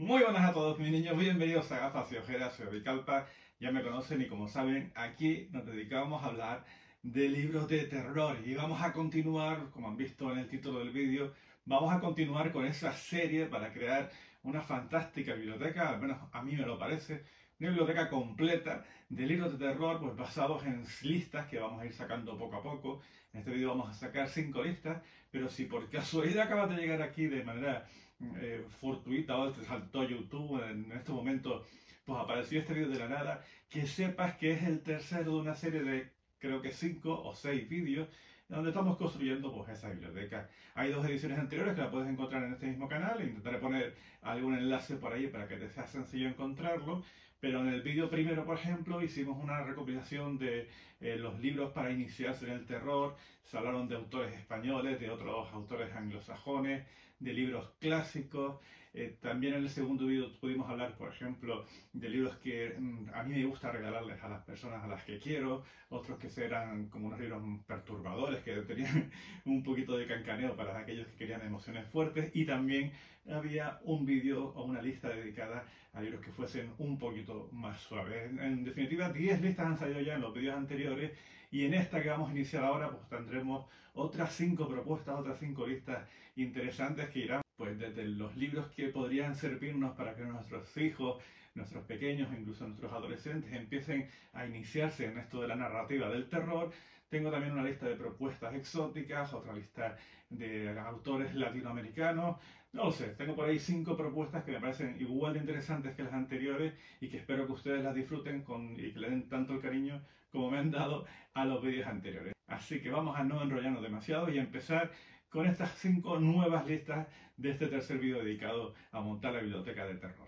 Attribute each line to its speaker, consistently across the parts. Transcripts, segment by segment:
Speaker 1: Muy buenas a todos mis niños, bienvenidos a Gafas y Ojeras, soy Ricalpa, ya me conocen y como saben, aquí nos dedicamos a hablar de libros de terror y vamos a continuar, como han visto en el título del vídeo, vamos a continuar con esa serie para crear una fantástica biblioteca, al menos a mí me lo parece, una biblioteca completa de libros de terror pues basados en listas que vamos a ir sacando poco a poco. En este vídeo vamos a sacar 5 listas, pero si por casualidad acabas de llegar aquí de manera fortuita o te saltó YouTube en este momento, pues apareció este vídeo de la nada, que sepas que es el tercero de una serie de creo que 5 o 6 vídeos donde estamos construyendo pues esa biblioteca. Hay 2 ediciones anteriores que la puedes encontrar en este mismo canal, intentaré poner algún enlace por ahí para que te sea sencillo encontrarlo, pero en el vídeo primero, por ejemplo, hicimos una recopilación de los libros para iniciarse en el terror, se hablaron de autores españoles, de otros autores anglosajones, de libros clásicos. También en el segundo vídeo pudimos hablar, por ejemplo, de libros que a mí me gusta regalarles a las personas a las que quiero, otros que eran como unos libros perturbadores, que tenían un poquito de cancaneo para aquellos que querían emociones fuertes, y también había un vídeo o una lista dedicada a libros que fuesen un poquito más suaves. En definitiva, 10 listas han salido ya en los vídeos anteriores, y en esta que vamos a iniciar ahora, pues tendremos otras 5 propuestas, otras 5 listas interesantes que irán pues desde los libros que podrían servirnos para que nuestros hijos, nuestros pequeños, incluso nuestros adolescentes empiecen a iniciarse en esto de la narrativa del terror. Tengo también una lista de propuestas exóticas, otra lista de autores latinoamericanos. No lo sé, tengo por ahí 5 propuestas que me parecen igual de interesantes que las anteriores y que espero que ustedes las disfruten y que le den tanto el cariño como me han dado a los vídeos anteriores. Así que vamos a no enrollarnos demasiado y empezar con estas 5 nuevas listas de este tercer vídeo dedicado a montar la biblioteca de terror.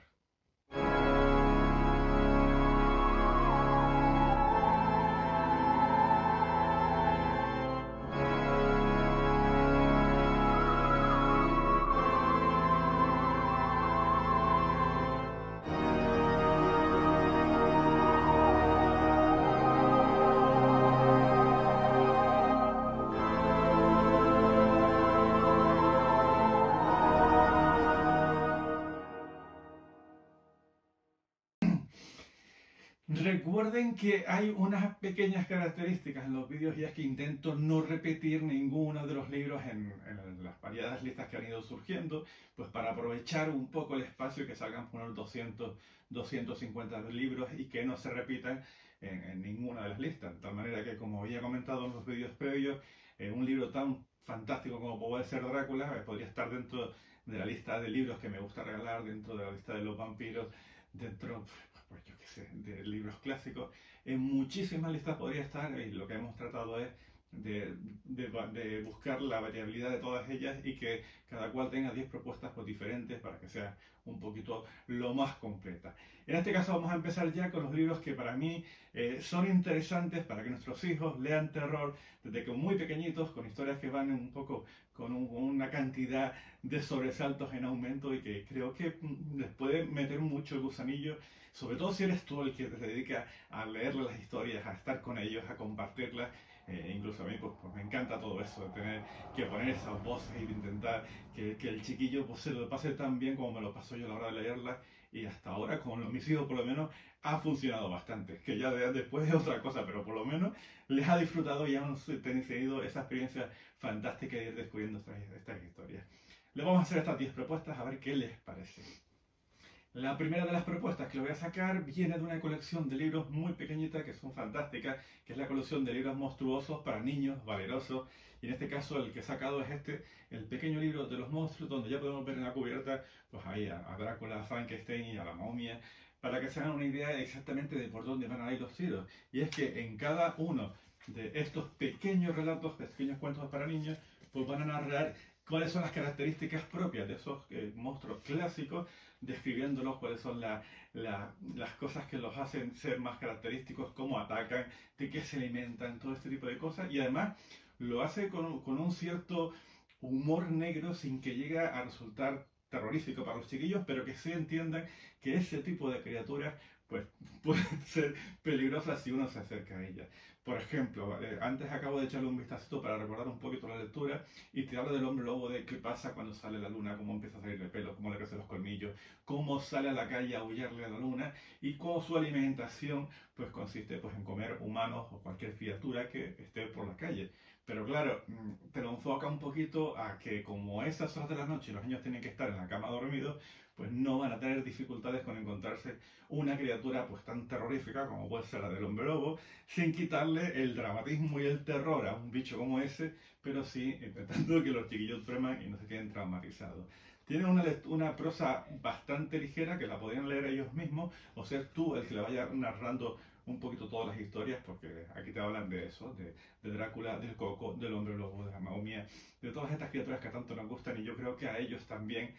Speaker 1: Recuerden que hay unas pequeñas características en los vídeos y es que intento no repetir ninguno de los libros en las variadas listas que han ido surgiendo, pues para aprovechar un poco el espacio que salgan por unos 200, 250 libros y que no se repitan en ninguna de las listas. De tal manera que, como había comentado en los vídeos previos, un libro tan fantástico como puede ser Drácula podría estar dentro de la lista de libros que me gusta regalar, dentro de la lista de los vampiros, dentro pues yo qué sé, de libros clásicos. En muchísimas listas podría estar y lo que hemos tratado es de buscar la variabilidad de todas ellas y que cada cual tenga 10 propuestas pues, diferentes para que sea un poquito lo más completa. En este caso vamos a empezar ya con los libros que para mí son interesantes para que nuestros hijos lean terror desde que muy pequeñitos, con historias que van un poco con una cantidad de sobresaltos en aumento y que creo que les puede meter mucho el gusanillo, sobre todo si eres tú el que te dedica a leerle las historias, a estar con ellos, a compartirlas. Incluso a mí pues me encanta todo eso, de tener que poner esas voces y de intentar que el chiquillo pues, se lo pase tan bien como me lo paso yo a la hora de leerlas, y hasta ahora con mis hijos por lo menos ha funcionado bastante, que ya después es otra cosa, pero por lo menos les ha disfrutado y han tenido esa experiencia fantástica de ir descubriendo estas historias. Le vamos a hacer estas 10 propuestas a ver qué les parece. La primera de las propuestas que le voy a sacar viene de una colección de libros muy pequeñita que son fantásticas, que es la colección de libros monstruosos para niños, valerosos, y en este caso el que he sacado es el pequeño libro de los monstruos, donde ya podemos ver en la cubierta pues ahí a Drácula, a Frankenstein y a la momia, para que se hagan una idea exactamente de por dónde van a ir los tiros. Y es que en cada uno de estos pequeños relatos, pequeños cuentos para niños, pues van a narrar cuáles son las características propias de esos monstruos clásicos, describiéndolos, cuáles son las cosas que los hacen ser más característicos, cómo atacan, de qué se alimentan, todo este tipo de cosas. Y además lo hace con un cierto humor negro sin que llegue a resultar terrorífico para los chiquillos, pero que sí entiendan que ese tipo de criaturas pues puede ser peligrosa si uno se acerca a ella. Por ejemplo, antes acabo de echarle un vistacito para recordar un poquito la lectura y te hablo del hombre lobo, de qué pasa cuando sale la luna, cómo empieza a salir de pelo, cómo le crecen los colmillos, cómo sale a la calle a aullarle a la luna y cómo su alimentación pues consiste pues en comer humanos o cualquier criatura que esté por la calle. Pero claro, te lo enfoca un poquito a que como a esas horas de la noche los niños tienen que estar en la cama dormidos, pues no van a tener dificultades con encontrarse una criatura pues tan terrorífica como puede ser la del hombre lobo, sin quitarle el dramatismo y el terror a un bicho como ese, pero sí intentando que los chiquillos duerman y no se queden traumatizados. Tiene una prosa bastante ligera que la podrían leer ellos mismos o ser tú el que le vaya narrando un poquito todas las historias, porque aquí te hablan de eso, de Drácula, del Coco, del hombre lobo, de la momia, de todas estas criaturas que tanto nos gustan y yo creo que a ellos también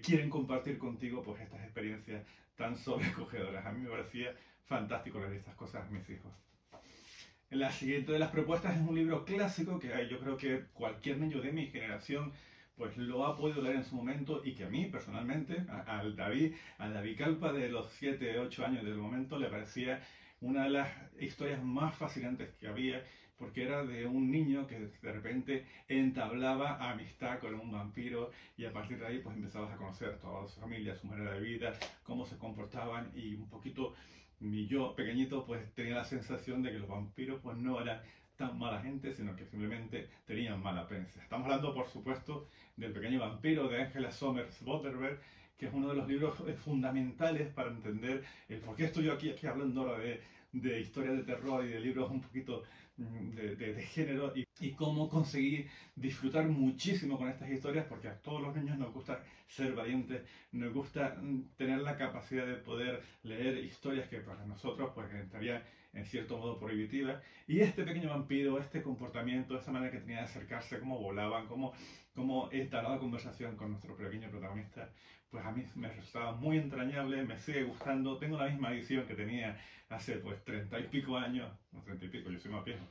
Speaker 1: quieren compartir contigo pues estas experiencias tan sobrecogedoras. A mí me parecía fantástico leer estas cosas a mis hijos. La siguiente de las propuestas es un libro clásico que yo creo que cualquier niño de mi generación pues lo ha podido leer en su momento y que a mí personalmente, al David Calpa de los 7 8 años del momento, le parecía una de las historias más fascinantes que había porque era de un niño que de repente entablaba amistad con un vampiro y a partir de ahí pues empezabas a conocer toda su familia, su manera de vida, cómo se comportaban y un poquito mi yo pequeñito pues tenía la sensación de que los vampiros pues no eran tan mala gente, sino que simplemente tenían mala prensa. Estamos hablando, por supuesto, del pequeño vampiro de Angela Sommers Butterberg, que es uno de los libros fundamentales para entender el por qué estoy yo aquí hablando ahora de historias de terror y de libros un poquito de género y cómo conseguir disfrutar muchísimo con estas historias, porque a todos los niños nos gusta ser valientes, nos gusta tener la capacidad de poder leer historias que para nosotros pues estarían en cierto modo prohibitivas. Y este pequeño vampiro, este comportamiento, esa manera que tenía de acercarse, cómo volaban, cómo entablaba conversación con nuestro pequeño protagonista, pues a mí me resultaba muy entrañable, me sigue gustando. Tengo la misma edición que tenía hace pues 30 y pico años, no 30 y pico, yo soy más viejo,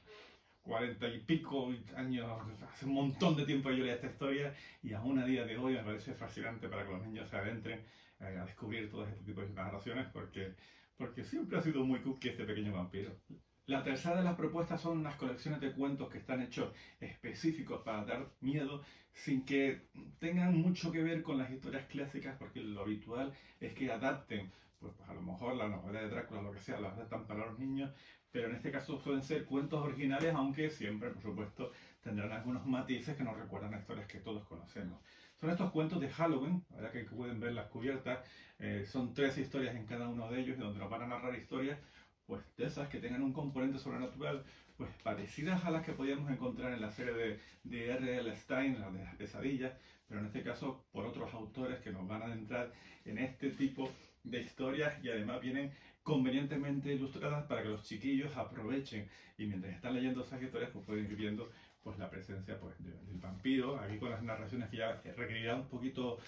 Speaker 1: 40 y pico años, hace un montón de tiempo que yo leí esta historia y aún a día de hoy me parece fascinante para que los niños se adentren a descubrir todo este tipo de narraciones porque siempre ha sido muy cookie este pequeño vampiro. La tercera de las propuestas son unas colecciones de cuentos que están hechos específicos para dar miedo sin que tengan mucho que ver con las historias clásicas, porque lo habitual es que adapten, pues a lo mejor la novela de Drácula, lo que sea, las adaptan para los niños, pero en este caso suelen ser cuentos originales, aunque siempre, por supuesto, tendrán algunos matices que nos recuerdan a historias que todos conocemos. Son estos cuentos de Halloween, ahora que pueden ver las cubiertas, son 3 historias en cada uno de ellos, donde nos van a narrar historias pues de esas que tengan un componente sobrenatural, pues parecidas a las que podíamos encontrar en la serie de R.L. Stein, las de las pesadillas, pero en este caso por otros autores que nos van a adentrar en este tipo de historias y además vienen convenientemente ilustradas para que los chiquillos aprovechen y mientras están leyendo esas historias pues pueden ir viendo pues la presencia pues, del vampiro, aquí con las narraciones que ya requerirán un poquito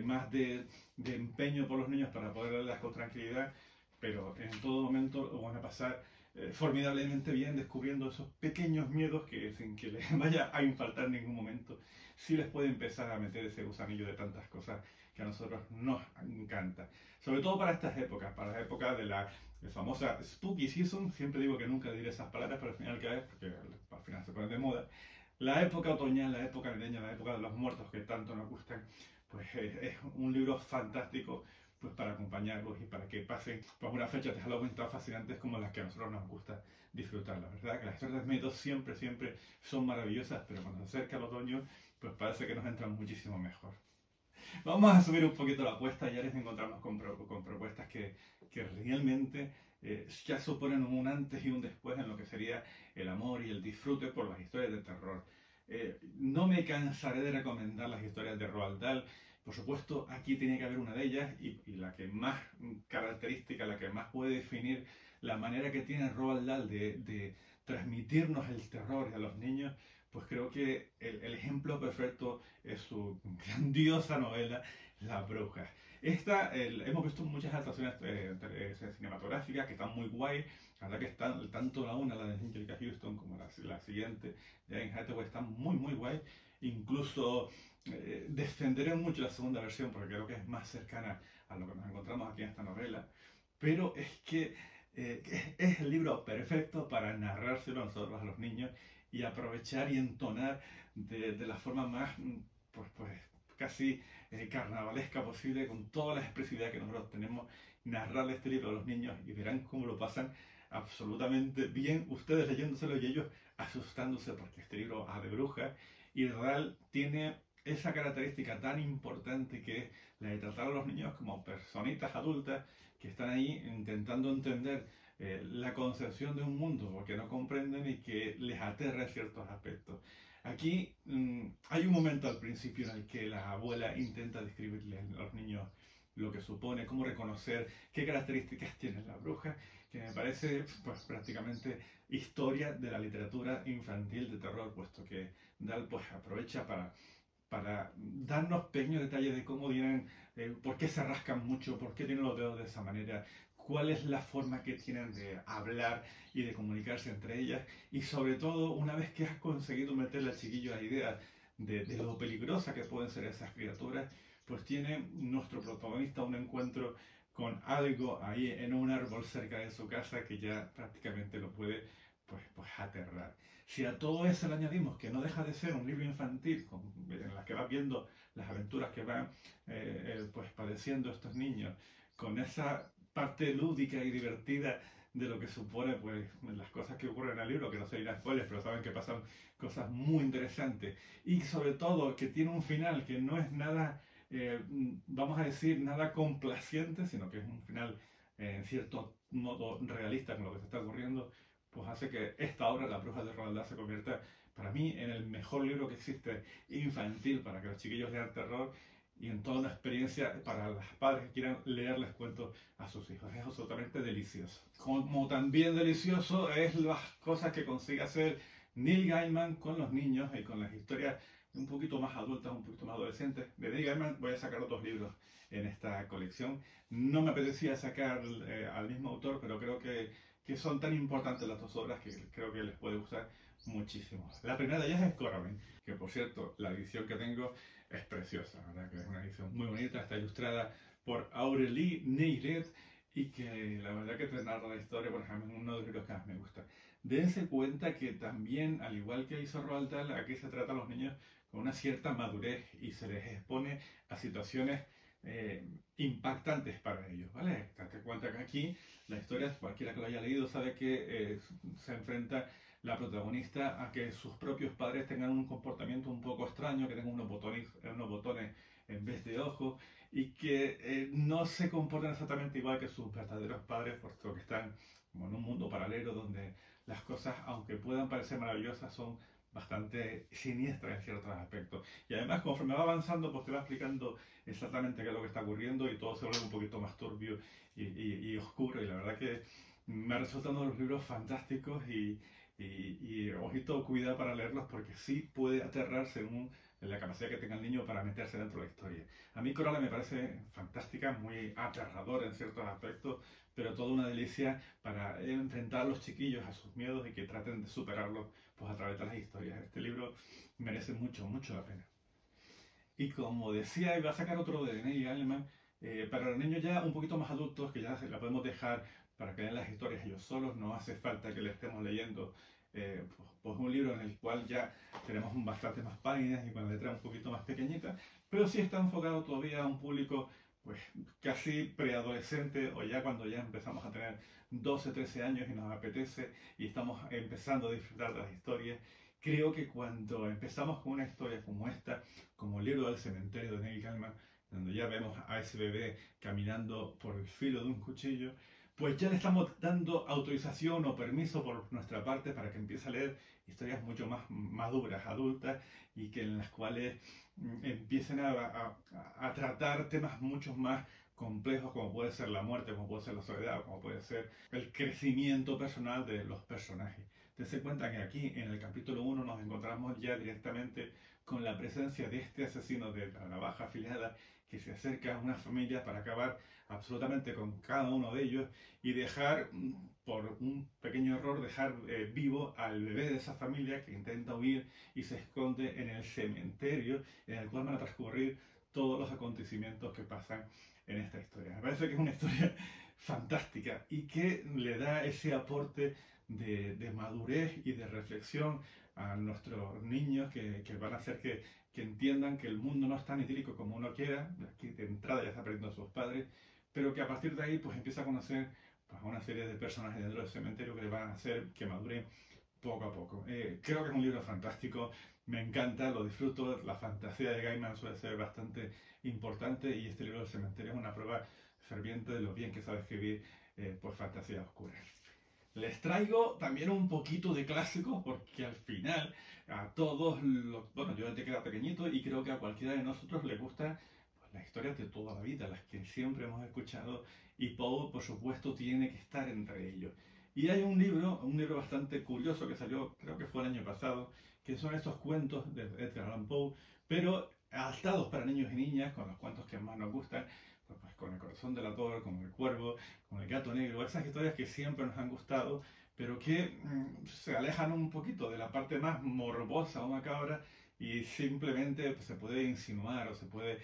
Speaker 1: más de empeño por los niños para poder leerlas con tranquilidad, pero en todo momento lo van a pasar formidablemente bien descubriendo esos pequeños miedos que sin que les vaya a infaltar en ningún momento, sí les puede empezar a meter ese gusanillo de tantas cosas que a nosotros nos encanta. Sobre todo para estas épocas, para la época de la famosa Spooky Season, siempre digo que nunca diré esas palabras, pero al final cada vez, porque al final se ponen de moda, la época otoñal, la época navideña, la época de los muertos que tanto nos gustan, pues es un libro fantástico pues para acompañarlos y para que pasen pues, unas fechas de Halloween tan fascinantes como las que a nosotros nos gusta disfrutar. La verdad que las historias de miedo siempre son maravillosas, pero cuando se acerca el otoño, pues parece que nos entran muchísimo mejor. Vamos a subir un poquito la apuesta y ya les encontramos con propuestas que realmente ya suponen un antes y un después en lo que sería el amor y el disfrute por las historias de terror. No me cansaré de recomendar las historias de Roald Dahl. Por supuesto, aquí tiene que haber una de ellas y la que más característica, la que más puede definir la manera que tiene Roald Dahl de transmitirnos el terror a los niños, pues creo que el ejemplo perfecto es su grandiosa novela La Bruja. Hemos visto muchas adaptaciones cinematográficas que están muy guay. La verdad que están, tanto la una, la de Angelica Houston, como la siguiente de Anne Hathaway, están muy guay. Incluso defenderé mucho la segunda versión porque creo que es más cercana a lo que nos encontramos aquí en esta novela. pero es que es el libro perfecto para narrárselo a nosotros, a los niños, y aprovechar y entonar de la forma más, pues casi carnavalesca posible, con toda la expresividad que nosotros tenemos, narrarle este libro a los niños y verán cómo lo pasan absolutamente bien, ustedes leyéndoselo y ellos asustándose porque este libro de brujas y real tiene esa característica tan importante que es la de tratar a los niños como personitas adultas que están ahí intentando entender la concepción de un mundo porque no comprenden y que les aterra en ciertos aspectos. Aquí hay un momento al principio en el que la abuela intenta describirle a los niños lo que supone, cómo reconocer qué características tiene la bruja, que me parece pues prácticamente historia de la literatura infantil de terror, puesto que Dahl pues aprovecha para darnos pequeños detalles de cómo vienen, por qué se rascan mucho, por qué tienen los dedos de esa manera, cuál es la forma que tienen de hablar y de comunicarse entre ellas, y sobre todo, una vez que has conseguido meterle al chiquillo la idea de lo peligrosa que pueden ser esas criaturas, pues tiene nuestro protagonista un encuentro con algo ahí en un árbol cerca de su casa que ya prácticamente lo puede pues aterrar. Si a todo eso le añadimos que no deja de ser un libro infantil en la que vas viendo las aventuras que van pues padeciendo estos niños, con esa parte lúdica y divertida de lo que supone pues las cosas que ocurren en el libro, que no se dirán spoilers, pero saben que pasan cosas muy interesantes y sobre todo que tiene un final que no es nada, vamos a decir, nada complaciente, sino que es un final en cierto modo realista con lo que se está ocurriendo, pues hace que esta obra, La bruja de Roald Dahl, se convierta para mí en el mejor libro que existe infantil para que los chiquillos lean terror y en toda una experiencia para los padres que quieran leerles cuentos a sus hijos. Es absolutamente delicioso. Como también delicioso es las cosas que consigue hacer Neil Gaiman con los niños y con las historias un poquito más adultas, un poquito más adolescentes. De Neil Gaiman voy a sacar otros libros en esta colección. No me apetecía sacar al mismo autor, pero creo que son tan importantes las dos obras que creo que les puede gustar muchísimo. La primera de ellas es Coraline, que por cierto, la edición que tengo es preciosa, ¿verdad? Que es una edición muy bonita, está ilustrada por Aurélie Neyret y que la verdad que te narra la historia, por ejemplo, es uno de los libros que más me gusta. Dense cuenta que también, al igual que hizo Roald Dahl, aquí se trata a los niños con una cierta madurez y se les expone a situaciones impactantes para ellos, ¿vale? Date cuenta que aquí la historia, cualquiera que lo haya leído sabe que se enfrenta la protagonista a que sus propios padres tengan un comportamiento un poco extraño, que tengan unos botones en vez de ojos y que no se comportan exactamente igual que sus verdaderos padres, puesto que están como en un mundo paralelo donde las cosas, aunque puedan parecer maravillosas, son bastante siniestras en ciertos aspectos. Y además, conforme va avanzando, pues te va explicando exactamente qué es lo que está ocurriendo y todo se vuelve un poquito más turbio y oscuro. Y la verdad que me resultan uno de los libros fantásticos y ojito, cuidado para leerlos porque sí puede aterrar según la capacidad que tenga el niño para meterse dentro de la historia. A mí Coraline me parece fantástica, muy aterradora en ciertos aspectos, pero toda una delicia para enfrentar a los chiquillos a sus miedos y que traten de superarlos pues, a través de las historias. Este libro merece mucho, mucho la pena. Y como decía, iba a sacar otro de Neil Gaiman, para los niños ya un poquito más adultos, que ya se la podemos dejar para que lean las historias ellos solos, no hace falta que le estemos leyendo pues un libro en el cual ya tenemos bastante más páginas y con la letra un poquito más pequeñita, pero sí está enfocado todavía a un público pues casi preadolescente o ya cuando ya empezamos a tener 12, 13 años y nos apetece y estamos empezando a disfrutar de las historias. Creo que cuando empezamos con una historia como esta, como el libro del cementerio de Neil Gaiman, donde ya vemos a ese bebé caminando por el filo de un cuchillo, pues ya le estamos dando autorización o permiso por nuestra parte para que empiece a leer historias mucho más maduras, adultas, y que en las cuales empiecen a tratar temas mucho más complejos como puede ser la muerte, como puede ser la soledad, como puede ser el crecimiento personal de los personajes. Tense cuenta que aquí en el capítulo 1 nos encontramos ya directamente con la presencia de este asesino de la navaja afilada que se acerca a una familia para acabar absolutamente con cada uno de ellos y dejar, por un pequeño error, dejar vivo al bebé de esa familia que intenta huir y se esconde en el cementerio en el cual van a transcurrir todos los acontecimientos que pasan en esta historia. Me parece que es una historia fantástica y que le da ese aporte de madurez y de reflexión a nuestros niños que van a hacer que entiendan que el mundo no es tan idílico como uno quiera, aquí de entrada ya está aprendiendo a sus padres, pero que a partir de ahí pues empieza a conocer pues, a una serie de personajes dentro del cementerio que le van a hacer que maduren poco a poco. Creo que es un libro fantástico, me encanta, lo disfruto, la fantasía de Gaiman suele ser bastante importante y este libro del cementerio es una prueba ferviente de lo bien que sabe escribir pues fantasía oscura. Les traigo también un poquito de clásico porque al final a todos, bueno, yo desde que era pequeñito y creo que a cualquiera de nosotros le gustan pues, las historias de toda la vida, las que siempre hemos escuchado y Poe, por supuesto, tiene que estar entre ellos. Y hay un libro bastante curioso que salió, creo que fue el año pasado, que son estos cuentos de Edgar Allan Poe, pero adaptados para niños y niñas, con los cuentos que más nos gustan, pues con El corazón del ator, con El cuervo, con El gato negro, esas historias que siempre nos han gustado, pero que se alejan un poquito de la parte más morbosa o macabra y simplemente pues, se puede insinuar o se puede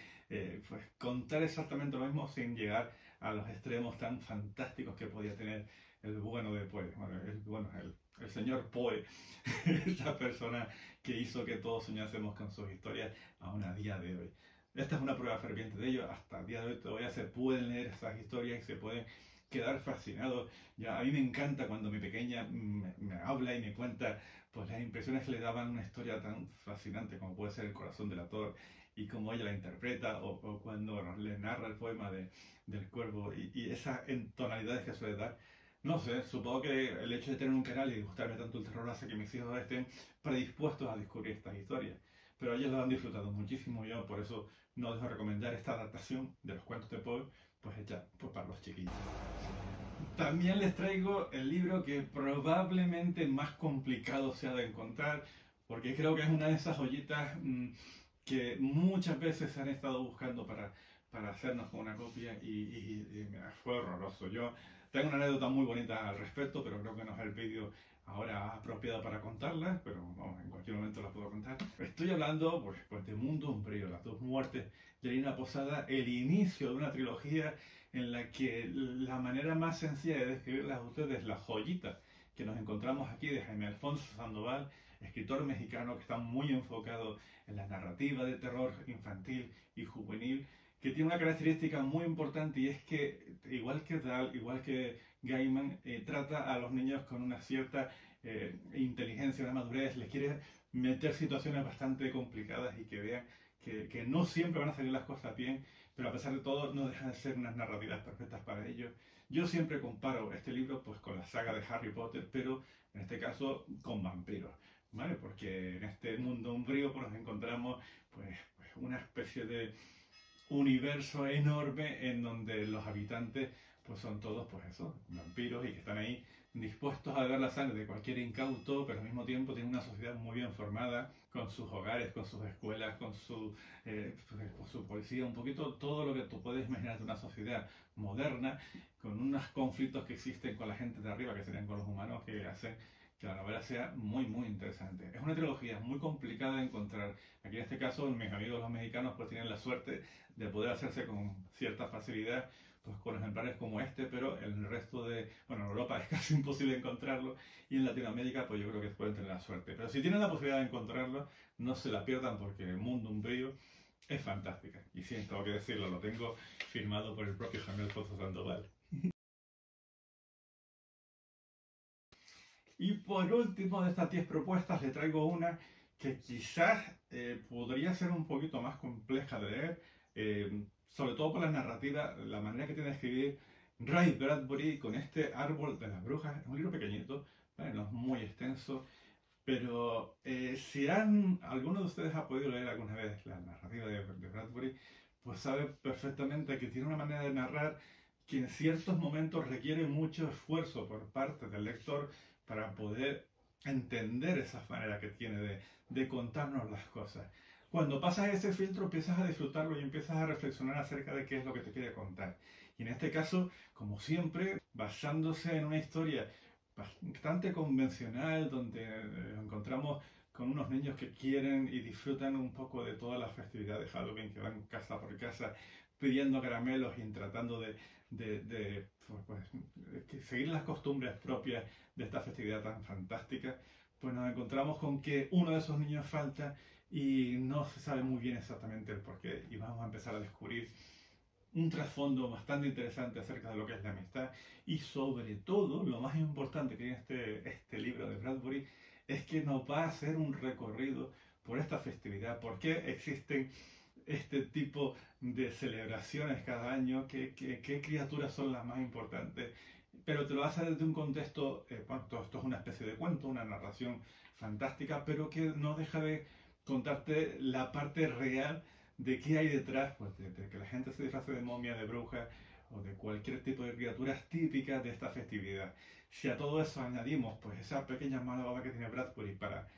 Speaker 1: pues, contar exactamente lo mismo sin llegar a los extremos tan fantásticos que podía tener el bueno de Poe, el señor Poe, esa persona que hizo que todos soñásemos con sus historias aún a día de hoy. Esta es una prueba ferviente de ello. Hasta el día de hoy todavía se pueden leer esas historias y se pueden quedar fascinados. Ya, a mí me encanta cuando mi pequeña me habla y me cuenta pues, las impresiones que le daban una historia tan fascinante como puede ser El corazón del ator y cómo ella la interpreta o cuando le narra el poema del cuervo y esas tonalidades que suele dar. No sé, supongo que el hecho de tener un canal y gustarme tanto el terror hace que mis hijos estén predispuestos a descubrir estas historias. Pero ellos lo han disfrutado muchísimo, yo por eso no dejo de recomendar esta adaptación de los cuentos de Poe, pues hecha pues, para los chiquillos. También les traigo el libro que probablemente más complicado sea de encontrar, porque creo que es una de esas joyitas que muchas veces se han estado buscando para hacernos con una copia y fue horroroso. Yo tengo una anécdota muy bonita al respecto, pero creo que no es el vídeo ahora apropiado para contarla, pero vamos, en cualquier momento la puedo contar. Estoy hablando pues, de Mundo Umbrío, las dos muertes de Elena Posada, el inicio de una trilogía en la que la manera más sencilla de describirlas a ustedes es la joyita que nos encontramos aquí de Jaime Alfonso Sandoval, escritor mexicano que está muy enfocado en la narrativa de terror infantil y juvenil, que tiene una característica muy importante y es que, igual que Dahl, igual que Gaiman, trata a los niños con una cierta inteligencia, una madurez, les quiere meter situaciones bastante complicadas y que vean que no siempre van a salir las cosas bien, pero a pesar de todo no dejan de ser unas narrativas perfectas para ellos. Yo siempre comparo este libro pues, con la saga de Harry Potter, pero en este caso con vampiros, ¿vale? Porque en este mundo umbrío pues, nos encontramos pues una especie de universo enorme en donde los habitantes pues son todos pues eso, vampiros y que están ahí dispuestos a beber la sangre de cualquier incauto, pero al mismo tiempo tienen una sociedad muy bien formada, con sus hogares, con sus escuelas, con su policía, un poquito todo lo que tú puedes imaginar de una sociedad moderna, con unos conflictos que existen con la gente de arriba, que serían con los humanos, que hacen que la novela sea muy, muy interesante. Es una trilogía muy complicada de encontrar. Aquí en este caso, mis amigos los mexicanos pues tienen la suerte de poder hacerse con cierta facilidad pues con ejemplares como este, pero en el resto de, bueno, en Europa es casi imposible encontrarlo y en Latinoamérica pues yo creo que pueden tener la suerte. Pero si tienen la posibilidad de encontrarlo, no se la pierdan porque el Mundo Umbrío es fantástica. Y sí, tengo que decirlo, lo tengo firmado por el propio Jaime Alfonso Sandoval. Y por último de estas 10 propuestas le traigo una que quizás podría ser un poquito más compleja de leer, sobre todo por la narrativa, la manera que tiene de escribir Ray Bradbury con este Árbol de las Brujas. Es un libro pequeñito, ¿vale? No es muy extenso, pero si alguno de ustedes ha podido leer alguna vez la narrativa de Bradbury, pues sabe perfectamente que tiene una manera de narrar que en ciertos momentos requiere mucho esfuerzo por parte del lector para poder entender esa manera que tiene de contarnos las cosas. Cuando pasas ese filtro empiezas a disfrutarlo y empiezas a reflexionar acerca de qué es lo que te quiere contar. Y en este caso, como siempre, basándose en una historia bastante convencional, donde encontramos con unos niños que quieren y disfrutan un poco de toda la festividad de Halloween, que van casa por casa pidiendo caramelos y tratando seguir las costumbres propias de esta festividad tan fantástica, pues nos encontramos con que uno de esos niños falta y no se sabe muy bien exactamente el porqué, y vamos a empezar a descubrir un trasfondo bastante interesante acerca de lo que es la amistad, y sobre todo, lo más importante que tiene este libro de Bradbury es que nos va a hacer un recorrido por esta festividad, por qué existen este tipo de celebraciones cada año, qué criaturas son las más importantes, pero te lo hace desde un contexto, esto es una especie de cuento, una narración fantástica, pero que no deja de contarte la parte real de qué hay detrás, pues de que la gente se disfrace de momia, de bruja o de cualquier tipo de criaturas típicas de esta festividad. Si a todo eso añadimos pues esa pequeña mala baba que tiene Bradbury para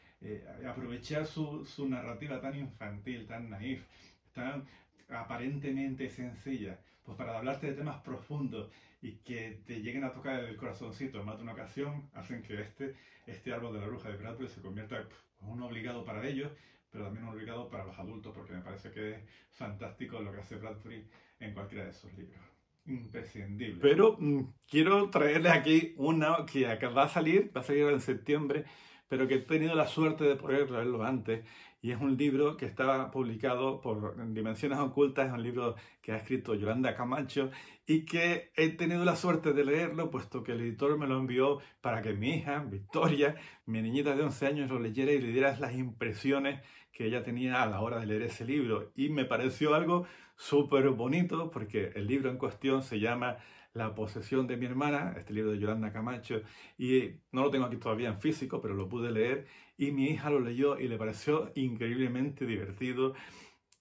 Speaker 1: aprovechar su narrativa tan infantil, tan naif, tan aparentemente sencilla, pues para hablarte de temas profundos y que te lleguen a tocar el corazoncito en más de una ocasión, hacen que este árbol de la bruja de Bradbury se convierta en un obligado para ellos, pero también un obligado para los adultos, porque me parece que es fantástico lo que hace Bradbury en cualquiera de esos libros. Imprescindible. Pero quiero traerles aquí una que va a salir en septiembre, pero que he tenido la suerte de poder leerlo antes, y es un libro que estaba publicado por Dimensiones Ocultas, es un libro que ha escrito Yolanda Camacho, y que he tenido la suerte de leerlo, puesto que el editor me lo envió para que mi hija, Victoria, mi niñita de 11 años, lo leyera y le diera las impresiones que ella tenía a la hora de leer ese libro. Y me pareció algo súper bonito, porque el libro en cuestión se llama La posesión de mi hermana, este libro de Yolanda Camacho, y no lo tengo aquí todavía en físico, pero lo pude leer, y mi hija lo leyó y le pareció increíblemente divertido.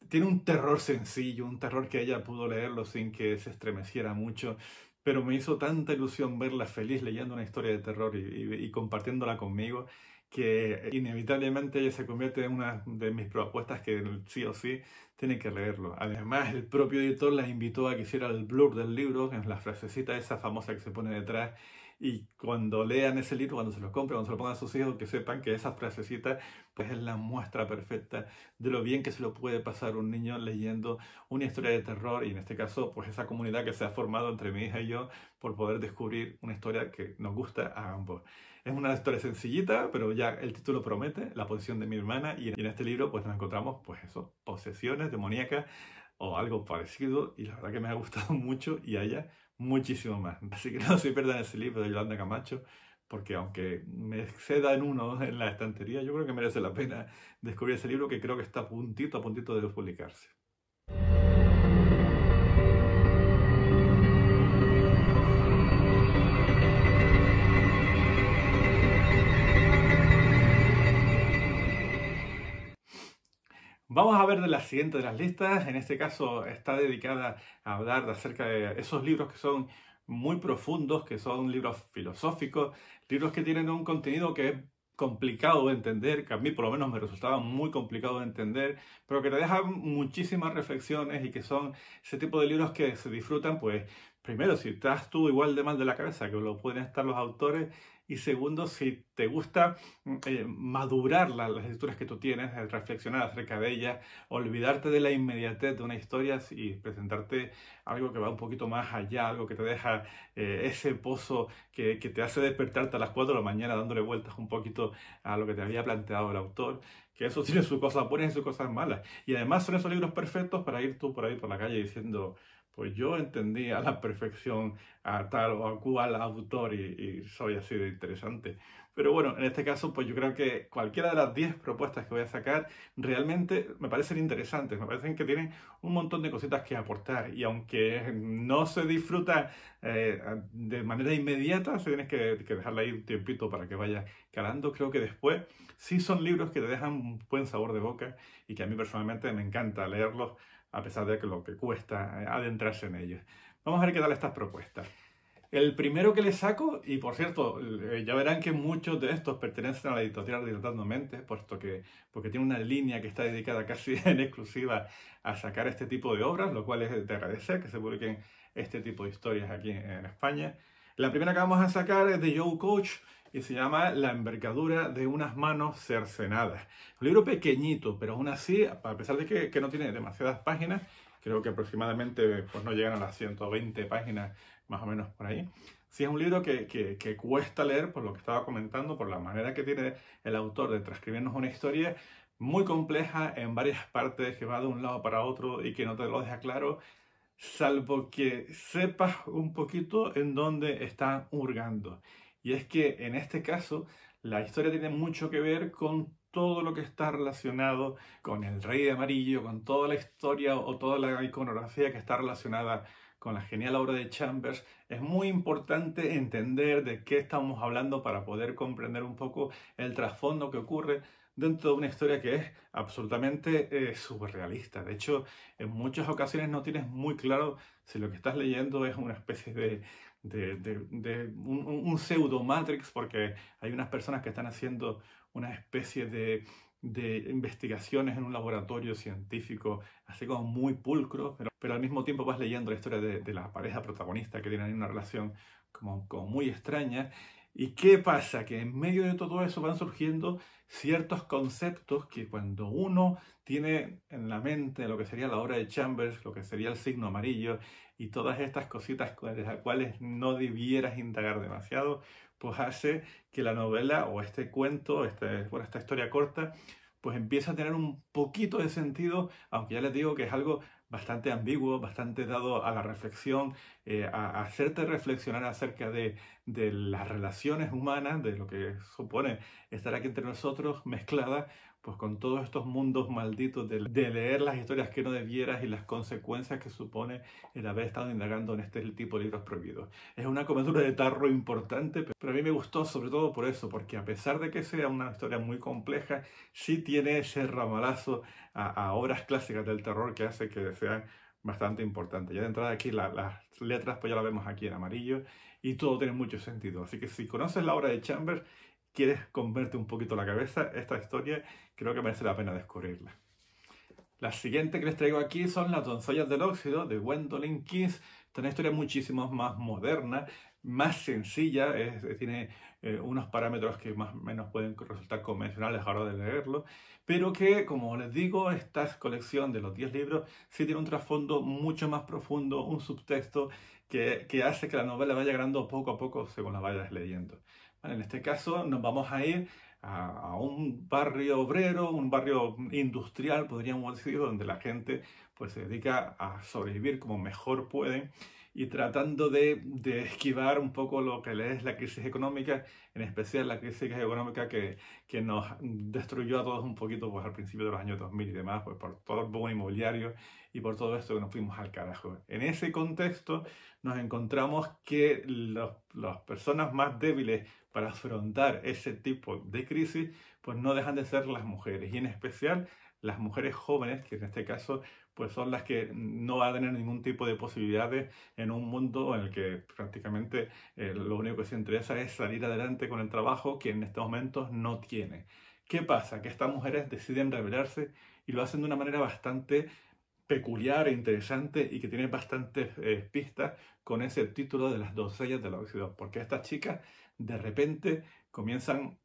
Speaker 1: Tiene un terror sencillo, un terror que ella pudo leerlo sin que se estremeciera mucho, pero me hizo tanta ilusión verla feliz leyendo una historia de terror y compartiéndola conmigo, que inevitablemente ella se convierte en una de mis propuestas que sí o sí tienen que leerlo. Además, el propio editor la invitó a que hiciera el blurb del libro, en la frasecita esa famosa que se pone detrás, y cuando lean ese libro, cuando se lo compren, cuando se lo pongan a sus hijos, que sepan que esa frasecita pues es la muestra perfecta de lo bien que se lo puede pasar un niño leyendo una historia de terror, y en este caso pues esa comunidad que se ha formado entre mi hija y yo por poder descubrir una historia que nos gusta a ambos. Es una historia sencillita, pero ya el título promete, La posesión de mi hermana, y en este libro pues nos encontramos pues eso, posesiones demoníacas o algo parecido, y la verdad que me ha gustado mucho y a ella muchísimo más. Así que no se pierdan ese libro de Yolanda Camacho, porque aunque me exceda en uno en la estantería, yo creo que merece la pena descubrir ese libro, que creo que está a puntito de publicarse. Vamos a ver de la siguiente de las listas. En este caso está dedicada a hablar acerca de esos libros que son muy profundos, que son libros filosóficos, libros que tienen un contenido que es complicado de entender, que a mí por lo menos me resultaba muy complicado de entender, pero que te dejan muchísimas reflexiones, y que son ese tipo de libros que se disfrutan, pues primero, si estás tú igual de mal de la cabeza que lo pueden estar los autores, y segundo, si te gusta madurar las historias que tú tienes, reflexionar acerca de ellas, olvidarte de la inmediatez de una historia y presentarte algo que va un poquito más allá, algo que te deja ese pozo que te hace despertarte a las 4 de la mañana dándole vueltas un poquito a lo que te había planteado el autor, que eso tiene sus cosas buenas y sus cosas malas. Y además son esos libros perfectos para ir tú por ahí por la calle diciendo: pues yo entendí a la perfección a tal o a cual autor y soy así de interesante. Pero bueno, en este caso, pues yo creo que cualquiera de las 10 propuestas que voy a sacar realmente me parecen interesantes, me parecen que tienen un montón de cositas que aportar, y aunque no se disfruta de manera inmediata, se tienes que dejarla ahí un tiempito para que vaya calando. Creo que después sí son libros que te dejan un buen sabor de boca, y que a mí personalmente me encanta leerlos, a pesar de que lo que cuesta adentrarse en ellos. Vamos a ver qué tal estas propuestas. El primero que le saco, y por cierto, ya verán que muchos de estos pertenecen a la editorial Dilatando Mentes, porque tiene una línea que está dedicada casi en exclusiva a sacar este tipo de obras, lo cual es de agradecer que se publiquen este tipo de historias aquí en España. La primera que vamos a sacar es de Joe Coach, y se llama La envergadura de unas manos cercenadas. Un libro pequeñito, pero aún así, a pesar de que no tiene demasiadas páginas, creo que aproximadamente pues, no llegan a las 120 páginas, más o menos por ahí. Sí, es un libro que cuesta leer, por lo que estaba comentando, por la manera que tiene el autor de transcribirnos una historia muy compleja en varias partes, que va de un lado para otro y que no te lo deja claro, salvo que sepas un poquito en dónde está hurgando. Y es que en este caso la historia tiene mucho que ver con todo lo que está relacionado con el Rey de Amarillo, con toda la historia o toda la iconografía que está relacionada con la genial obra de Chambers. Es muy importante entender de qué estamos hablando para poder comprender un poco el trasfondo que ocurre dentro de una historia que es absolutamente surrealista. De hecho, en muchas ocasiones no tienes muy claro si lo que estás leyendo es una especie de un pseudo Matrix, porque hay unas personas que están haciendo una especie de investigaciones en un laboratorio científico, así como muy pulcro, pero al mismo tiempo vas leyendo la historia de la pareja protagonista que tienen una relación como muy extraña. ¿Y qué pasa? Que en medio de todo eso van surgiendo ciertos conceptos que cuando uno tiene en la mente lo que sería la obra de Chambers, lo que sería el signo amarillo y todas estas cositas de las cuales no debieras indagar demasiado, pues hace que la novela o este cuento, esta historia corta, pues empieza a tener un poquito de sentido, aunque ya les digo que es algo bastante ambiguo, bastante dado a la reflexión, a hacerte reflexionar acerca de las relaciones humanas, de lo que supone estar aquí entre nosotros, mezclada pues con todos estos mundos malditos de leer las historias que no debieras y las consecuencias que supone el haber estado indagando en este tipo de libros prohibidos. Es una comedura de tarro importante, pero a mí me gustó sobre todo por eso, porque a pesar de que sea una historia muy compleja, sí tiene ese ramalazo a obras clásicas del terror que hace que sean bastante importantes. Ya de entrada aquí las letras pues ya las vemos aquí en amarillo y todo tiene mucho sentido. Así que si conoces la obra de Chambers, quieres comerte un poquito la cabeza, esta historia creo que merece la pena descubrirla. La siguiente que les traigo aquí son Las doncellas del óxido de Gwendolyn Keyes. Esta es una historia muchísimo más moderna, más sencilla, tiene unos parámetros que más o menos pueden resultar convencionales a la hora de leerlo, pero que, como les digo, esta colección de los 10 libros sí tiene un trasfondo mucho más profundo, un subtexto que hace que la novela vaya ganando poco a poco según la vayas leyendo. Vale, en este caso nos vamos a ir a un barrio obrero, un barrio industrial, podríamos decir, donde la gente pues, se dedica a sobrevivir como mejor pueden y tratando de esquivar un poco lo que es la crisis económica, en especial la crisis económica que nos destruyó a todos un poquito pues, al principio de los años 2000 y demás, pues, por todo el boom inmobiliario y por todo esto que nos fuimos al carajo. En ese contexto nos encontramos que las personas más débiles para afrontar ese tipo de crisis, pues no dejan de ser las mujeres, y en especial las mujeres jóvenes, que en este caso pues son las que no van a tener ningún tipo de posibilidades en un mundo en el que prácticamente lo único que se interesa es salir adelante con el trabajo que en estos momentos no tiene. ¿Qué pasa? Que estas mujeres deciden rebelarse y lo hacen de una manera bastante peculiar e interesante y que tiene bastantes pistas con ese título de Las doncellas del óxido, porque estas chicas de repente comienzan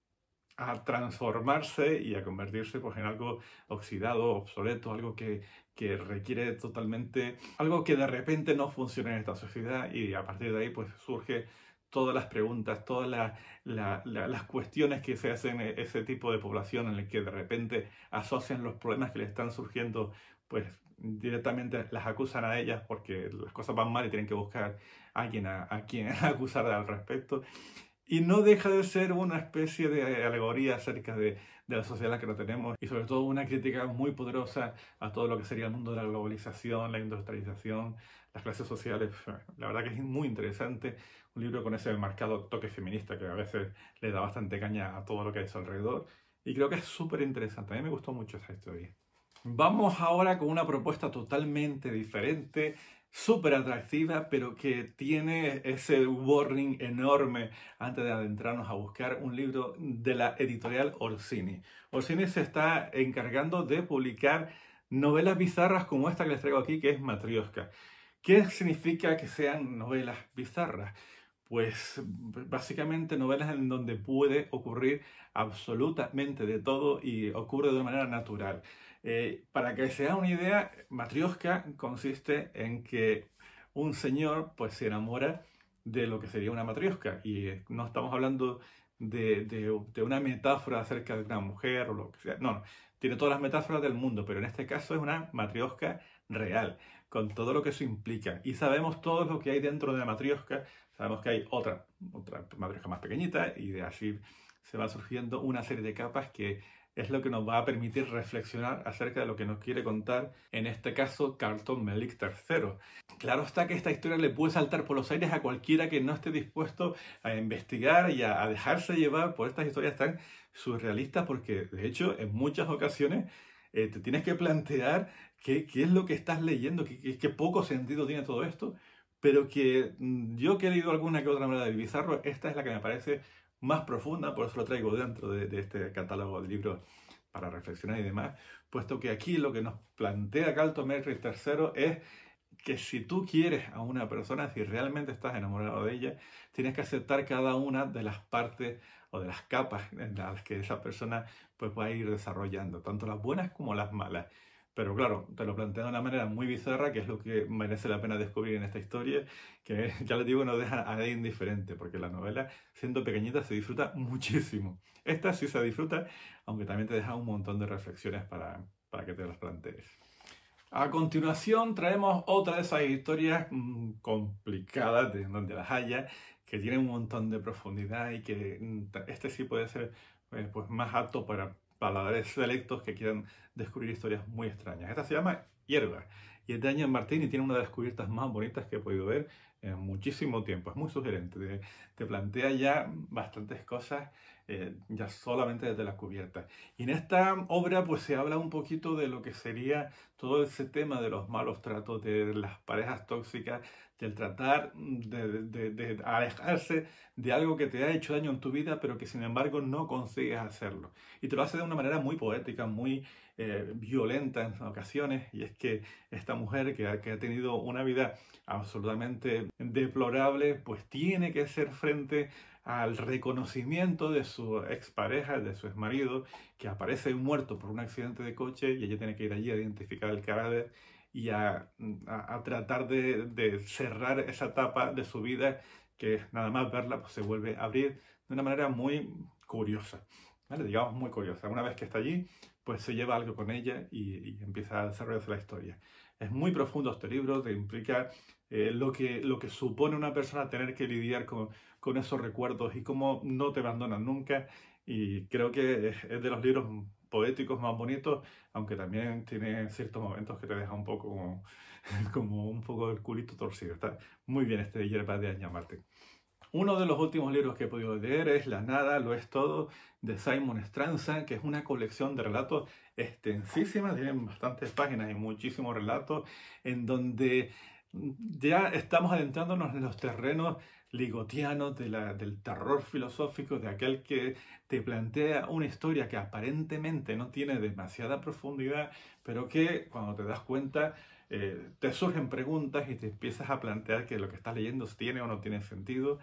Speaker 1: a transformarse y a convertirse pues, en algo oxidado, obsoleto, algo que requiere totalmente, algo que de repente no funciona en esta sociedad, y a partir de ahí pues surge todas las preguntas, todas las cuestiones que se hacen en ese tipo de población en el que de repente asocian los problemas que le están surgiendo, pues directamente las acusan a ellas porque las cosas van mal y tienen que buscar a alguien a quien acusar al respecto. Y no deja de ser una especie de alegoría acerca de la sociedad en la que no tenemos, y sobre todo una crítica muy poderosa a todo lo que sería el mundo de la globalización, la industrialización, las clases sociales. La verdad que es muy interesante, un libro con ese marcado toque feminista que a veces le da bastante caña a todo lo que hay a su alrededor, y creo que es súper interesante. A mí me gustó mucho esta historia. Vamos ahora con una propuesta totalmente diferente, súper atractiva, pero que tiene ese warning enorme antes de adentrarnos a buscar un libro de la editorial Orsini. Orsini se está encargando de publicar novelas bizarras como esta que les traigo aquí, que es Matrioska. ¿Qué significa que sean novelas bizarras? Pues básicamente novelas en donde puede ocurrir absolutamente de todo y ocurre de una manera natural. Para que se haga una idea, Matrioshka consiste en que un señor pues se enamora de lo que sería una matrioshka. Y no estamos hablando de una metáfora acerca de una mujer o lo que sea. No, no, tiene todas las metáforas del mundo, pero en este caso es una matrioshka real, con todo lo que eso implica. Y sabemos todo lo que hay dentro de la matrioshka. Sabemos que hay otra matrioshka más pequeñita y de así se va surgiendo una serie de capas que es lo que nos va a permitir reflexionar acerca de lo que nos quiere contar, en este caso, Carlton Mellick III. Claro está que esta historia le puede saltar por los aires a cualquiera que no esté dispuesto a investigar y a dejarse llevar por estas historias tan surrealistas, porque de hecho en muchas ocasiones te tienes que plantear qué es lo que estás leyendo, qué poco sentido tiene todo esto, pero que yo que he leído alguna que otra manera de Bizarro, esta es la que me parece más profunda, por eso lo traigo dentro de este catálogo de libros para reflexionar y demás, puesto que aquí lo que nos plantea Carlton Mellick III es que si tú quieres a una persona, si realmente estás enamorado de ella, tienes que aceptar cada una de las partes o de las capas en las que esa persona pues, va a ir desarrollando, tanto las buenas como las malas. Pero claro, te lo plantea de una manera muy bizarra, que es lo que merece la pena descubrir en esta historia, que ya les digo, no deja a nadie indiferente, porque la novela, siendo pequeñita, se disfruta muchísimo. Esta sí se disfruta, aunque también te deja un montón de reflexiones para que te las plantees. A continuación traemos otra de esas historias complicadas, de donde las haya, que tienen un montón de profundidad y que este sí puede ser pues, más apto para paladares selectos que quieran descubrir historias muy extrañas. Esta se llama Hierba y es de Ángel Martín y tiene una de las cubiertas más bonitas que he podido ver en muchísimo tiempo. Es muy sugerente, te plantea ya bastantes cosas ya solamente desde la cubierta. Y en esta obra pues se habla un poquito de lo que sería todo ese tema de los malos tratos, de las parejas tóxicas, del tratar de alejarse de algo que te ha hecho daño en tu vida, pero que sin embargo no consigues hacerlo. Y te lo hace de una manera muy poética, muy violenta en ocasiones, y es que esta mujer que ha tenido una vida absolutamente deplorable, pues tiene que hacer frente al reconocimiento de su expareja, de su exmarido, que aparece muerto por un accidente de coche y ella tiene que ir allí a identificar el cadáver y a tratar de cerrar esa etapa de su vida que nada más verla pues, se vuelve a abrir de una manera muy curiosa, ¿vale? Digamos muy curiosa. Una vez que está allí, pues se lleva algo con ella y empieza a desarrollarse la historia. Es muy profundo este libro, te implica lo que supone una persona tener que lidiar con esos recuerdos y cómo no te abandonan nunca. Y creo que es de los libros poéticos más bonitos, aunque también tiene ciertos momentos que te deja un poco como un poco el culito torcido. Está muy bien este Hierba de Ángel Martín. Uno de los últimos libros que he podido leer es La Nada, lo es todo, de Simon Stranza, que es una colección de relatos extensísima, tienen bastantes páginas y muchísimos relatos, en donde ya estamos adentrándonos en los terrenos ligotianos del terror filosófico, de aquel que te plantea una historia que aparentemente no tiene demasiada profundidad, pero que cuando te das cuenta te surgen preguntas y te empiezas a plantear que lo que estás leyendo tiene o no tiene sentido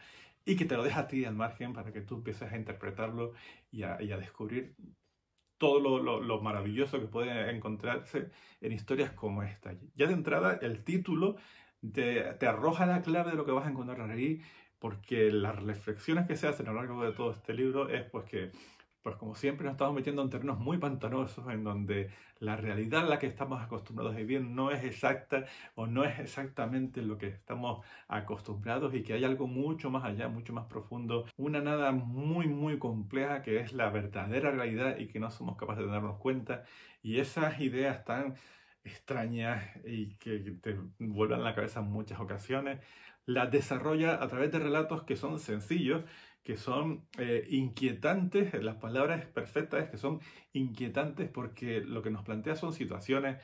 Speaker 1: y que te lo deja a ti al margen para que tú empieces a interpretarlo y a descubrir todo lo maravilloso que puede encontrarse en historias como esta. Ya de entrada, el título te arroja la clave de lo que vas a encontrar ahí, porque las reflexiones que se hacen a lo largo de todo este libro es pues que, pues como siempre nos estamos metiendo en terrenos muy pantanosos en donde la realidad a la que estamos acostumbrados a vivir no es exacta o no es exactamente lo que estamos acostumbrados y que hay algo mucho más allá, mucho más profundo, una nada muy muy compleja que es la verdadera realidad y que no somos capaces de darnos cuenta, y esas ideas tan extrañas y que te vuelven la cabeza en muchas ocasiones, las desarrolla a través de relatos que son sencillos, que son inquietantes, las palabras perfectas es que son inquietantes porque lo que nos plantea son situaciones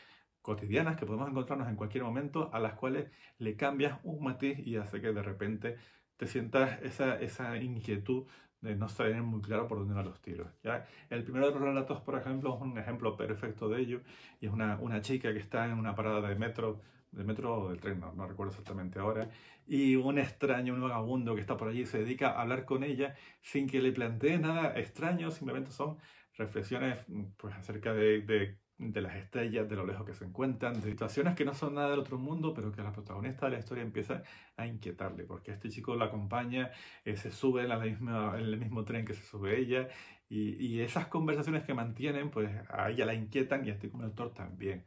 Speaker 1: cotidianas que podemos encontrarnos en cualquier momento a las cuales le cambias un matiz y hace que de repente te sientas esa inquietud de no saber muy claro por dónde van los tiros, ¿ya? El primero de los relatos, por ejemplo, es un ejemplo perfecto de ello, y es una chica que está en una parada de metro o del tren, no recuerdo exactamente ahora, y un extraño, un vagabundo que está por allí se dedica a hablar con ella sin que le plantee nada extraño, simplemente son reflexiones pues, acerca de de las estrellas, de lo lejos que se encuentran, de situaciones que no son nada del otro mundo, pero que la protagonista de la historia empieza a inquietarle, porque este chico la acompaña, se sube en el mismo tren que se sube ella, y esas conversaciones que mantienen, pues a ella la inquietan y a este como autor también.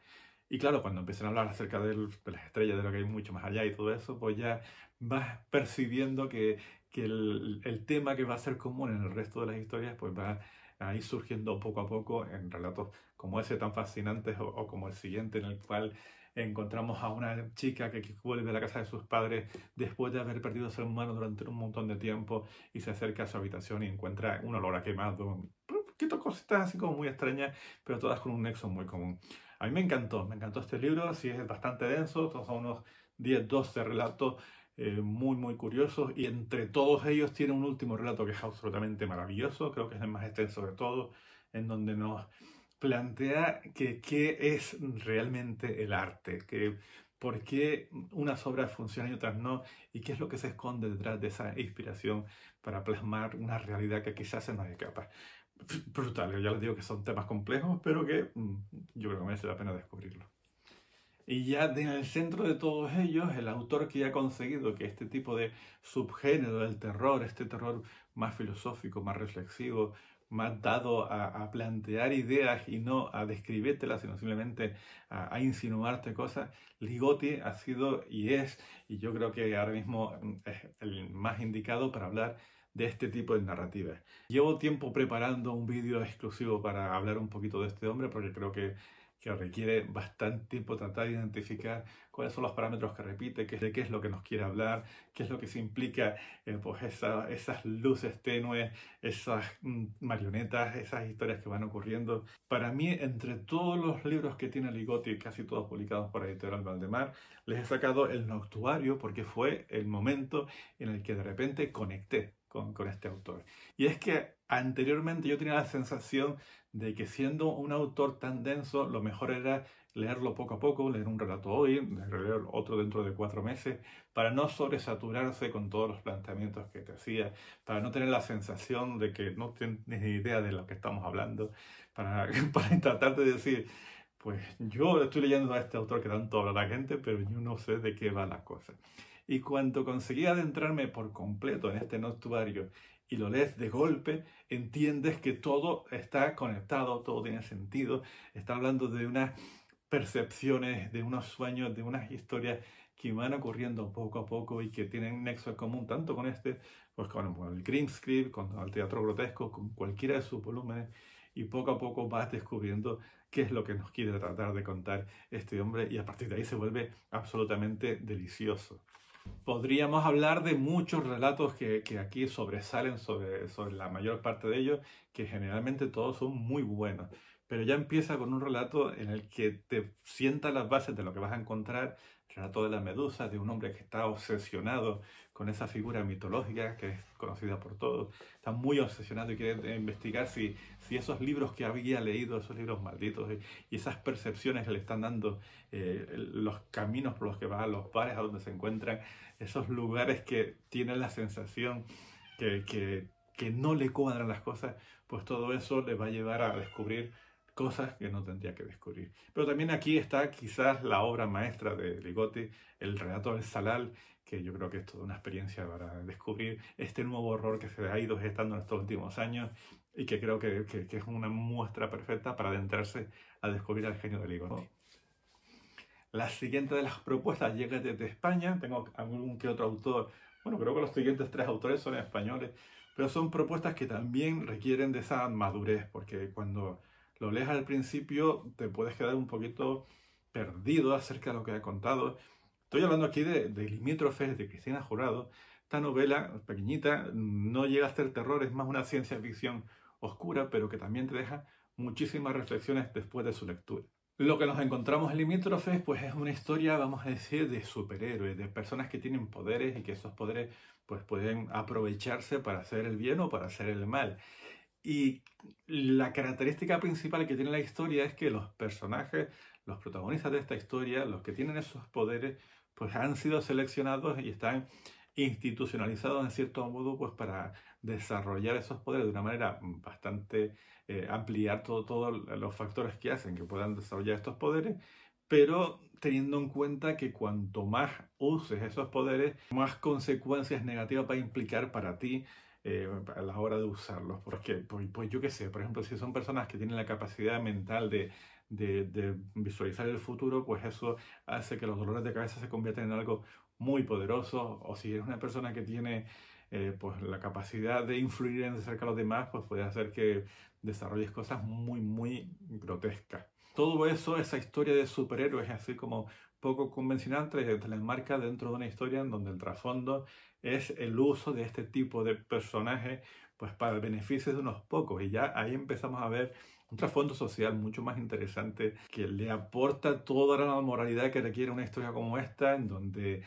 Speaker 1: Y claro, cuando empiezan a hablar acerca de las estrellas, de lo que hay mucho más allá y todo eso, pues ya vas percibiendo que el tema que va a ser común en el resto de las historias, pues va a ir surgiendo poco a poco en relatos como ese tan fascinantes o como el siguiente, en el cual encontramos a una chica que vuelve a la casa de sus padres después de haber perdido a ser humano durante un montón de tiempo y se acerca a su habitación y encuentra un olor a quemado, un poquito cositas así como muy extrañas, pero todas con un nexo muy común. A mí me encantó este libro, sí es bastante denso, son unos 10-12 relatos muy curiosos, y entre todos ellos tiene un último relato que es absolutamente maravilloso, creo que es el más extenso de todos, en donde nos plantea qué es realmente el arte, por qué unas obras funcionan y otras no, y qué es lo que se esconde detrás de esa inspiración para plasmar una realidad que quizás se nos escapa. Brutal, ya les digo que son temas complejos, pero que yo creo que merece la pena descubrirlo. Y ya en el centro de todos ellos, el autor que ya ha conseguido que este tipo de subgénero del terror, este terror más filosófico, más reflexivo, más dado a plantear ideas y no a describírtelas, sino simplemente a insinuarte cosas, Ligotti ha sido y es, y yo creo que ahora mismo es el más indicado para hablar de este tipo de narrativas. Llevo tiempo preparando un vídeo exclusivo para hablar un poquito de este hombre, porque creo que requiere bastante tiempo tratar de identificar cuáles son los parámetros que repite, de qué es lo que nos quiere hablar, qué es lo que se implica, pues esas luces tenues, esas marionetas, esas historias que van ocurriendo. Para mí, entre todos los libros que tiene Ligotti, casi todos publicados por Editorial Valdemar, les he sacado El Noctuario porque fue el momento en el que de repente conecté con este autor. Y es que anteriormente yo tenía la sensación de que siendo un autor tan denso, lo mejor era leerlo poco a poco, leer un relato hoy, leer otro dentro de 4 meses, para no sobresaturarse con todos los planteamientos que te hacía, para no tener la sensación de que no tienes ni idea de lo que estamos hablando, para tratar de decir, pues yo estoy leyendo a este autor que tanto habla la gente, pero yo no sé de qué va la cosa. Y cuando conseguí adentrarme por completo en este Noctuario y lo lees de golpe, entiendes que todo está conectado, todo tiene sentido. Está hablando de unas percepciones, de unos sueños, de unas historias que van ocurriendo poco a poco y que tienen un nexo en común tanto con pues con el Grimm Script, con el teatro grotesco, con cualquiera de sus volúmenes, y poco a poco vas descubriendo qué es lo que nos quiere tratar de contar este hombre, y a partir de ahí se vuelve absolutamente delicioso. Podríamos hablar de muchos relatos que aquí sobresalen sobre la mayor parte de ellos, que generalmente todos son muy buenos. Pero ya empieza con un relato en el que te sienta las bases de lo que vas a encontrar. El relato de la Medusa, de un hombre que está obsesionado con esa figura mitológica que es conocida por todos. Está muy obsesionado y quiere investigar si esos libros que había leído, esos libros malditos y esas percepciones que le están dando, los caminos por los que va, los bares a donde se encuentran, esos lugares que tienen la sensación que no le cuadran las cosas, pues todo eso le va a llevar a descubrir cosas que no tendría que descubrir. Pero también aquí está quizás la obra maestra de Ligotti, el relato del Salal, que yo creo que es toda una experiencia para descubrir este nuevo horror que se ha ido gestando en estos últimos años, y que creo que es una muestra perfecta para adentrarse a descubrir al genio de Ligotti. La siguiente de las propuestas llega desde España. Tengo algún que otro autor, bueno, creo que los siguientes 3 autores son españoles, pero son propuestas que también requieren de esa madurez, porque cuando lo lees al principio te puedes quedar un poquito perdido acerca de lo que ha contado. Estoy hablando aquí de Limítrofes, de Cristina Jurado. Esta novela pequeñita no llega a ser terror, es más una ciencia ficción oscura, pero que también te deja muchísimas reflexiones después de su lectura. Lo que nos encontramos en Limítrofes, pues es una historia, vamos a decir, de superhéroes, de personas que tienen poderes y que esos poderes pues pueden aprovecharse para hacer el bien o para hacer el mal. Y la característica principal que tiene la historia es que los personajes, los protagonistas de esta historia, los que tienen esos poderes, pues han sido seleccionados y están institucionalizados en cierto modo pues para desarrollar esos poderes de una manera bastante ampliar todos los factores que hacen que puedan desarrollar estos poderes, pero teniendo en cuenta que cuanto más uses esos poderes, más consecuencias negativas va a implicar para ti a la hora de usarlos. Porque, pues yo qué sé, por ejemplo, si son personas que tienen la capacidad mental de visualizar el futuro, pues eso hace que los dolores de cabeza se conviertan en algo muy poderoso. O si eres una persona que tiene pues la capacidad de influir en cerca a los demás, pues puede hacer que desarrolles cosas muy, muy grotescas. Todo eso, esa historia de superhéroes así como poco convencional, te la enmarca dentro de una historia en donde el trasfondo es el uso de este tipo de personajes pues para el beneficio de unos pocos, y ya ahí empezamos a ver un trasfondo social mucho más interesante que le aporta toda la moralidad que requiere una historia como esta, en donde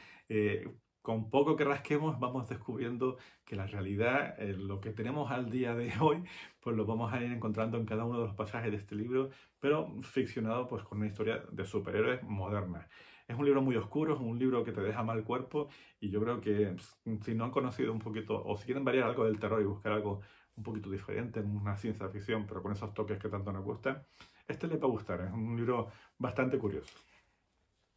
Speaker 1: con poco que rasquemos vamos descubriendo que la realidad, lo que tenemos al día de hoy, pues lo vamos a ir encontrando en cada uno de los pasajes de este libro, pero ficcionado pues con una historia de superhéroes moderna. Es un libro muy oscuro, es un libro que te deja mal cuerpo, y yo creo que si no han conocido un poquito, o si quieren variar algo del terror y buscar algo un poquito diferente, en una ciencia ficción, pero con esos toques que tanto nos gustan, este les va a gustar. Es un libro bastante curioso.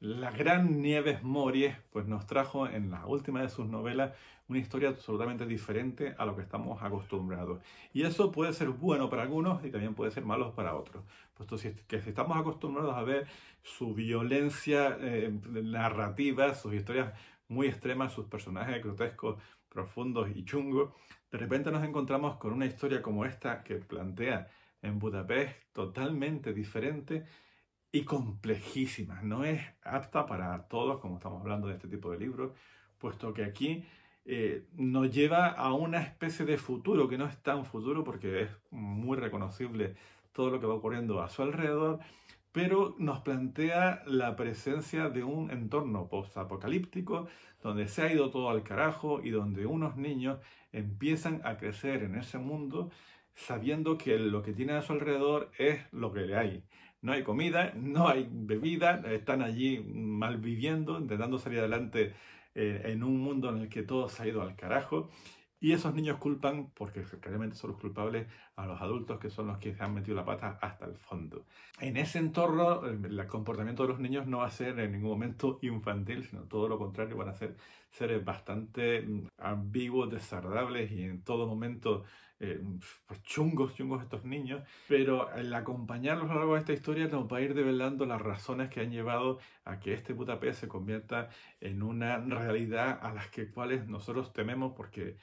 Speaker 1: La gran Nieves Mories pues nos trajo en la última de sus novelas una historia absolutamente diferente a lo que estamos acostumbrados. Y eso puede ser bueno para algunos y también puede ser malo para otros. Puesto que si estamos acostumbrados a ver su violencia narrativa, sus historias muy extremas, sus personajes grotescos, profundos y chungos, de repente nos encontramos con una historia como esta que plantea en Budapest totalmente diferente y complejísima. No es apta para todos, como estamos hablando de este tipo de libros, puesto que aquí nos lleva a una especie de futuro que no es tan futuro porque es muy reconocible todo lo que va ocurriendo a su alrededor, pero nos plantea la presencia de un entorno post-apocalíptico donde se ha ido todo al carajo y donde unos niños empiezan a crecer en ese mundo sabiendo que lo que tienen a su alrededor es lo que le hay. No hay comida, no hay bebida, están allí malviviendo, intentando salir adelante en un mundo en el que todo se ha ido al carajo. Y esos niños culpan, porque realmente son los culpables, a los adultos que son los que se han metido la pata hasta el fondo. En ese entorno, el comportamiento de los niños no va a ser en ningún momento infantil, sino todo lo contrario, van a ser seres bastante ambiguos, desagradables y en todo momento pues chungos estos niños. Pero el acompañarlos a lo largo de esta historia nos va a ir develando las razones que han llevado a que este Budapest se convierta en una realidad a las cuales nosotros tememos, porque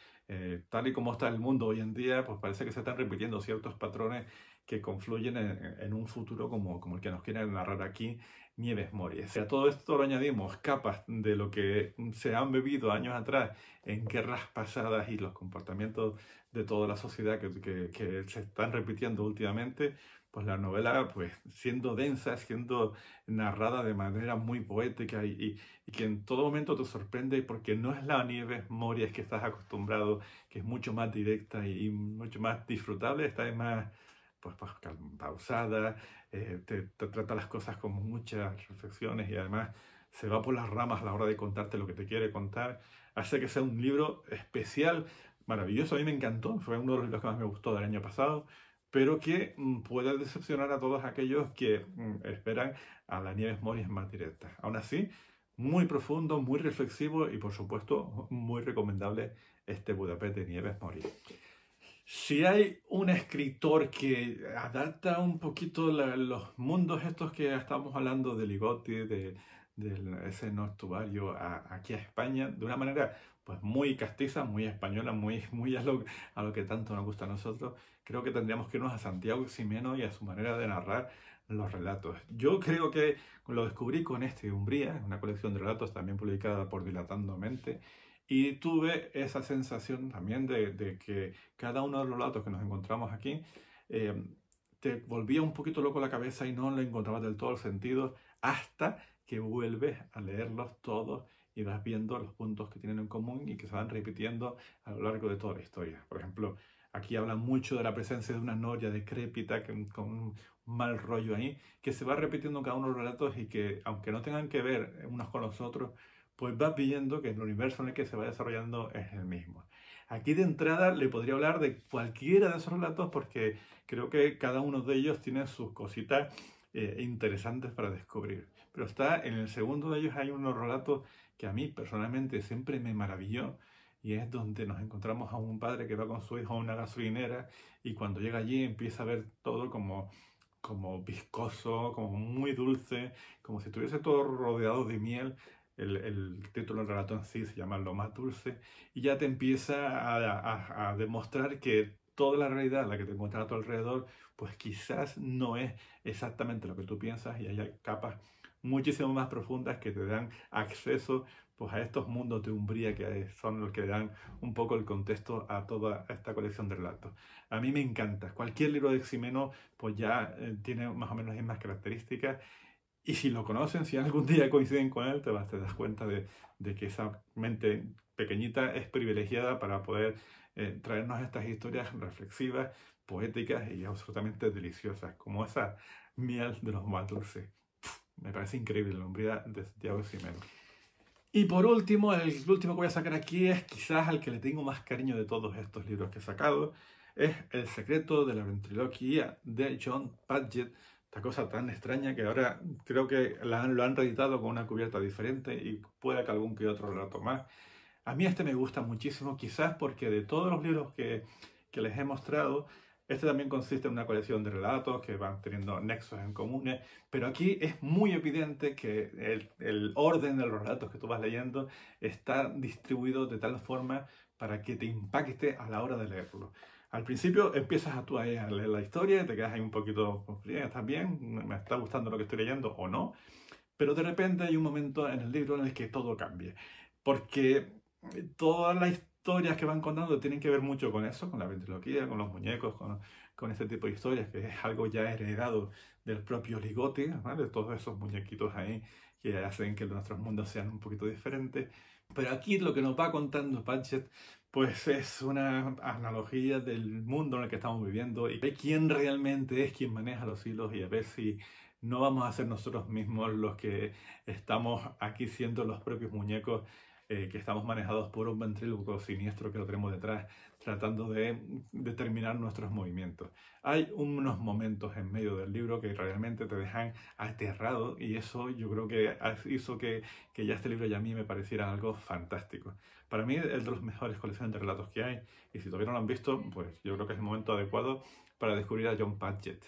Speaker 1: tal y como está el mundo hoy en día, pues parece que se están repitiendo ciertos patrones que confluyen en un futuro como el que nos quieren narrar aquí Nieves Mories. A todo esto lo añadimos capas de lo que se han bebido años atrás en guerras pasadas y los comportamientos de toda la sociedad que se están repitiendo últimamente. Pues la novela, pues siendo densa, siendo narrada de manera muy poética y que en todo momento te sorprende porque no es la Nieves Mories que estás acostumbrado, que es mucho más directa y mucho más disfrutable. Esta es más pues pausada, te trata las cosas con muchas reflexiones y además se va por las ramas a la hora de contarte lo que te quiere contar. Hace que sea un libro especial, maravilloso. A mí me encantó, fue uno de los libros que más me gustó del año pasado, pero que puede decepcionar a todos aquellos que esperan a la Nieves Mories más directa. Aún así, muy profundo, muy reflexivo y por supuesto muy recomendable este Budapest de Nieves Mories. Si hay un escritor que adapta un poquito los mundos estos que estamos hablando de Ligotti, de ese Nortuario aquí a España, de una manera pues muy castiza, muy española, muy a lo que tanto nos gusta a nosotros, creo que tendríamos que irnos a Santiago Ximeno y a su manera de narrar los relatos. Yo creo que lo descubrí con Umbría, una colección de relatos también publicada por Dilatando Mente, y tuve esa sensación también de que cada uno de los relatos que nos encontramos aquí te volvía un poquito loco la cabeza y no le encontrabas del todo el sentido hasta que vuelves a leerlos todos y vas viendo los puntos que tienen en común y que se van repitiendo a lo largo de toda la historia. Por ejemplo, aquí hablan mucho de la presencia de una noria decrépita con un mal rollo ahí, que se va repitiendo en cada uno de los relatos y que, aunque no tengan que ver unos con los otros, pues vas viendo que el universo en el que se va desarrollando es el mismo. Aquí de entrada le podría hablar de cualquiera de esos relatos porque creo que cada uno de ellos tiene sus cositas interesantes para descubrir. Pero está en el segundo de ellos hay unos relatos que a mí personalmente siempre me maravilló y es donde nos encontramos a un padre que va con su hijo a una gasolinera y cuando llega allí empieza a ver todo como viscoso, como muy dulce, como si estuviese todo rodeado de miel. El título del relato en sí se llama Lo más dulce y ya te empieza a demostrar que toda la realidad, la que te encuentras a tu alrededor, pues quizás no es exactamente lo que tú piensas y hay capas muchísimo más profundas que te dan acceso pues, a estos mundos de umbría que son los que dan un poco el contexto a toda esta colección de relatos. A mí me encanta. Cualquier libro de Ximeno pues ya tiene más o menos las mismas características y si lo conocen, si algún día coinciden con él, te das cuenta de que esa mente pequeñita es privilegiada para poder traernos estas historias reflexivas, poéticas y absolutamente deliciosas, como esa miel de los más dulces. Me parece increíble la hombría de Santiago Ximeno. Y por último, el último que voy a sacar aquí es quizás al que le tengo más cariño de todos estos libros que he sacado, es El secreto de la ventriloquía de John Padgett. Esta cosa tan extraña que ahora creo que lo han reeditado con una cubierta diferente y puede que algún que otro relato más. A mí este me gusta muchísimo, quizás porque de todos los libros que les he mostrado, este también consiste en una colección de relatos que van teniendo nexos en comunes, pero aquí es muy evidente que el orden de los relatos que tú vas leyendo está distribuido de tal forma para que te impacte a la hora de leerlo. Al principio empiezas tú ahí a leer la historia y te quedas ahí un poquito, ¿está bien? ¿Me está gustando lo que estoy leyendo o no? Pero de repente hay un momento en el libro en el que todo cambia, porque todas las historias que van contando tienen que ver mucho con eso, con la ventriloquía, con los muñecos, con este tipo de historias, que es algo ya heredado del propio Ligotti, ¿vale? De todos esos muñequitos ahí que hacen que nuestros mundos sean un poquito diferentes. Pero aquí lo que nos va contando Padgett pues es una analogía del mundo en el que estamos viviendo y de quién realmente es quien maneja los hilos y a ver si no vamos a ser nosotros mismos los que estamos aquí siendo los propios muñecos que estamos manejados por un ventríloco siniestro que lo tenemos detrás tratando de determinar nuestros movimientos. Hay unos momentos en medio del libro que realmente te dejan aterrado y eso yo creo que hizo que ya este libro ya a mí me pareciera algo fantástico. Para mí es de las mejores colecciones de relatos que hay y si todavía no lo han visto, pues yo creo que es el momento adecuado para descubrir a John Padgett.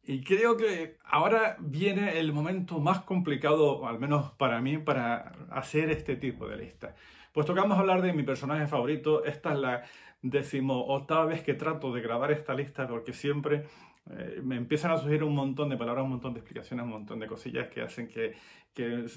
Speaker 1: Y creo que ahora viene el momento más complicado, al menos para mí, para hacer este tipo de lista. Puesto que vamos a hablar de mi personaje favorito, esta es la 18ª vez que trato de grabar esta lista porque siempre me empiezan a surgir un montón de palabras, un montón de explicaciones, un montón de cosillas que hacen que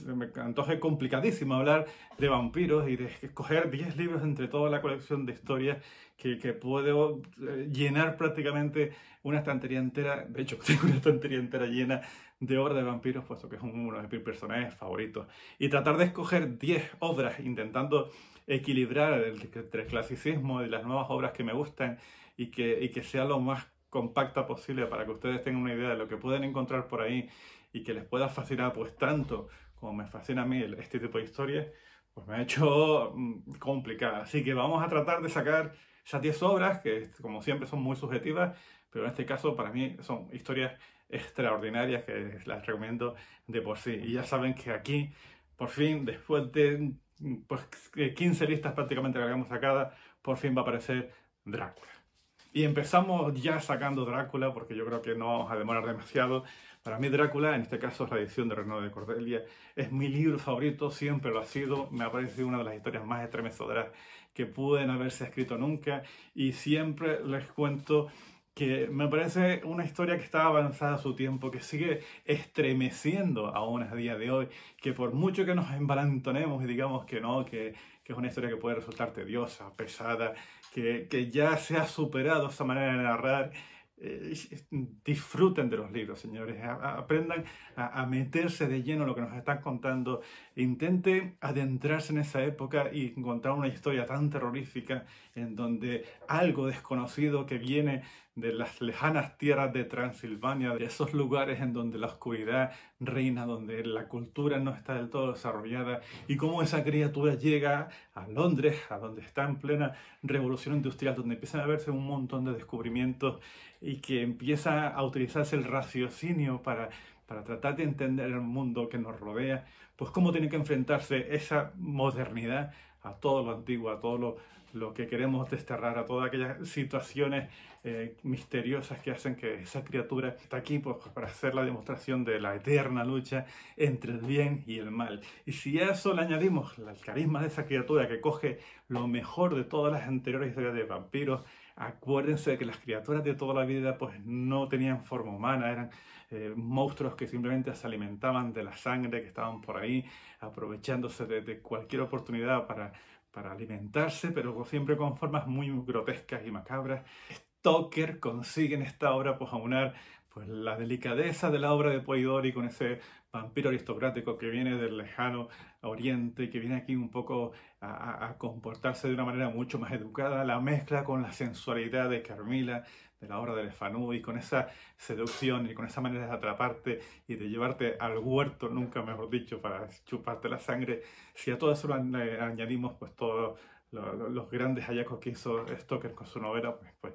Speaker 1: me antoje complicadísimo hablar de vampiros y de escoger 10 libros entre toda la colección de historias que puedo llenar prácticamente una estantería entera. De hecho, tengo una estantería entera llena de obras de vampiros, puesto que es uno de mis personajes favoritos. Y tratar de escoger 10 obras intentando equilibrar el clasicismo y las nuevas obras que me gustan y que sea lo más compacta posible para que ustedes tengan una idea de lo que pueden encontrar por ahí y que les pueda fascinar pues tanto como me fascina a mí este tipo de historias, pues me ha hecho complicada. Así que vamos a tratar de sacar esas 10 obras que como siempre son muy subjetivas, pero en este caso para mí son historias extraordinarias que las recomiendo de por sí. Y ya saben que aquí, por fin, después de pues, 15 listas prácticamente que habíamos sacado, por fin va a aparecer Drácula. Y empezamos ya sacando Drácula, porque yo creo que no vamos a demorar demasiado. Para mí Drácula, en este caso es la edición de Renaud de Cordelia, es mi libro favorito, siempre lo ha sido. Me ha parecido una de las historias más estremecedoras que pueden haberse escrito nunca. Y siempre les cuento que me parece una historia que está avanzada a su tiempo, que sigue estremeciendo aún a día de hoy, que por mucho que nos embalantonemos y digamos que no, que es una historia que puede resultar tediosa, pesada, que ya se ha superado esa manera de narrar. Disfruten de los libros, señores, aprendan a meterse de lleno en lo que nos están contando, intente adentrarse en esa época y encontrar una historia tan terrorífica en donde algo desconocido que viene de las lejanas tierras de Transilvania, de esos lugares en donde la oscuridad reina, donde la cultura no está del todo desarrollada, y cómo esa criatura llega a Londres, a donde está en plena revolución industrial, donde empiezan a verse un montón de descubrimientos y que empieza a utilizarse el raciocinio para tratar de entender el mundo que nos rodea, pues cómo tiene que enfrentarse esa modernidad a todo lo antiguo, a todo lo que queremos desterrar, a todas aquellas situaciones misteriosas que hacen que esa criatura está aquí pues, para hacer la demostración de la eterna lucha entre el bien y el mal. Y si a eso le añadimos el carisma de esa criatura que coge lo mejor de todas las anteriores historias de vampiros, acuérdense de que las criaturas de toda la vida pues no tenían forma humana, eran monstruos que simplemente se alimentaban de la sangre que estaban por ahí, aprovechándose de cualquier oportunidad para alimentarse, pero siempre con formas muy grotescas y macabras. Stoker consigue en esta obra pues aunar pues, la delicadeza de la obra de Polidori con ese vampiro aristocrático que viene del lejano oriente, que viene aquí un poco a comportarse de una manera mucho más educada, la mezcla con la sensualidad de Carmilla, de la obra de Le Fanu, y con esa seducción y con esa manera de atraparte y de llevarte al huerto, nunca mejor dicho, para chuparte la sangre. Si a todo eso le añadimos pues todos los grandes hallazgos que hizo Stoker con su novela, pues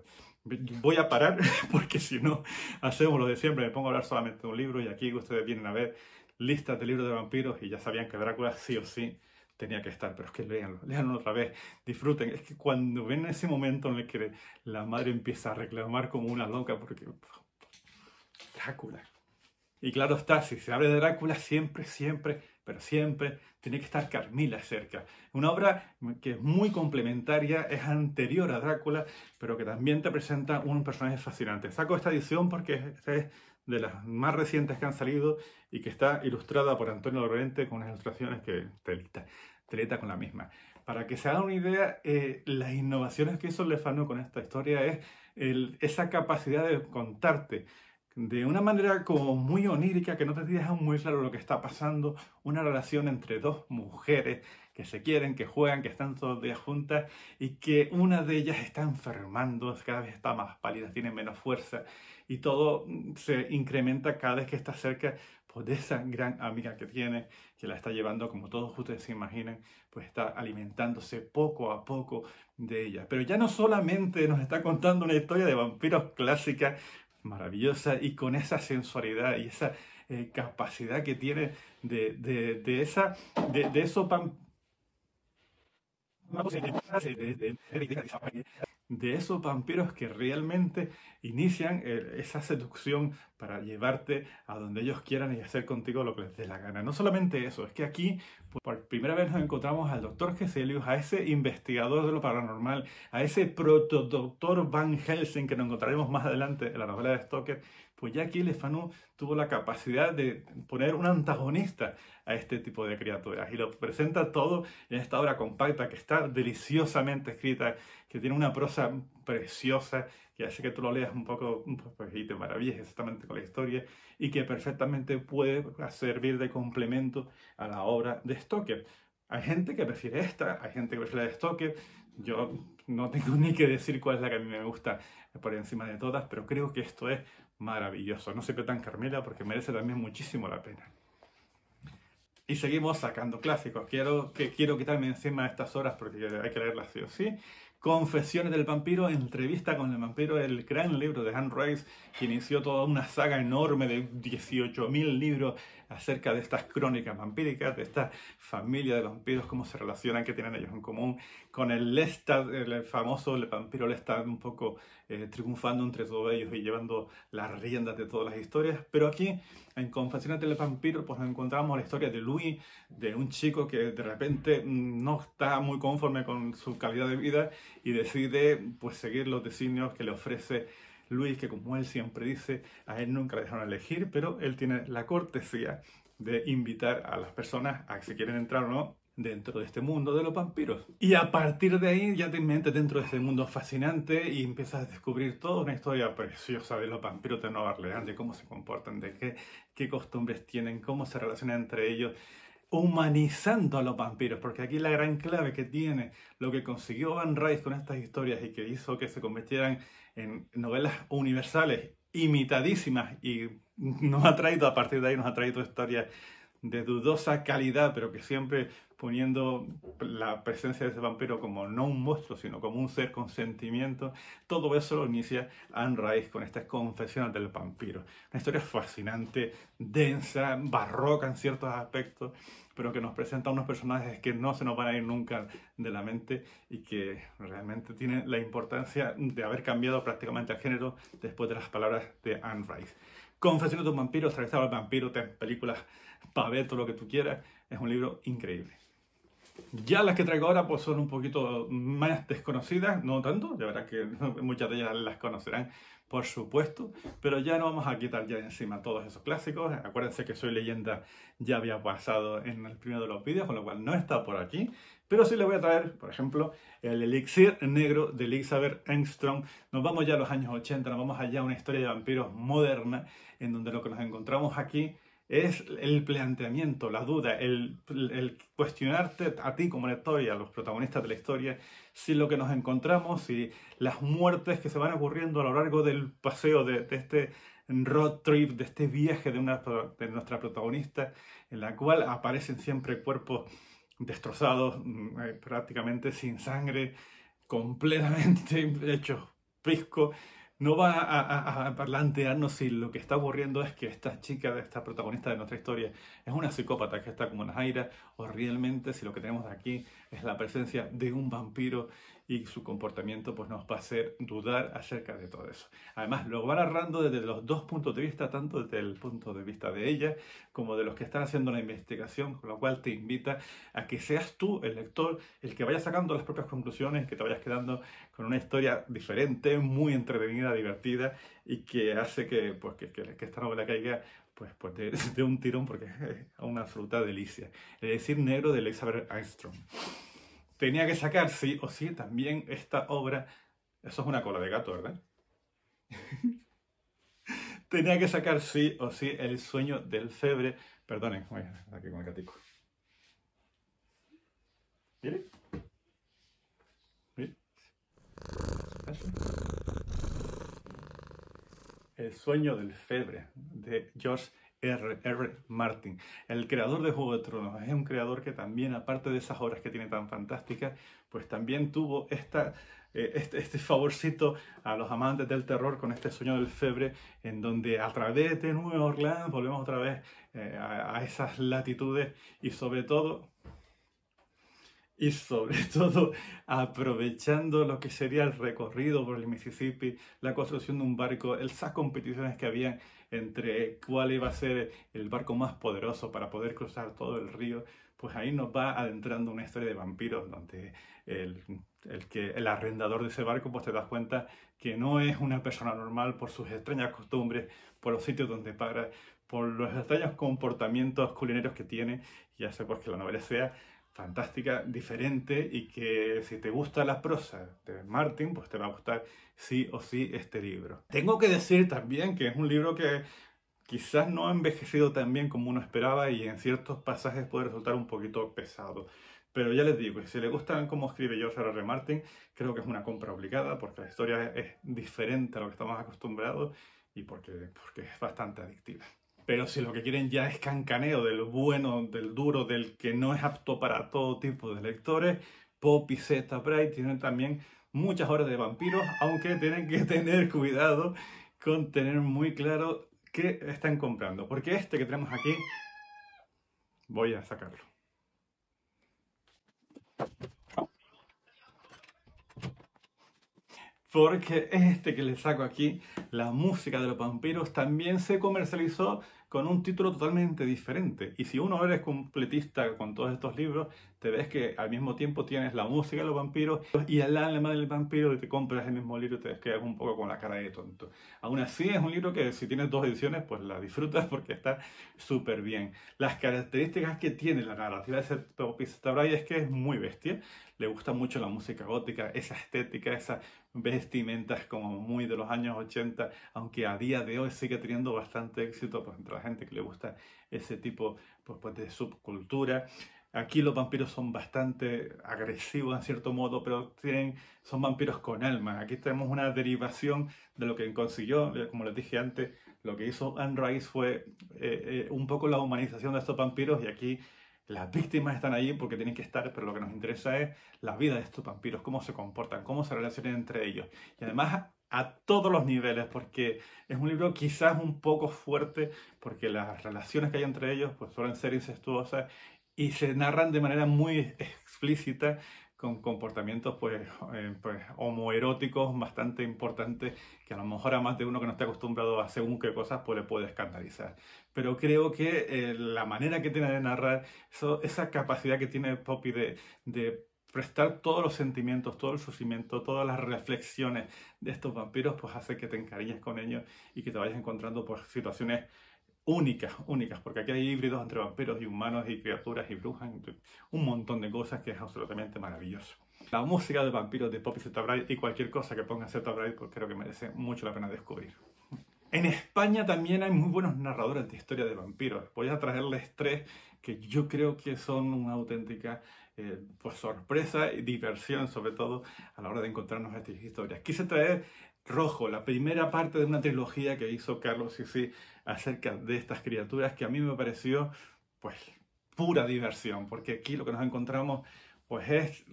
Speaker 1: voy a parar porque si no hacemos lo de siempre, me pongo a hablar solamente de un libro y aquí ustedes vienen a ver listas de libros de vampiros y ya sabían que Drácula sí o sí tenía que estar, pero es que léanlo otra vez, disfruten. Es que cuando ven ese momento en el que la madre empieza a reclamar como una loca porque Drácula. Y claro está, si se habla de Drácula siempre, pero siempre tiene que estar Carmilla cerca. Una obra que es muy complementaria, es anterior a Drácula, pero que también te presenta un personaje fascinante. Saco esta edición porque es de las más recientes que han salido y que está ilustrada por Antonio Lorente con unas ilustraciones que telita con la misma. Para que se hagan una idea, las innovaciones que hizo Le Fanu con esta historia es esa capacidad de contarte de una manera como muy onírica, que no te deja muy claro lo que está pasando, una relación entre dos mujeres que se quieren, que juegan, que están todos los días juntas y que una de ellas está enfermando, cada vez está más pálida, tiene menos fuerza y todo se incrementa cada vez que está cerca pues, de esa gran amiga que tiene, que la está llevando, como todos ustedes se imaginan, pues está alimentándose poco a poco de ella. Pero ya no solamente nos está contando una historia de vampiros clásica, maravillosa y con esa sensualidad y esa capacidad que tiene de eso de esos vampiros que realmente inician esa seducción para llevarte a donde ellos quieran y hacer contigo lo que les dé la gana. No solamente eso, es que aquí por primera vez nos encontramos al doctor Geselius, a ese investigador de lo paranormal, a ese protodoctor Van Helsing que nos encontraremos más adelante en la novela de Stoker. Pues ya aquí Le Fanu tuvo la capacidad de poner un antagonista a este tipo de criaturas y lo presenta todo en esta obra compacta que está deliciosamente escrita, que tiene una prosa preciosa que hace que tú lo leas un poco pues, y te maravilles exactamente con la historia y que perfectamente puede servir de complemento a la obra de Stoker. Hay gente que prefiere esta, hay gente que prefiere la de Stoker. Yo no tengo ni que decir cuál es la que a mí me gusta por encima de todas, pero creo que esto es maravilloso. No se tan Carmilla porque merece también muchísimo la pena. Y seguimos sacando clásicos. Quiero quitarme encima de estas horas porque hay que leerlas sí o sí. Confesiones del vampiro, entrevista con el vampiro, el gran libro de Anne Rice, que inició toda una saga enorme de 18.000 libros acerca de estas crónicas vampíricas, de esta familia de vampiros, cómo se relacionan, qué tienen ellos en común, con el Lestat, el famoso el vampiro Lestat, un poco triunfando entre todos ellos y llevando las riendas de todas las historias. Pero aquí, en Confesiones del vampiro, pues encontramos la historia de Louis, de un chico que de repente no está muy conforme con su calidad de vida y decide pues seguir los designios que le ofrece Luis, que como él siempre dice, a él nunca le dejaron elegir, pero él tiene la cortesía de invitar a las personas a que se quieren entrar o no dentro de este mundo de los vampiros. Y a partir de ahí ya te metes dentro de este mundo fascinante y empiezas a descubrir toda una historia preciosa de los vampiros de Nueva Orleans, de cómo se comportan, de qué costumbres tienen, cómo se relacionan entre ellos. humanizando a los vampiros, porque aquí la gran clave que tiene lo que consiguió Anne Rice con estas historias y que hizo que se convirtieran en novelas universales, imitadísimas, y nos ha traído, a partir de ahí, nos ha traído historias de dudosa calidad, pero que siempre poniendo la presencia de ese vampiro como no un monstruo, sino como un ser con sentimientos. Todo eso lo inicia Anne Rice con estas confesiones del vampiro. Una historia fascinante, densa, barroca en ciertos aspectos, pero que nos presenta unos personajes que no se nos van a ir nunca de la mente y que realmente tienen la importancia de haber cambiado prácticamente el género después de las palabras de Anne Rice. Confesiones de un vampiro, atravesado al vampiro, películas, pavés, todo lo que tú quieras. Es un libro increíble. Ya las que traigo ahora pues son un poquito más desconocidas, no tanto, de verdad que muchas de ellas las conocerán, por supuesto, pero ya no vamos a quitar ya encima todos esos clásicos. Acuérdense que Soy Leyenda ya había pasado en el primero de los vídeos, con lo cual no está por aquí, pero sí les voy a traer, por ejemplo, El Elixir Negro de Elizabeth Engstrom. Nos vamos ya a los años 80, nos vamos allá a una historia de vampiros moderna, en donde lo que nos encontramos aquí es el planteamiento, la duda, el cuestionarte a ti como lector y a los protagonistas de la historia si lo que nos encontramos, si las muertes que se van ocurriendo a lo largo del paseo de este road trip, de este viaje de nuestra protagonista, en la cual aparecen siempre cuerpos destrozados, prácticamente sin sangre, completamente hechos pisco. No va a plantearnos si lo que está ocurriendo es que esta chica, esta protagonista de nuestra historia, es una psicópata que está como en aire, o realmente si lo que tenemos aquí es la presencia de un vampiro y su comportamiento pues nos va a hacer dudar acerca de todo eso. Además, lo va narrando desde los dos puntos de vista, tanto desde el punto de vista de ella como de los que están haciendo la investigación, con lo cual te invita a que seas tú, el lector, el que vaya sacando las propias conclusiones, que te vayas quedando con una historia diferente, muy entretenida, divertida y que hace que, pues, que esta novela caiga pues de un tirón porque es una absoluta delicia. El Elixir Negro de Elizabeth Engstrom. Tenía que sacar sí o sí también esta obra. Eso es una cola de gato, ¿verdad? Tenía que sacar sí o sí El Sueño del Febre. Perdonen, voy a estar aquí con el gatico. ¿Mire? ¿Mire? El Sueño del Febre de George R. Martin, el creador de Juego de Tronos. Es un creador que también, aparte de esas obras que tiene tan fantásticas, pues también tuvo este favorcito a los amantes del terror con este Sueño del Febre, en donde a través de Nueva Orleans volvemos otra vez a esas latitudes y sobre todo aprovechando lo que sería el recorrido por el Mississippi, la construcción de un barco, esas competiciones que había entre cuál iba a ser el barco más poderoso para poder cruzar todo el río, pues ahí nos va adentrando una historia de vampiros donde el arrendador de ese barco, pues te das cuenta que no es una persona normal por sus extrañas costumbres, por los sitios donde para, por los extraños comportamientos culinarios que tiene, y hace pues que la novela sea fantástica, diferente y que si te gusta la prosa de Martin, pues te va a gustar sí o sí este libro. Tengo que decir también que es un libro que quizás no ha envejecido tan bien como uno esperaba y en ciertos pasajes puede resultar un poquito pesado. Pero ya les digo, si les gustan cómo escribe George R. Martin, creo que es una compra obligada porque la historia es diferente a lo que estamos acostumbrados y porque es bastante adictiva. Pero si lo que quieren ya es cancaneo del bueno, del duro, del que no es apto para todo tipo de lectores, Poppy Z. Bright tienen también muchas obras de vampiros, aunque tienen que tener cuidado con tener muy claro qué están comprando. Porque este que tenemos aquí, voy a sacarlo. Porque este que les saco aquí, La música de los vampiros, también se comercializó con un título totalmente diferente. Y si uno eres completista con todos estos libros, te ves que al mismo tiempo tienes La música de los vampiros y El alma del vampiro y te compras el mismo libro y te quedas un poco con la cara de tonto. Aún así es un libro que si tienes dos ediciones, pues la disfrutas porque está súper bien. Las características que tiene la narrativa de Poppy Z. Bright es que es muy bestia. Le gusta mucho la música gótica, esa estética, esas vestimentas como muy de los años 80, aunque a día de hoy sigue teniendo bastante éxito pues, entre la gente que le gusta ese tipo pues, de subcultura. Aquí los vampiros son bastante agresivos en cierto modo, pero son vampiros con alma. Aquí tenemos una derivación de lo que consiguió, como les dije antes, lo que hizo Anne Rice fue un poco la humanización de estos vampiros, y aquí las víctimas están ahí porque tienen que estar, pero lo que nos interesa es la vida de estos vampiros, cómo se comportan, cómo se relacionan entre ellos. Y además a todos los niveles, porque es un libro quizás un poco fuerte, porque las relaciones que hay entre ellos pues suelen ser incestuosas y se narran de manera muy explícita, con comportamientos pues homoeróticos bastante importantes, que a lo mejor a más de uno que no esté acostumbrado a según qué cosas pues le puede escandalizar. Pero creo que la manera que tiene de narrar, esa capacidad que tiene Poppy de prestar todos los sentimientos, todo el sufrimiento, todas las reflexiones de estos vampiros, pues hace que te encariñes con ellos y que te vayas encontrando pues situaciones únicas, porque aquí hay híbridos entre vampiros y humanos y criaturas y brujas, un montón de cosas que es absolutamente maravilloso. La música de vampiros de Poppy Z. Bride y cualquier cosa que ponga Z. Bride, pues creo que merece mucho la pena descubrir. En España también hay muy buenos narradores de historia de vampiros. Voy a traerles 3 que yo creo que son una auténtica pues sorpresa y diversión, sobre todo a la hora de encontrarnos estas historias. Quise traer Rojo, la primera parte de una trilogía que hizo Carlos Cizí acerca de estas criaturas, que a mí me pareció pues pura diversión, porque aquí lo que nos encontramos pues es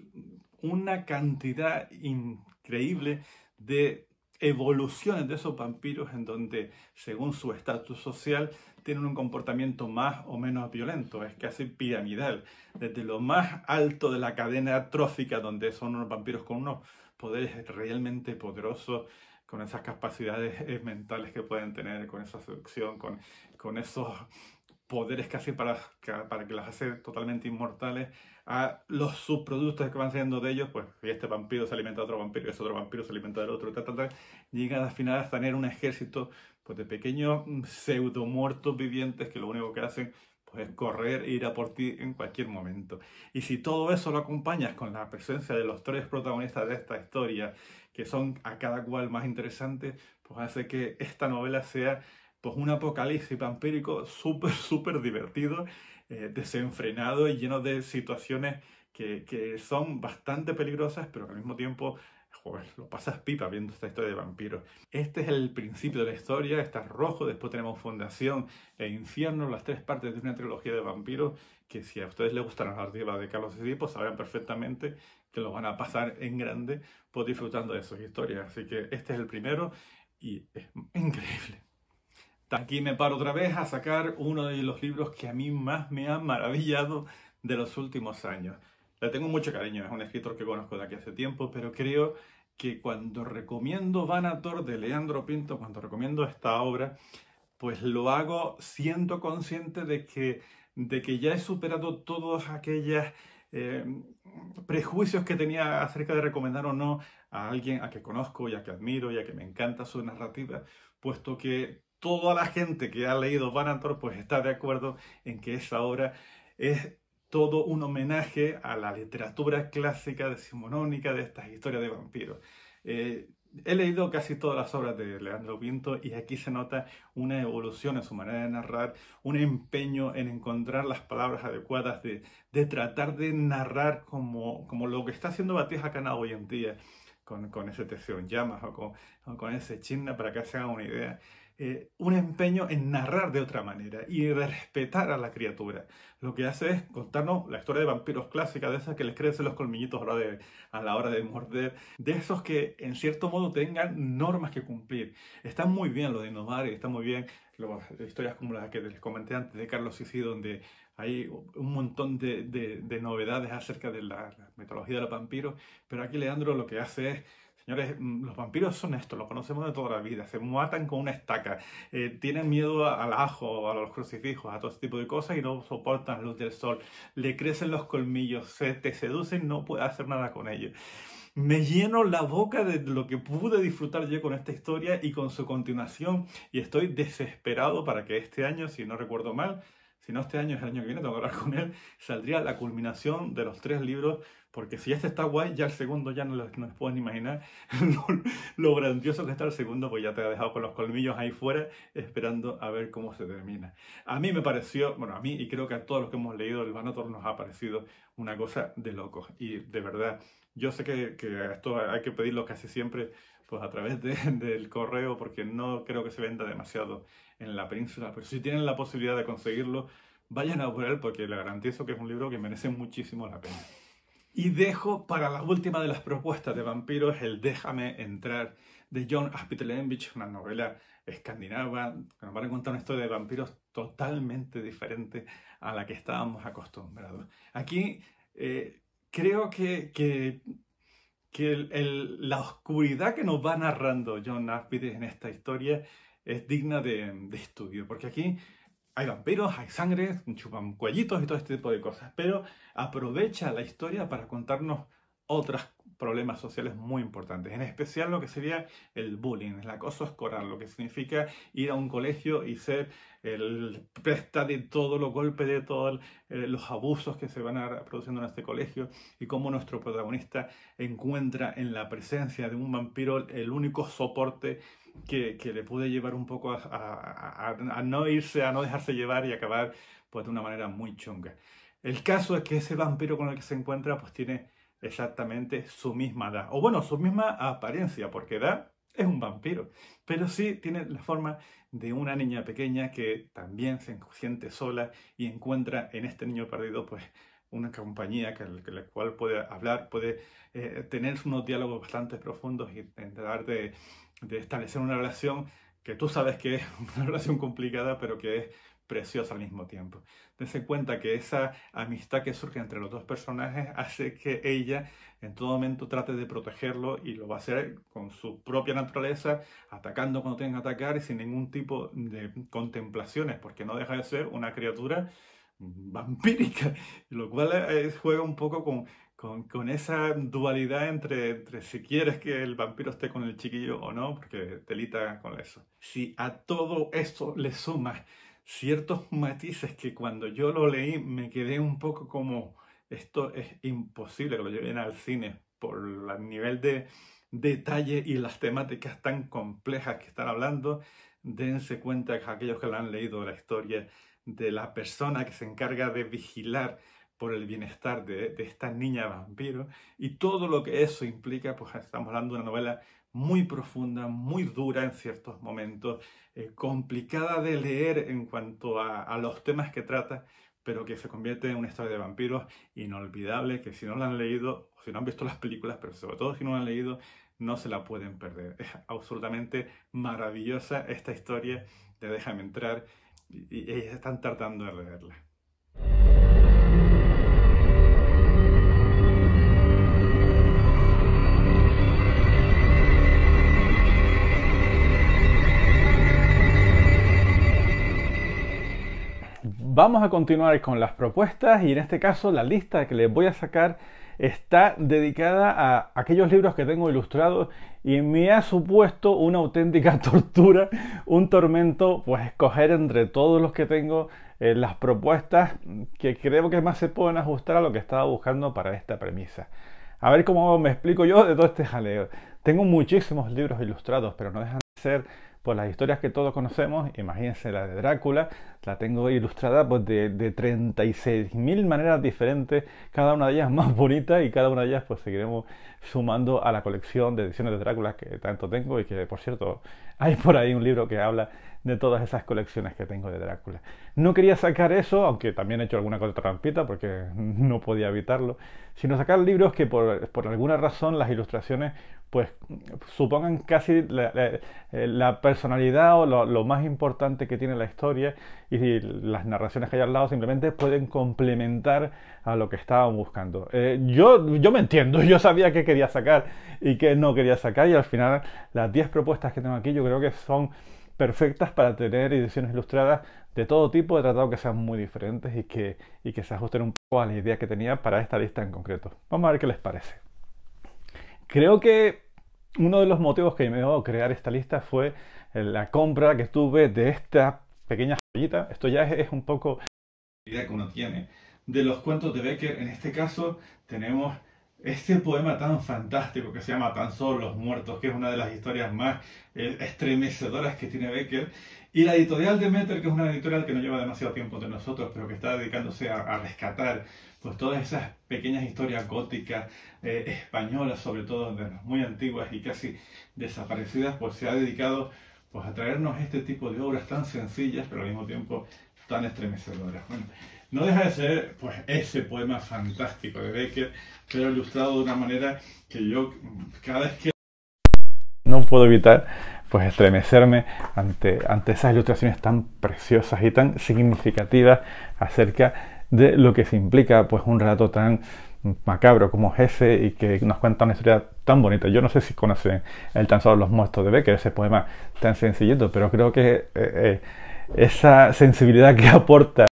Speaker 1: una cantidad increíble de evoluciones de esos vampiros, en donde según su estatus social tienen un comportamiento más o menos violento. Es casi piramidal, desde lo más alto de la cadena trófica, donde son unos vampiros con unos poderes realmente poderosos, con esas capacidades mentales que pueden tener, con esa seducción, con esos poderes casi para que las hace totalmente inmortales, a los subproductos que van saliendo de ellos, pues y este vampiro se alimenta de otro vampiro, y ese otro vampiro se alimenta del otro, llegan al final a tener un ejército pues, de pequeños pseudo-muertos vivientes que lo único que hacen pues, es correr e ir a por ti en cualquier momento. Y si todo eso lo acompañas con la presencia de los 3 protagonistas de esta historia, que son a cada cual más interesantes, pues hace que esta novela sea pues un apocalipsis vampírico súper divertido, desenfrenado y lleno de situaciones que son bastante peligrosas, pero que al mismo tiempo, joder, lo pasas pipa viendo esta historia de vampiros. Este es el principio de la historia, está Rojo, después tenemos Fundación e Infierno, las 3 partes de una trilogía de vampiros, que si a ustedes les gusta la narrativa de Carlos Cizí, pues sabrán perfectamente que lo van a pasar en grande pues disfrutando de sus historias. Así que este es el primero y es increíble. Aquí me paro otra vez a sacar uno de los libros que a mí más me ha maravillado de los últimos años. Le tengo mucho cariño, es un escritor que conozco de aquí hace tiempo, pero creo que cuando recomiendo Vanator de Leandro Pinto, cuando recomiendo esta obra, pues lo hago siendo consciente de que ya he superado todos aquellos prejuicios que tenía acerca de recomendar o no a alguien a que conozco y a que admiro y a que me encanta su narrativa, puesto que toda la gente que ha leído Vanator pues está de acuerdo en que esa obra es todo un homenaje a la literatura clásica decimonónica de estas historias de vampiros. He leído casi todas las obras de Leandro Pinto y aquí se nota una evolución en su manera de narrar, un empeño en encontrar las palabras adecuadas, de tratar de narrar como lo que está haciendo Matías Acana hoy en día, con ese Teseo en llamas o con ese Chinna, para que se hagan una idea. Un empeño en narrar de otra manera y de respetar a la criatura. Lo que hace es contarnos la historia de vampiros clásica, de esas que les crecen los colmillitos a la hora de morder, de esos que en cierto modo tengan normas que cumplir. Está muy bien lo de innovar y está muy bien historias como las que les comenté antes de Carlos Cizí, donde hay un montón de novedades acerca de la mitología de los vampiros, pero aquí Leandro lo que hace es: señores, los vampiros son esto, lo conocemos de toda la vida, se matan con una estaca, tienen miedo al ajo, a los crucifijos, a todo ese tipo de cosas y no soportan la luz del sol, le crecen los colmillos, te seducen, no puedes hacer nada con ellos. Me lleno la boca de lo que pude disfrutar yo con esta historia y con su continuación, y estoy desesperado para que este año, si no recuerdo mal, si no este año, es el año que viene, tengo que hablar con él, saldría la culminación de los 3 libros, porque si este está guay, ya el segundo ya no les puedes ni imaginar lo grandioso que está el segundo, pues ya te ha dejado con los colmillos ahí fuera, esperando a ver cómo se termina. A mí me pareció, bueno, a mí y creo que a todos los que hemos leído el Venator nos ha parecido una cosa de locos, y de verdad, yo sé que esto hay que pedirlo casi siempre pues a través del correo, porque no creo que se venda demasiado en la península, pero si tienen la posibilidad de conseguirlo, vayan a por él, porque les garantizo que es un libro que merece muchísimo la pena. Y dejo para la última de las propuestas de vampiros el Déjame entrar, de John Ajpitelevich, una novela escandinava que nos va a contar una historia de vampiros totalmente diferente a la que estábamos acostumbrados. Aquí creo que la oscuridad que nos va narrando John Ajpitelevich en esta historia es digna de estudio, porque aquí hay vampiros, hay sangre, chupan cuellitos y todo este tipo de cosas, pero aprovecha la historia para contarnos otros problemas sociales muy importantes, en especial lo que sería el bullying, el acoso escolar, lo que significa ir a un colegio y ser el presta de todo, los golpes de todos los abusos que se van a produciendo en este colegio, y cómo nuestro protagonista encuentra en la presencia de un vampiro el único soporte que le puede llevar un poco a no irse, a no dejarse llevar y acabar pues de una manera muy chunga. El caso es que ese vampiro con el que se encuentra pues tiene exactamente su misma edad, o bueno, su misma apariencia, porque edad es un vampiro, pero sí tiene la forma de una niña pequeña que también se siente sola y encuentra en este niño perdido pues una compañía con la cual puede hablar, puede tener unos diálogos bastante profundos y tratar de establecer una relación que tú sabes que es una relación complicada, pero que es preciosa al mismo tiempo. Dense cuenta que esa amistad que surge entre los dos personajes hace que ella en todo momento trate de protegerlo, y lo va a hacer con su propia naturaleza, atacando cuando tenga que atacar y sin ningún tipo de contemplaciones, porque no deja de ser una criatura vampírica, lo cual juega un poco con esa dualidad entre si quieres que el vampiro esté con el chiquillo o no, porque telita con eso. Si a todo esto le sumas ciertos matices que cuando yo lo leí me quedé un poco como, esto es imposible que lo lleven al cine por el nivel de detalle y las temáticas tan complejas que están hablando, dense cuenta que aquellos que lo han leído la historia de la persona que se encarga de vigilar por el bienestar de esta niña vampiro y todo lo que eso implica, pues estamos hablando de una novela muy profunda, muy dura en ciertos momentos, complicada de leer en cuanto a los temas que trata, pero que se convierte en una historia de vampiros inolvidable, que si no la han leído, o si no han visto las películas, pero sobre todo si no la han leído, no se la pueden perder. Es absolutamente maravillosa esta historia de Déjame entrar, y ellos están tratando de leerla. Vamos a continuar con las propuestas, y en este caso la lista que les voy a sacar está dedicada a aquellos libros que tengo ilustrados, y me ha supuesto una auténtica tortura, un tormento, pues escoger entre todos los que tengo las propuestas que creo que más se pueden ajustar a lo que estaba buscando para esta premisa. A ver cómo me explico yo de todo este jaleo. Tengo muchísimos libros ilustrados, pero no dejan de ser pues las historias que todos conocemos. Imagínense la de Drácula, la tengo ilustrada pues de 36.000 maneras diferentes, cada una de ellas más bonita, y cada una de ellas pues seguiremos sumando a la colección de ediciones de Drácula que tanto tengo, y que por cierto hay por ahí un libro que habla de todas esas colecciones que tengo de Drácula. No quería sacar eso, aunque también he hecho alguna otra trampita porque no podía evitarlo, sino sacar libros que por alguna razón las ilustraciones pues supongan casi la personalidad o lo más importante que tiene la historia, y las narraciones que hay al lado simplemente pueden complementar a lo que estaban buscando. Yo me entiendo, yo sabía qué quería sacar y qué no quería sacar, y al final las 10 propuestas que tengo aquí yo creo que son perfectas para tener ediciones ilustradas de todo tipo. He tratado que sean muy diferentes y que se ajusten un poco a la idea que tenía para esta lista en concreto. Vamos a ver qué les parece. Creo que uno de los motivos que me dio a crear esta lista fue la compra que tuve de esta pequeña joyita. Esto ya es un poco idea que uno tiene de los cuentos de Becker. En este caso tenemos este poema tan fantástico que se llama Tan solo los muertos, que es una de las historias más estremecedoras que tiene Becker. Y la editorial de Meter, que es una editorial que no lleva demasiado tiempo entre nosotros, pero que está dedicándose a rescatar pues todas esas pequeñas historias góticas españolas, sobre todo de las muy antiguas y casi desaparecidas, pues se ha dedicado pues a traernos este tipo de obras tan sencillas, pero al mismo tiempo tan estremecedoras. Bueno, no deja de ser pues ese poema fantástico de Becker, pero ilustrado de una manera que yo cada vez que no puedo evitar pues estremecerme ante esas ilustraciones tan preciosas y tan significativas acerca de lo que se implica pues un relato tan macabro como es ese y que nos cuenta una historia tan bonita. Yo no sé si conocen el Tan solo los muertos de Becker, ese poema tan sencillito, pero creo que esa sensibilidad que aporta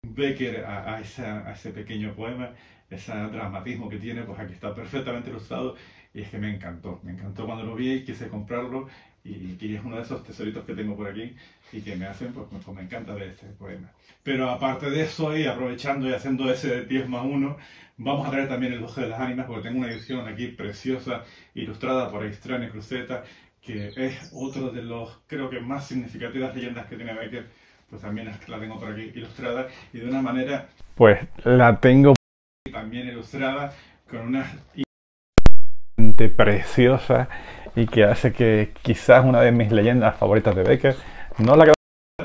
Speaker 1: Becker a ese pequeño poema, ese dramatismo que tiene, pues aquí está perfectamente ilustrado y es que me encantó cuando lo vi y quise comprarlo y es uno de esos tesoritos que tengo por aquí y que me hacen, pues me encanta ver este poema. Pero aparte de eso y aprovechando y haciendo ese de 10+1, vamos a traer también el Ojo de las Ánimas porque tengo una edición aquí preciosa, ilustrada por Aistrane Cruzeta, que es otro de los, creo que más significativas leyendas que tiene Becker. Pues también la tengo por aquí ilustrada y de una manera pues la tengo también ilustrada con una preciosa y que hace que quizás una de mis leyendas favoritas de Becker, no la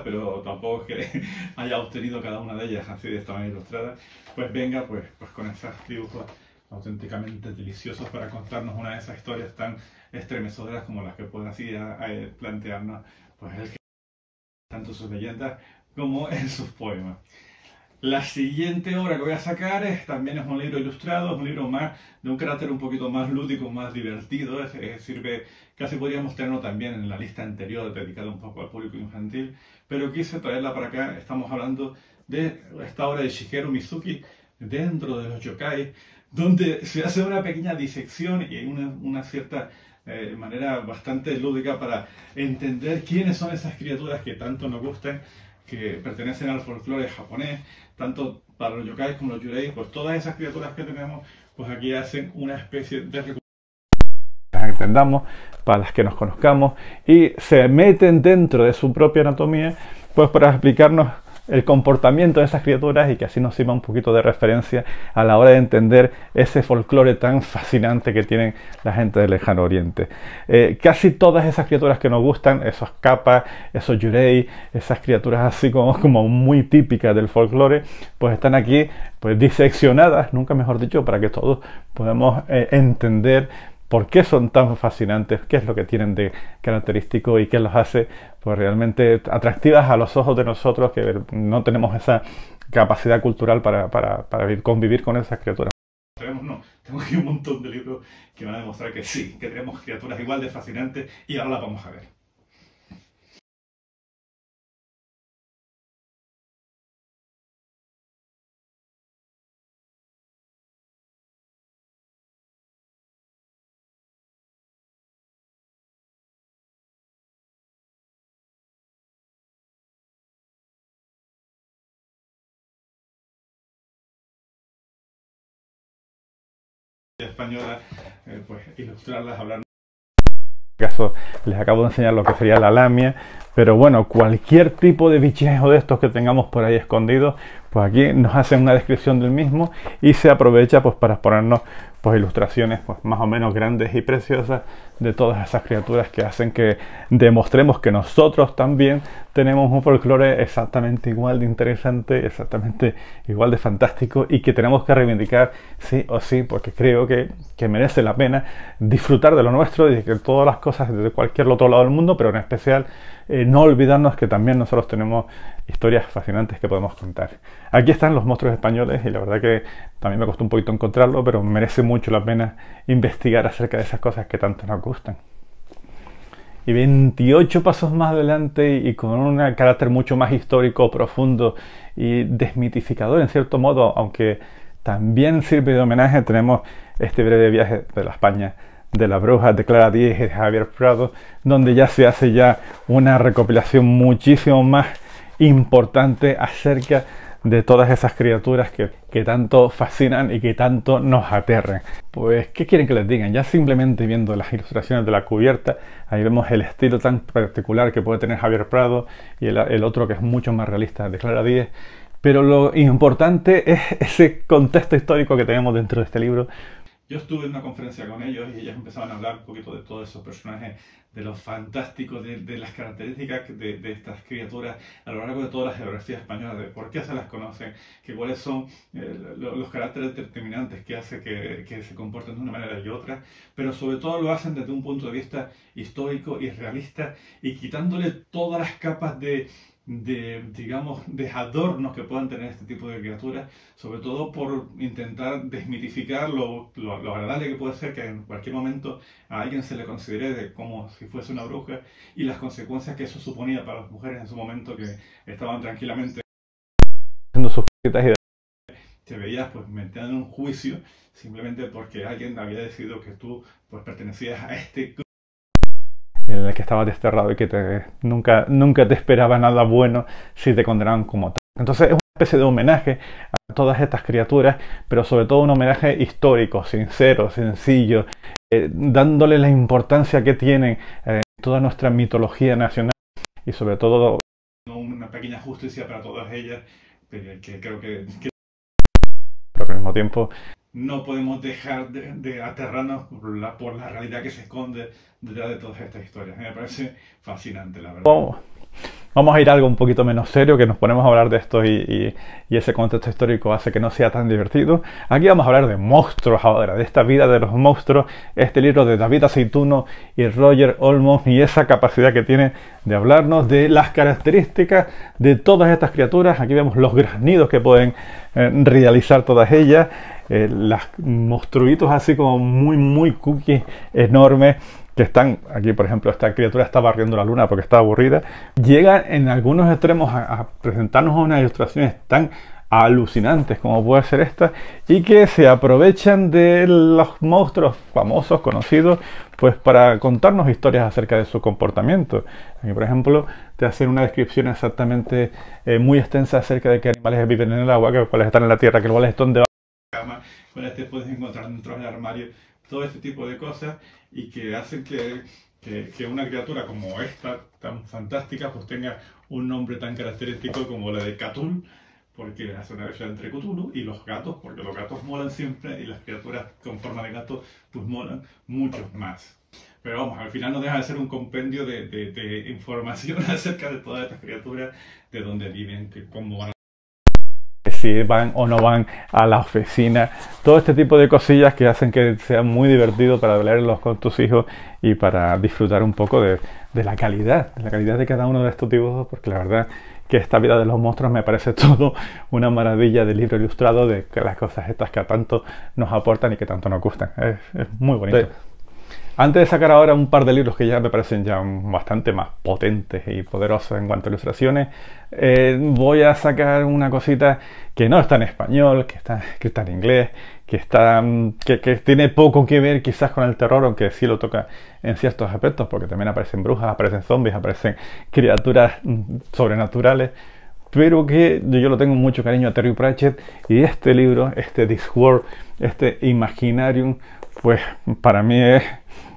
Speaker 1: pero tampoco es que haya obtenido cada una de ellas así de esta manera ilustrada, pues venga pues con esos dibujos auténticamente deliciosos para contarnos una de esas historias tan estremecedoras como las que puede así plantearnos pues el que tanto sus leyendas como en sus poemas. La siguiente obra que voy a sacar también es un libro ilustrado, es un libro más de un carácter un poquito más lúdico, más divertido, sirve, casi podríamos tenerlo también en la lista anterior dedicada un poco al público infantil, pero quise traerla para acá. Estamos hablando de esta obra de Shigeru Mizuki, Dentro de los yokai, donde se hace una pequeña disección y una cierta manera bastante lúdica para entender quiénes son esas criaturas que tanto nos gustan, que pertenecen al folclore japonés, tanto para los yokais como los yurei. Pues todas esas criaturas que tenemos, pues aquí hacen una especie de las entendamos, para las que nos conozcamos y se meten dentro de su propia anatomía, pues para explicarnos el comportamiento de esas criaturas y que así nos sirva un poquito de referencia a la hora de entender ese folclore tan fascinante que tienen la gente del Lejano Oriente. Casi todas esas criaturas que nos gustan, esos kappa, esos yurei, esas criaturas así como muy típicas del folclore, pues están aquí pues diseccionadas, nunca mejor dicho, para que todos podamos entender por qué son tan fascinantes, qué es lo que tienen de característico y qué los hace pues realmente atractivas a los ojos de nosotros que no tenemos esa capacidad cultural para convivir con esas criaturas. No, tengo aquí un montón de libros que van a demostrar que sí, que tenemos criaturas igual de fascinantes y ahora las vamos a ver. Española, pues ilustrarlas, hablar. En este caso les acabo de enseñar lo que sería la lamia, pero bueno, cualquier tipo de bichejo de estos que tengamos por ahí escondidos, pues aquí nos hacen una descripción del mismo y se aprovecha pues para ponernos pues ilustraciones pues más o menos grandes y preciosas de todas esas criaturas que hacen que demostremos que nosotros también tenemos un folclore exactamente igual de interesante, exactamente igual de fantástico y que tenemos que reivindicar sí o sí, porque creo que merece la pena disfrutar de lo nuestro y de que todas las cosas de cualquier otro lado del mundo, pero en especial no olvidarnos que también nosotros tenemos historias fascinantes que podemos contar. Aquí están los monstruos españoles y la verdad que también me costó un poquito encontrarlo, pero merece mucho la pena investigar acerca de esas cosas que tanto nos gustan. Y 28 pasos más adelante y con un carácter mucho más histórico, profundo y desmitificador en cierto modo, aunque también sirve de homenaje, tenemos este breve viaje de la España de la bruja de Clara Díez y de Javier Prado, donde ya se hace ya una recopilación muchísimo más importante acerca
Speaker 2: de todas esas criaturas que tanto fascinan y que tanto nos aterran. Pues, ¿qué quieren que les digan? Ya simplemente viendo las ilustraciones de la cubierta, ahí vemos el estilo tan particular que puede tener Javier Prado y el otro que es mucho más realista de Clara Díez. Pero lo importante es ese contexto histórico que tenemos dentro de este libro.
Speaker 1: Yo estuve en una conferencia con ellos y ellos empezaban a hablar un poquito de todos esos personajes, de lo fantástico, de las características de estas criaturas a lo largo de toda la geografía española, de por qué se las conocen, que cuáles son los caracteres determinantes que hace que se comporten de una manera y otra, pero sobre todo lo hacen desde un punto de vista histórico y realista y quitándole todas las capas digamos, de adornos que puedan tener este tipo de criaturas, sobre todo por intentar desmitificar lo agradable que puede ser que en cualquier momento a alguien se le considere como si fuese una bruja y las consecuencias que eso suponía para las mujeres en su momento que estaban tranquilamente
Speaker 2: haciendo sus cositas y
Speaker 1: te veías pues metido en un juicio simplemente porque alguien había decidido que tú pues pertenecías a este grupo
Speaker 2: en el que estabas desterrado y que nunca te esperaba nada bueno si te condenaban como tal. Entonces es una especie de homenaje a todas estas criaturas, pero sobre todo un homenaje histórico, sincero, sencillo, dándole la importancia que tienen toda nuestra mitología nacional y sobre todo
Speaker 1: una pequeña justicia para todas ellas, que creo que
Speaker 2: pero al mismo tiempo
Speaker 1: no podemos dejar de aterrarnos por la realidad que se esconde detrás de todas estas historias. Me parece fascinante, la verdad.
Speaker 2: Vamos a ir a algo un poquito menos serio, que nos ponemos a hablar de esto y ese contexto histórico hace que no sea tan divertido. Aquí vamos a hablar de monstruos ahora, de esta vida de los monstruos, este libro de David Aceituno y Roger Olmos y esa capacidad que tiene de hablarnos de las características de todas estas criaturas. Aquí vemos los graznidos que pueden realizar todas ellas, los monstruitos así como muy cookies, enormes, que están, aquí por ejemplo esta criatura está barriendo la luna porque está aburrida, llega en algunos extremos a presentarnos unas ilustraciones tan alucinantes como puede ser esta y que se aprovechan de los monstruos famosos, conocidos, pues para contarnos historias acerca de su comportamiento. Aquí por ejemplo te hacen una descripción exactamente muy extensa acerca de qué animales viven en el agua, que cuáles están en la tierra, que cuáles están debajo
Speaker 1: de la cama, cuáles te puedes encontrar dentro del armario, todo este tipo de cosas y que hacen que una criatura como esta, tan fantástica, pues tenga un nombre tan característico como la de Cthulhu, porque hace una versión entre Cthulhu y los gatos, porque los gatos molan siempre y las criaturas con forma de gato pues molan mucho más. Pero vamos, al final no deja de ser un compendio de información acerca de todas estas criaturas, de dónde viven, cómo van a...
Speaker 2: si van o no van a la oficina, todo este tipo de cosillas que hacen que sea muy divertido para leerlos con tus hijos y para disfrutar un poco de la calidad de cada uno de estos dibujos, porque la verdad que esta vida de los monstruos me parece todo una maravilla de libro ilustrado, de que las cosas estas que tanto nos aportan y que tanto nos gustan. Es muy bonito. Sí. Antes de sacar ahora un par de libros que ya me parecen ya bastante más potentes y poderosos en cuanto a ilustraciones, voy a sacar una cosita que no está en español, que está en inglés, que tiene poco que ver quizás con el terror, aunque sí lo toca en ciertos aspectos, porque también aparecen brujas, aparecen zombies, aparecen criaturas sobrenaturales, pero que yo lo tengo mucho cariño a Terry Pratchett, y este libro, este Discworld, este Imaginarium, pues para mí es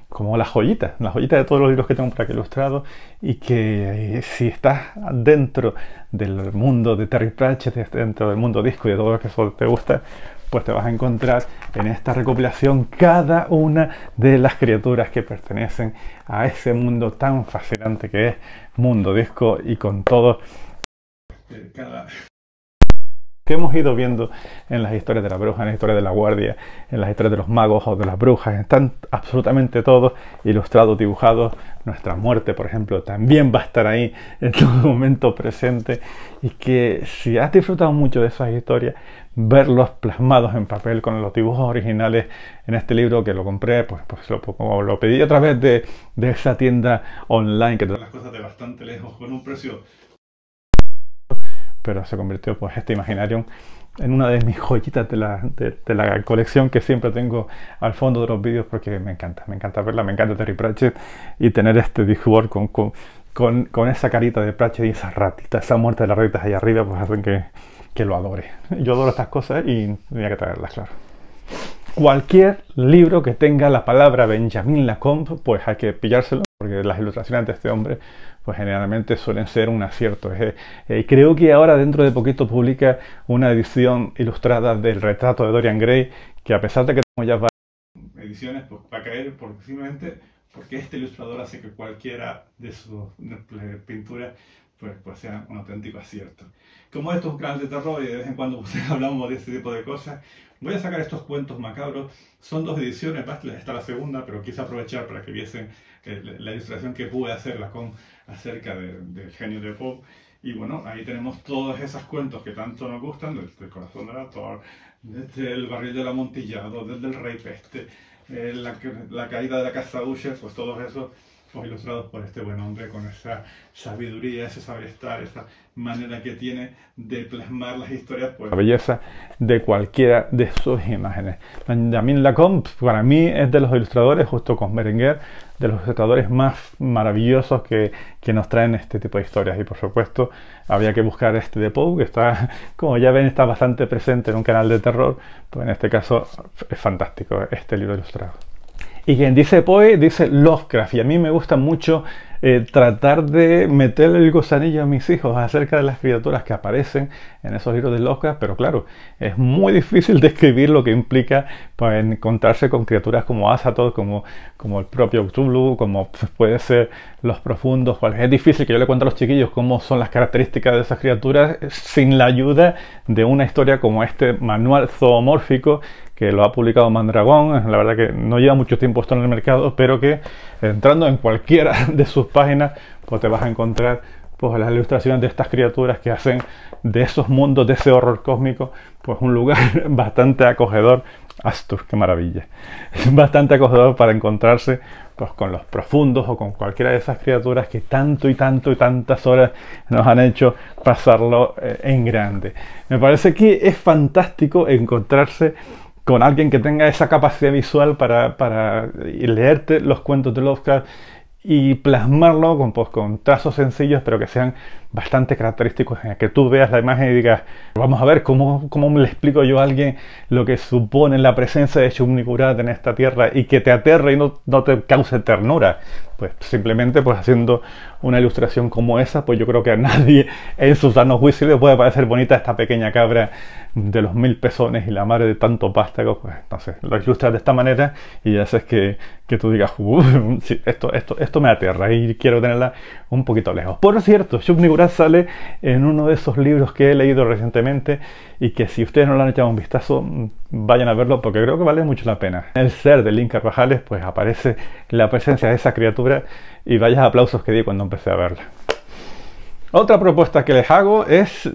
Speaker 2: como la joyita de todos los libros que tengo por aquí ilustrados, y que si estás dentro del mundo de Terry Pratchett, dentro del mundo disco y de todo lo que eso te gusta, pues te vas a encontrar en esta recopilación cada una de las criaturas que pertenecen a ese mundo tan fascinante que es Mundo Disco, y con todo que hemos ido viendo en las historias de la bruja, en las historias de la guardia, en las historias de los magos o de las brujas. Están absolutamente todos ilustrados, dibujados. Nuestra muerte, por ejemplo, también va a estar ahí en todo momento presente, y que si has disfrutado mucho de esas historias, verlos plasmados en papel con los dibujos originales en este libro, que lo compré, pues lo pedí a través de esa tienda online que te da
Speaker 1: las cosas de bastante lejos con un precio,
Speaker 2: pero se convirtió pues este Imaginarium en una de mis joyitas de la colección, que siempre tengo al fondo de los vídeos, porque me encanta verla, me encanta Terry Pratchett, y tener este Discworld con con esa carita de Pratchett y esa ratita, esa muerte de las ratitas ahí arriba, pues hacen que lo adore. Yo adoro estas cosas y tenía que traerlas, claro. Cualquier libro que tenga la palabra Benjamin Lacombe, pues hay que pillárselo, porque las ilustraciones de este hombre pues generalmente suelen ser un acierto. Creo que ahora dentro de poquito publica una edición ilustrada del retrato de Dorian Gray, que a pesar de que tengo ya varias
Speaker 1: ediciones, pues va a caer simplemente porque este ilustrador hace que cualquiera de sus pinturas pues sea un auténtico acierto. Como esto es un canal de terror y de vez en cuando pues, hablamos de este tipo de cosas, voy a sacar estos cuentos macabros. Son 2 ediciones, está la segunda, pero quise aprovechar para que viesen la ilustración que pude hacer acerca del genio de Poe. Y bueno, ahí tenemos todos esos cuentos que tanto nos gustan, desde el corazón del autor, desde el barril del amontillado, desde el rey peste, la caída de la casa Usher, pues todos esos pues ilustrados por este buen hombre con esa sabiduría, ese saber estar, esa manera que tiene de plasmar las historias, pues
Speaker 2: la belleza de cualquiera de sus imágenes. Benjamin Lacombe para mí es de los ilustradores, justo con Berenguer, de los ilustradores más maravillosos que nos traen este tipo de historias. Y por supuesto había que buscar este de Poe, que está, como ya ven, está bastante presente en un canal de terror, pues en este caso es fantástico este libro ilustrado. Y quien dice Poe, dice Lovecraft. Y a mí me gusta mucho tratar de meter el gusanillo a mis hijos acerca de las criaturas que aparecen en esos libros de Lovecraft. Pero claro, es muy difícil describir lo que implica pues, encontrarse con criaturas como Azathoth, como el propio Cthulhu, como puede ser los profundos. Pues es difícil que yo le cuente a los chiquillos cómo son las características de esas criaturas sin la ayuda de una historia como este manual zoomórfico que lo ha publicado Mandragón. La verdad que no lleva mucho tiempo esto en el mercado, pero que entrando en cualquiera de sus páginas pues te vas a encontrar pues las ilustraciones de estas criaturas que hacen de esos mundos, de ese horror cósmico, pues un lugar bastante acogedor. Astur, qué maravilla. Es bastante acogedor para encontrarse pues con los profundos o con cualquiera de esas criaturas que tanto y tantas horas nos han hecho pasarlo en grande. Me parece que es fantástico encontrarse con alguien que tenga esa capacidad visual para leerte los cuentos de Lovecraft y plasmarlo con trazos sencillos, pero que sean bastante característicos, en el que tú veas la imagen y digas, vamos a ver cómo le explico yo a alguien lo que supone la presencia de Shub-Niggurath en esta tierra y que te aterre y no te cause ternura. Pues simplemente pues haciendo una ilustración como esa, pues yo creo que a nadie en su sano juicio le puede parecer bonita esta pequeña cabra de los 1000 pezones y la madre de tantos vástagos. Pues entonces lo ilustras de esta manera y ya haces que tú digas, sí, esto me aterra y quiero tenerla un poquito lejos. Por cierto, Shub-Niggurath sale en uno de esos libros que he leído recientemente y que si ustedes no le han echado un vistazo, vayan a verlo porque creo que vale mucho la pena. En el ser de Lynn Carvajales pues aparece la presencia de esa criatura y vaya aplausos que di cuando empecé a verla. Otra propuesta que les hago es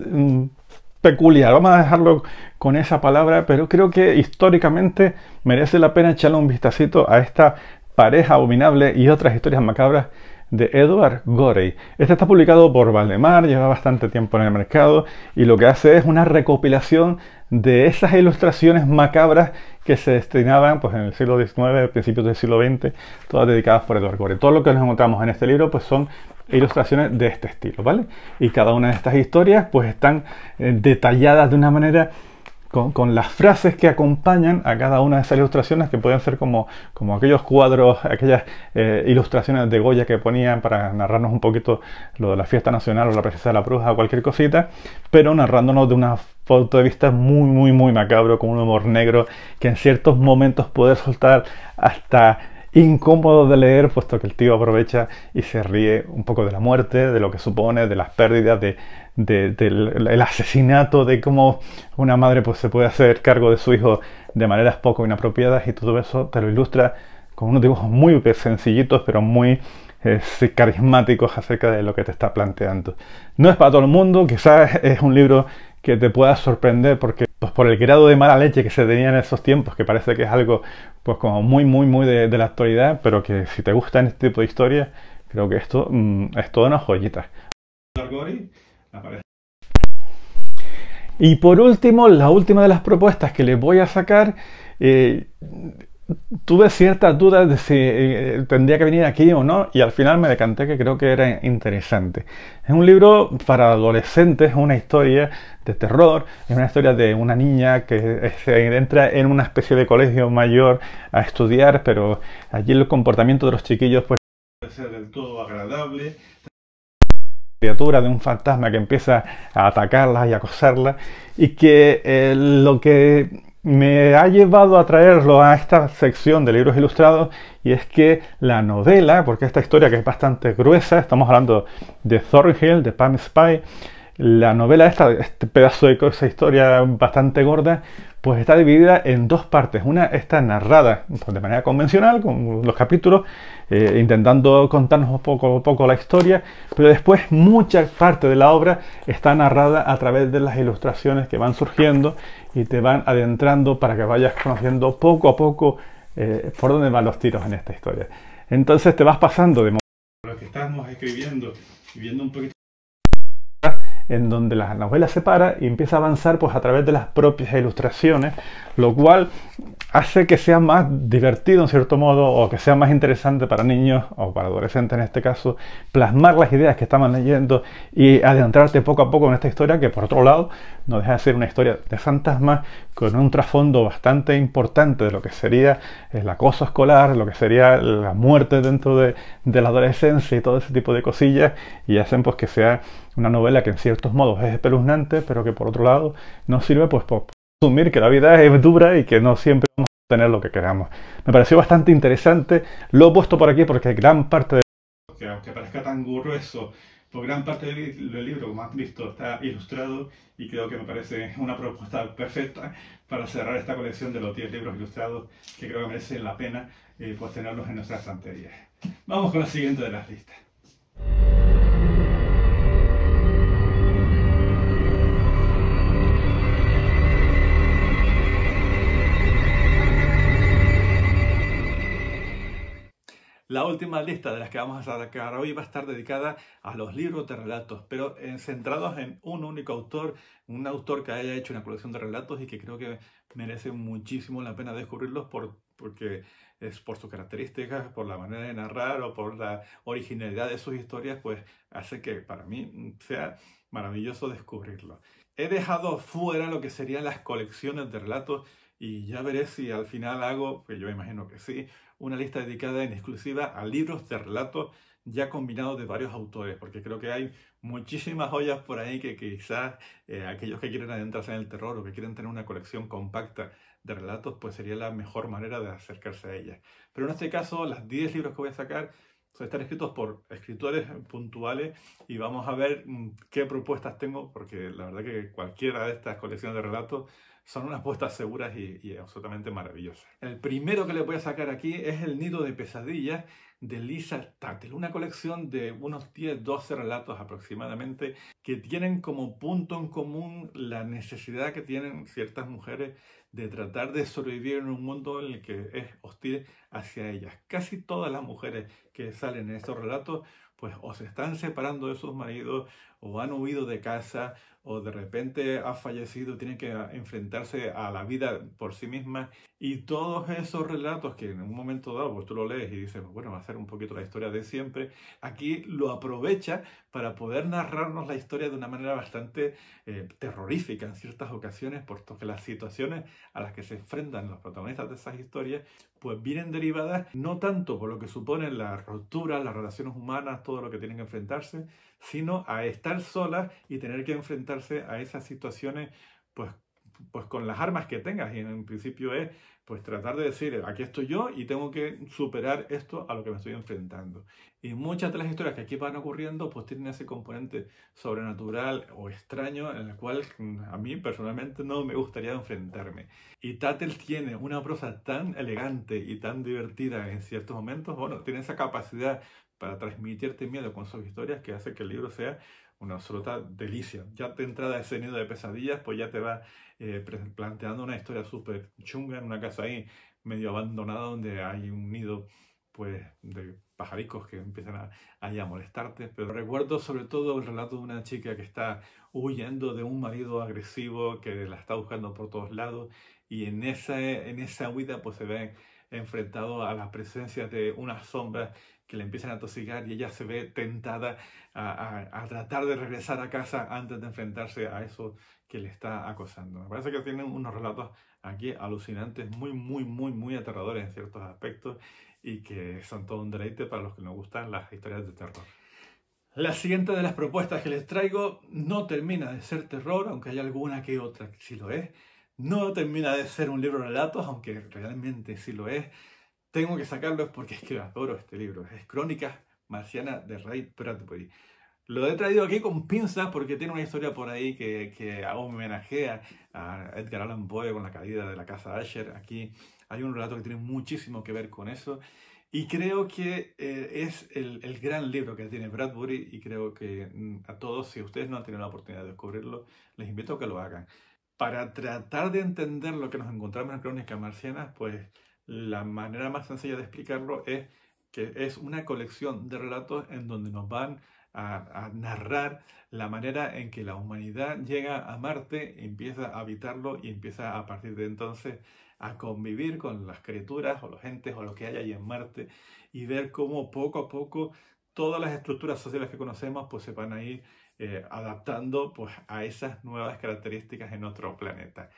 Speaker 2: peculiar, vamos a dejarlo con esa palabra, pero creo que históricamente merece la pena echarle un vistacito a esta pareja abominable y otras historias macabras de Edward Gorey. Este está publicado por Valdemar, lleva bastante tiempo en el mercado y lo que hace es una recopilación de esas ilustraciones macabras que se destinaban pues, en el siglo XIX, principios del siglo XX, todas dedicadas por Edward Gorey. Todo lo que nos encontramos en este libro pues son ilustraciones de este estilo, ¿vale? Y cada una de estas historias pues están detalladas de una manera con las frases que acompañan a cada una de esas ilustraciones, que pueden ser como aquellos cuadros, aquellas ilustraciones de Goya que ponían para narrarnos un poquito lo de la fiesta nacional o la princesa de la bruja o cualquier cosita, pero narrándonos de un punto de vista muy macabro, con un humor negro que en ciertos momentos puede resultar hasta incómodo de leer, puesto que el tío aprovecha y se ríe un poco de la muerte, de lo que supone, de las pérdidas, del asesinato, de cómo una madre pues, se puede hacer cargo de su hijo de maneras poco inapropiadas, y todo eso te lo ilustra con unos dibujos muy sencillitos pero muy carismáticos acerca de lo que te está planteando. No es para todo el mundo, quizás es un libro que te pueda sorprender porque pues por el grado de mala leche que se tenía en esos tiempos, que parece que es algo pues como muy de la actualidad, pero que si te gustan este tipo de historias, creo que esto es toda una joyita. Y por último, la última de las propuestas que les voy a sacar tuve ciertas dudas de si tendría que venir aquí o no y al final me decanté que creo que era interesante. Es un libro para adolescentes, es una historia de terror, es una historia de una niña que entra en una especie de colegio mayor a estudiar, pero allí el comportamiento de los chiquillos pues
Speaker 1: puede ser del todo agradable.
Speaker 2: Criatura de un fantasma que empieza a atacarlas y acosarlas y que lo que me ha llevado a traerlo a esta sección de libros ilustrados y es que la novela, porque esta historia que es bastante gruesa, estamos hablando de Thornhill, de Pam Spy, la novela este pedazo de esa historia bastante gorda, pues está dividida en dos partes. Una está narrada pues, de manera convencional, con los capítulos, intentando contarnos un poco la historia, pero después mucha parte de la obra está narrada a través de las ilustraciones que van surgiendo y te van adentrando para que vayas conociendo poco a poco por dónde van los tiros en esta historia. Entonces te vas pasando de
Speaker 1: lo que estamos escribiendo y viendo un poquito
Speaker 2: en donde la novela se para y empieza a avanzar pues a través de las propias ilustraciones, lo cual hace que sea más divertido en cierto modo o que sea más interesante para niños o para adolescentes en este caso plasmar las ideas que estaban leyendo y adentrarte poco a poco en esta historia que por otro lado no deja de ser una historia de fantasmas con un trasfondo bastante importante de lo que sería el acoso escolar, lo que sería la muerte dentro de la adolescencia y todo ese tipo de cosillas y hacen pues que sea una novela que en ciertos modos es espeluznante pero que por otro lado nos sirve pues por asumir que la vida es dura y que no siempre vamos a tener lo que queramos. Me pareció bastante interesante, lo he puesto por aquí porque gran parte de
Speaker 1: que aunque parezca tan grueso, por gran parte del libro, como has visto, está ilustrado y creo que me parece una propuesta perfecta para cerrar esta colección de los 10 libros ilustrados que creo que merecen la pena pues tenerlos en nuestras estanterías. Vamos con la siguiente de las listas. La última lista de las que vamos a sacar hoy va a estar dedicada a los libros de relatos, pero centrados en un único autor, un autor que haya hecho una colección de relatos y que creo que merece muchísimo la pena descubrirlos porque es por sus características, por la manera de narrar o por la originalidad de sus historias, pues hace que para mí sea maravilloso descubrirlo. He dejado fuera lo que serían las colecciones de relatos y ya veré si al final hago, que yo imagino que sí, una lista dedicada en exclusiva a libros de relatos ya combinados de varios autores, porque creo que hay muchísimas joyas por ahí que quizás aquellos que quieren adentrarse en el terror o que quieren tener una colección compacta de relatos, pues sería la mejor manera de acercarse a ellas. Pero en este caso, los 10 libros que voy a sacar están escritos por escritores puntuales y vamos a ver qué propuestas tengo, porque la verdad que cualquiera de estas colecciones de relatos son unas apuestas seguras y absolutamente maravillosas. El primero que les voy a sacar aquí es El nido de pesadillas de Lisa Tuttle, una colección de unos 10-12 relatos aproximadamente que tienen como punto en común la necesidad que tienen ciertas mujeres de tratar de sobrevivir en un mundo en el que es hostil hacia ellas. Casi todas las mujeres que salen en estos relatos pues o se están separando de sus maridos o han huido de casa o de repente ha fallecido, tienen que enfrentarse a la vida por sí mismas y todos esos relatos que en un momento dado pues tú lo lees y dices, bueno, va a ser un poquito la historia de siempre, aquí lo aprovecha para poder narrarnos la historia de una manera bastante terrorífica en ciertas ocasiones, puesto que las situaciones a las que se enfrentan los protagonistas de esas historias pues vienen derivadas no tanto por lo que suponen la ruptura, las relaciones humanas, todo lo que tienen que enfrentarse, sino a estar solas y tener que enfrentarse a esas situaciones pues con las armas que tengas y en principio es pues tratar de decir aquí estoy yo y tengo que superar esto a lo que me estoy enfrentando. Y muchas de las historias que aquí van ocurriendo pues tienen ese componente sobrenatural o extraño en el cual a mí personalmente no me gustaría enfrentarme. Y Tuttle tiene una prosa tan elegante y tan divertida en ciertos momentos, bueno, tiene esa capacidad para transmitirte miedo con sus historias que hace que el libro sea una absoluta delicia. Ya de entrada ese nido de pesadillas, pues ya te va planteando una historia súper chunga en una casa ahí medio abandonada donde hay un nido pues de pajaricos que empiezan a molestarte. Pero recuerdo sobre todo el relato de una chica que está huyendo de un marido agresivo que la está buscando por todos lados y en esa huida pues se ven enfrentado a la presencia de unas sombras que le empiezan a tosigar y ella se ve tentada a tratar de regresar a casa antes de enfrentarse a eso que le está acosando. Me parece que tienen unos relatos aquí alucinantes, muy aterradores en ciertos aspectos y que son todo un deleite para los que nos gustan las historias de terror. La siguiente de las propuestas que les traigo no termina de ser terror, aunque hay alguna que otra que sí lo es. No termina de ser un libro de relatos, aunque realmente sí lo es. Tengo que sacarlo porque es que adoro este libro. Es Crónicas Marcianas de Ray Bradbury. Lo he traído aquí con pinzas porque tiene una historia por ahí que homenajea a Edgar Allan Poe con la caída de la casa Usher. Aquí hay un relato que tiene muchísimo que ver con eso. Y creo que es el gran libro que tiene Bradbury y creo que a todos, si ustedes no han tenido la oportunidad de descubrirlo, les invito a que lo hagan. Para tratar de entender lo que nos encontramos en Crónicas Marcianas, pues la manera más sencilla de explicarlo es que es una colección de relatos en donde nos van a narrar la manera en que la humanidad llega a Marte, empieza a habitarlo y empieza a partir de entonces a convivir con las criaturas o los entes o lo que hay ahí en Marte y ver cómo poco a poco todas las estructuras sociales que conocemos pues se van a ir adaptando pues a esas nuevas características en otro planeta.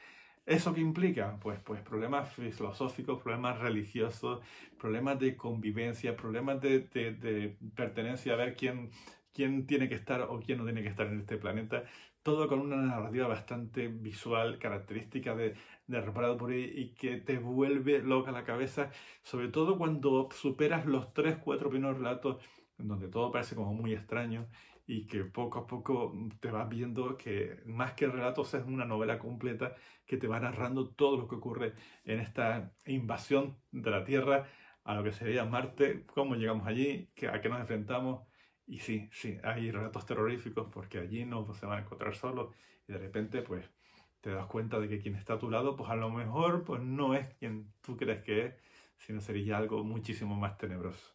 Speaker 1: ¿Eso qué implica? Pues problemas filosóficos, problemas religiosos, problemas de convivencia, problemas de pertenencia, a ver quién tiene que estar o quién no tiene que estar en este planeta. Todo con una narrativa bastante visual, característica de Bradbury y que te vuelve loca la cabeza, sobre todo cuando superas los 3-4 primeros relatos en donde todo parece como muy extraño y que poco a poco te vas viendo que más que relatos es una novela completa que te va narrando todo lo que ocurre en esta invasión de la Tierra a lo que sería Marte, cómo llegamos allí, a qué nos enfrentamos. Y sí, hay relatos terroríficos porque allí no se van a encontrar solos y de repente pues te das cuenta de que quien está a tu lado pues a lo mejor pues no es quien tú crees que es, sino sería algo muchísimo más tenebroso.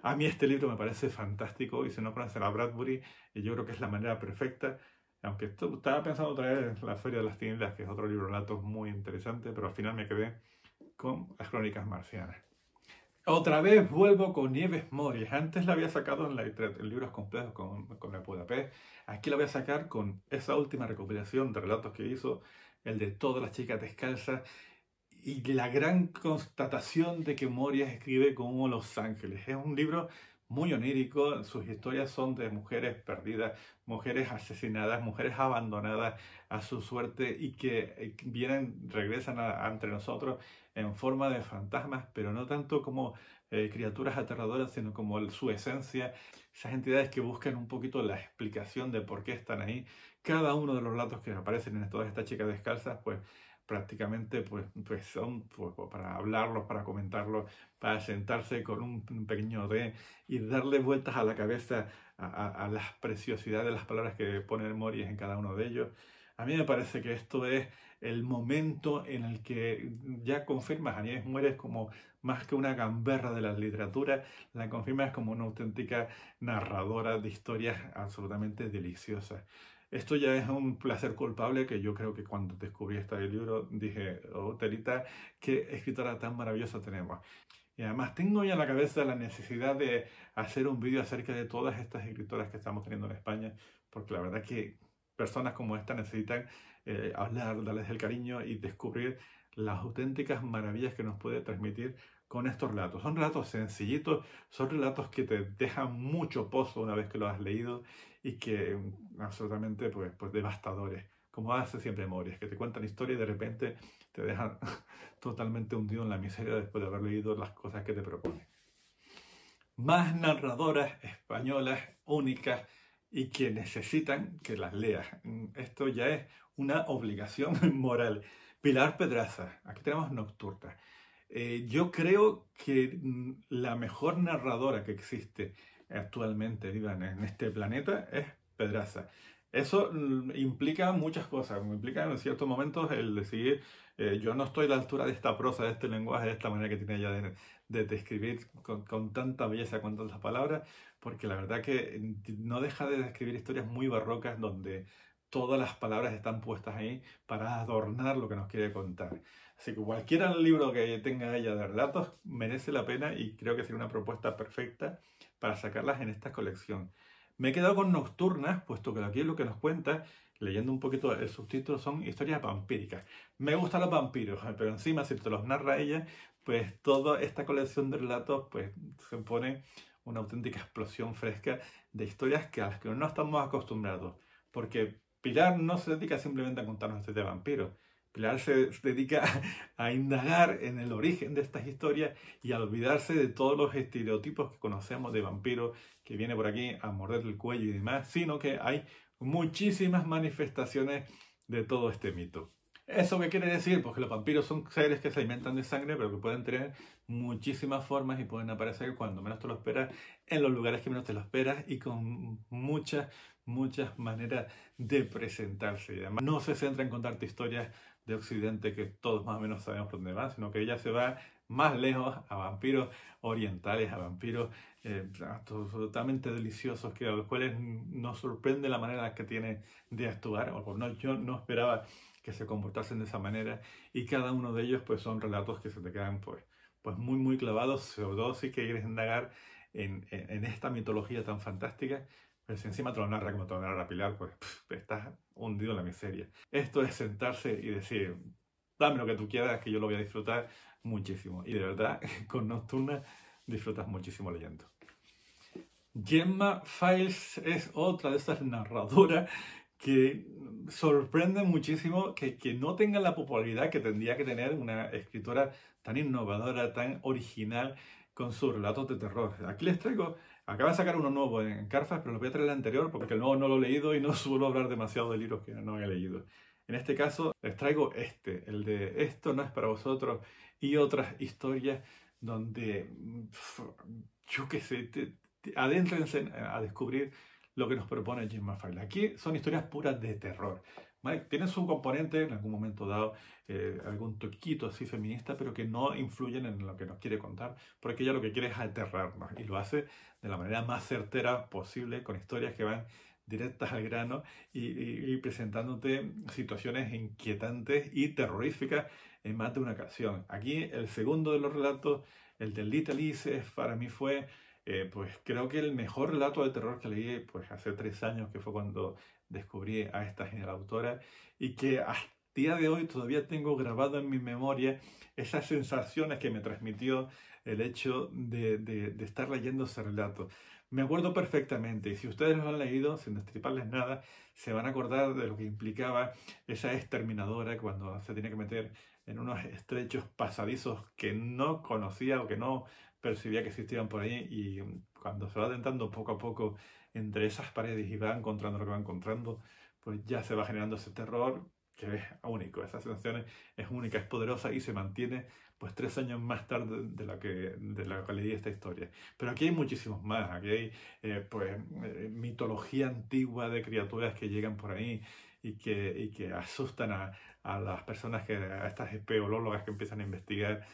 Speaker 1: A mí este libro me parece fantástico y si no conocen a Bradbury, yo creo que es la manera perfecta, aunque estaba pensando traer La Feria de las Tinieblas, que es otro libro de relatos muy interesante, pero al final me quedé con Las Crónicas Marcianas. Otra vez vuelvo con Nieves Mories. Antes la había sacado en libros complejos con el Budapest. Aquí la voy a sacar con esa última recopilación de relatos que hizo, el de Todas las chicas descalzas, y la gran constatación de que Mories escribe como Los Ángeles. Es un libro muy onírico, sus historias son de mujeres perdidas, mujeres asesinadas, mujeres abandonadas a su suerte y que regresan entre nosotros en forma de fantasmas, pero no tanto como criaturas aterradoras, sino como su esencia, esas entidades que buscan un poquito la explicación de por qué están ahí. Cada uno de los relatos que aparecen en todas estas chicas descalzas, pues prácticamente pues son para hablarlos, para comentarlos, para sentarse con un pequeño té y darle vueltas a la cabeza a las preciosidades de las palabras que pone Mories en cada uno de ellos. A mí me parece que esto es el momento en el que ya confirmas a Nieves Mories como más que una gamberra de la literatura, la confirmas como una auténtica narradora de historias absolutamente deliciosas. Esto ya es un placer culpable que yo creo que cuando descubrí este libro dije, oh, Terita, qué escritora tan maravillosa tenemos. Y además tengo ya en la cabeza la necesidad de hacer un vídeo acerca de todas estas escritoras que estamos teniendo en España, porque la verdad que personas como esta necesitan hablar, darles el cariño y descubrir las auténticas maravillas que nos puede transmitir con estos relatos. Son relatos sencillitos, son relatos que te dejan mucho pozo una vez que lo has leído y que absolutamente pues devastadores, como hace siempre Mories, que te cuentan historia y de repente te dejan totalmente hundido en la miseria después de haber leído las cosas que te proponen. Más narradoras españolas únicas y que necesitan que las leas. Esto ya es una obligación moral. Pilar Pedraza, aquí tenemos Nocturna. Yo creo que la mejor narradora que existe actualmente viva en este planeta es Pedraza. Eso implica muchas cosas, implica en ciertos momentos el decir yo no estoy a la altura de esta prosa, de este lenguaje, de esta manera que tiene ella de escribir con tanta belleza, con tantas palabras, porque la verdad que no deja de describir historias muy barrocas donde todas las palabras están puestas ahí para adornar lo que nos quiere contar. Así que cualquier libro que tenga ella de relatos merece la pena y creo que sería una propuesta perfecta para sacarlas en esta colección. Me he quedado con Nocturnas, puesto que aquí es lo que nos cuenta, leyendo un poquito el subtítulo, son historias vampíricas. Me gustan los vampiros, pero encima si te los narra ella, pues toda esta colección de relatos pues se pone una auténtica explosión fresca de historias a las que no estamos acostumbrados. Porque Pilar no se dedica simplemente a contarnos historias de vampiros. Pilar se dedica a indagar en el origen de estas historias y a olvidarse de todos los estereotipos que conocemos de vampiros, que viene por aquí a morder el cuello y demás, sino que hay muchísimas manifestaciones de todo este mito. ¿Eso qué quiere decir? Pues que los vampiros son seres que se alimentan de sangre, pero que pueden tener muchísimas formas y pueden aparecer cuando menos te lo esperas, en los lugares que menos te lo esperas y con muchas maneras de presentarse. Y además no se centra en contarte historias de Occidente que todos más o menos sabemos por dónde van, sino que ella se va más lejos a vampiros orientales, a vampiros totalmente deliciosos, a los cuales nos sorprende la manera que tiene de actuar. Yo no esperaba que se comportasen de esa manera, y cada uno de ellos pues son relatos que se te quedan pues muy clavados, sobre todo si quieres indagar en esta mitología tan fantástica. Pero si encima te lo narra como te lo narra Pilar, pues estás hundido en la miseria. Esto es sentarse y decir, dame lo que tú quieras, que yo lo voy a disfrutar muchísimo. Y de verdad, con Nocturna disfrutas muchísimo leyendo. Gemma Files es otra de esas narradoras que sorprende muchísimo que no tenga la popularidad que tendría que tener una escritora tan innovadora, tan original con sus relatos de terror. Aquí les traigo, acaba de sacar uno nuevo en Carfas, pero lo voy a traer el anterior porque el nuevo no lo he leído y no suelo hablar demasiado de libros que no he leído. En este caso les traigo el de Esto no es para vosotros, y otras historias donde, yo qué sé, adéntrense a descubrir lo que nos propone Gemma Files. Aquí son historias puras de terror, ¿vale? Tienen su componente en algún momento dado, algún toquito así feminista, pero que no influyen en lo que nos quiere contar, porque ella lo que quiere es aterrarnos, y lo hace de la manera más certera posible, con historias que van directas al grano y presentándote situaciones inquietantes y terroríficas en más de una ocasión. Aquí el segundo de los relatos, el de Little Isis, para mí fue pues creo que el mejor relato de terror que leí pues hace 3 años, que fue cuando descubrí a esta genial autora, y que hasta el día de hoy todavía tengo grabado en mi memoria esas sensaciones que me transmitió el hecho de estar leyendo ese relato. Me acuerdo perfectamente, y si ustedes lo han leído, sin destriparles nada, se van a acordar de lo que implicaba esa exterminadora cuando se tiene que meter en unos estrechos pasadizos que no conocía o que no percibía que existían por ahí, y cuando se va adentrando poco a poco entre esas paredes y va encontrando lo que va encontrando, pues ya se va generando ese terror que es único. Esa sensación es única, es poderosa y se mantiene pues 3 años más tarde de lo que leí esta historia. Pero aquí hay muchísimos más. Aquí hay mitología antigua de criaturas que llegan por ahí y que asustan a las personas, a estas espeolólogas que empiezan a investigar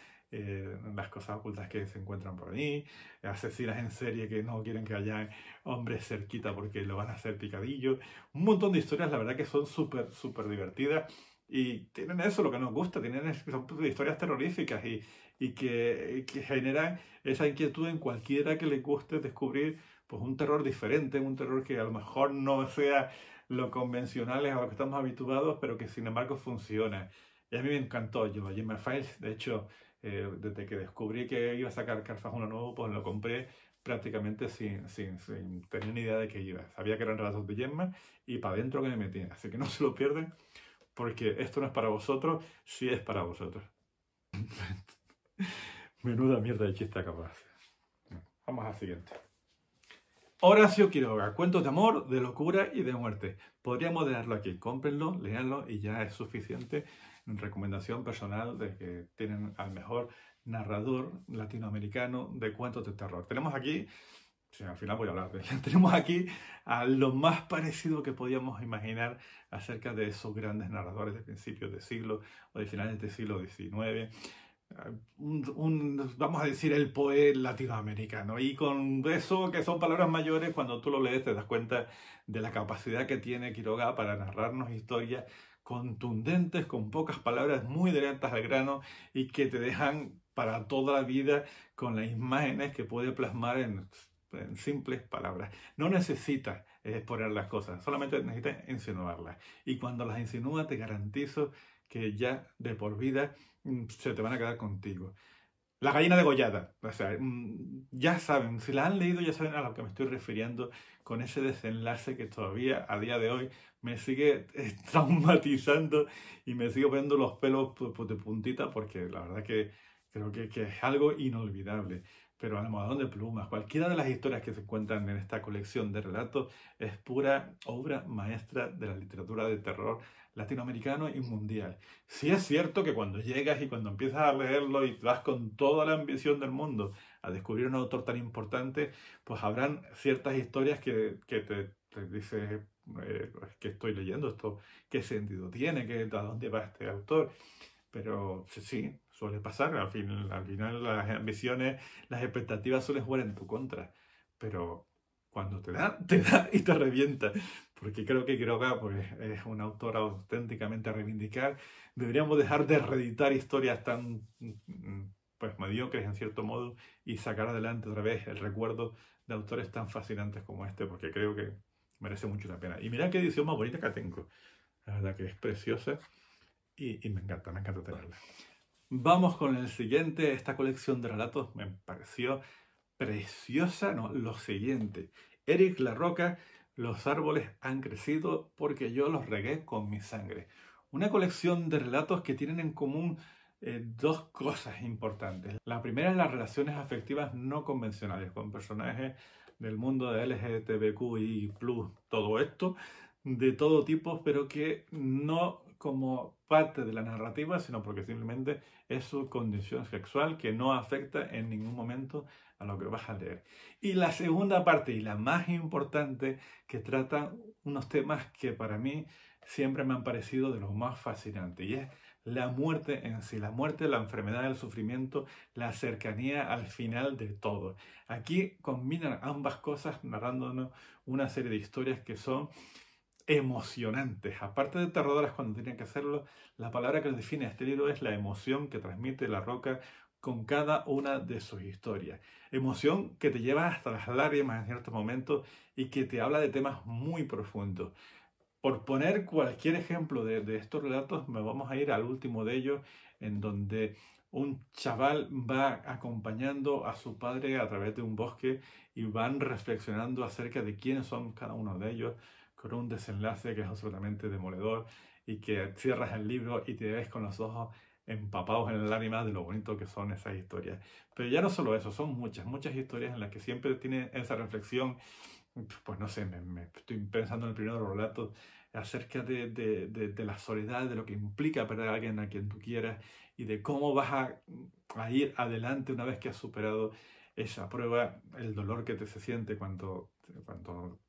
Speaker 1: las cosas ocultas que se encuentran por ahí, asesinas en serie que no quieren que haya hombres cerquita porque lo van a hacer picadillo. Un montón de historias, la verdad que son súper divertidas, y tienen eso, lo que nos gusta, son historias terroríficas y que generan esa inquietud en cualquiera que le guste descubrir pues un terror diferente, un terror que a lo mejor no sea lo convencional a lo que estamos habituados, pero que sin embargo funciona. Y a mí me encantó Gemma Files. De hecho, desde que descubrí que iba a sacar Carfas uno nuevo, pues lo compré prácticamente sin tener ni idea de que iba. Sabía que eran relatos de Gemma y para adentro que me metí. Así que no se lo pierden, porque esto no es para vosotros, sí es para vosotros. Menuda mierda de chiste acabo de hacer. Vamos al siguiente. Horacio Quiroga, cuentos de amor, de locura y de muerte. Podríamos dejarlo aquí, cómprenlo, léanlo y ya es suficiente. Recomendación personal de que tienen al mejor narrador latinoamericano de cuentos de terror. Tenemos aquí, al final voy a hablar de él, tenemos aquí a lo más parecido que podíamos imaginar acerca de esos grandes narradores de principios de siglo o de finales del siglo XIX. vamos a decir, el poeta latinoamericano. Y con eso, que son palabras mayores, cuando tú lo lees te das cuenta de la capacidad que tiene Quiroga para narrarnos historias contundentes, con pocas palabras, muy directas al grano y que te dejan para toda la vida con las imágenes que puede plasmar en simples palabras. No necesitas exponer las cosas, solamente necesitas insinuarlas. Y cuando las insinúas te garantizo que ya de por vida se te van a quedar contigo. La gallina degollada, o sea, ya saben, si la han leído ya saben a lo que me estoy refiriendo con ese desenlace que todavía a día de hoy me sigue traumatizando y me sigue poniendo los pelos de puntita porque la verdad que creo que es algo inolvidable. Pero almohadón de plumas, cualquiera de las historias que se encuentran en esta colección de relatos es pura obra maestra de la literatura de terror latinoamericano y mundial. Sí es cierto que cuando llegas y cuando empiezas a leerlo y vas con toda la ambición del mundo a descubrir un autor tan importante, pues habrán ciertas historias que te dices, ¿qué estoy leyendo esto? ¿Qué sentido tiene? ¿A dónde va este autor? Pero sí, suele pasar. Al final las ambiciones, las expectativas suelen jugar en tu contra. Pero cuando te da y te revienta. Porque creo que Quiroga pues, es un autor auténticamente a reivindicar. Deberíamos dejar de reeditar historias tan pues, mediocres en cierto modo y sacar adelante otra vez el recuerdo de autores tan fascinantes como este, porque creo que merece mucho la pena. Y mira qué edición más bonita que tengo. La verdad que es preciosa y me encanta tenerla. Vamos con el siguiente. Esta colección de relatos me pareció preciosa. No, lo siguiente. Éric Larroca, Los árboles han crecido porque yo los regué con mi sangre. Una colección de relatos que tienen en común dos cosas importantes. La primera es las relaciones afectivas no convencionales con personajes del mundo de LGTBQI+, todo esto, de todo tipo, pero que no como parte de la narrativa, sino porque simplemente es su condición sexual que no afecta en ningún momento a lo que vas a leer. Y la segunda parte, y la más importante, que trata unos temas que para mí siempre me han parecido de los más fascinantes, y es la muerte en sí, la muerte, la enfermedad, el sufrimiento, la cercanía al final de todo. Aquí combinan ambas cosas narrándonos una serie de historias que son emocionantes, aparte de aterradoras cuando tienen que hacerlo. La palabra que define este libro es la emoción que transmite Larroca con cada una de sus historias. Emoción que te lleva hasta las lágrimas en ciertos momentos y que te habla de temas muy profundos. Por poner cualquier ejemplo de estos relatos, me vamos a ir al último de ellos, en donde un chaval va acompañando a su padre a través de un bosque y van reflexionando acerca de quiénes son cada uno de ellos, con un desenlace que es absolutamente demoledor y que cierras el libro y te ves con los ojos empapados en lágrimas de lo bonito que son esas historias. Pero ya no solo eso, son muchas historias en las que siempre tiene esa reflexión. Pues no sé, me estoy pensando en el primer relato acerca de la soledad, de lo que implica perder a alguien a quien tú quieras y de cómo vas a ir adelante una vez que has superado esa prueba, el dolor que se siente cuando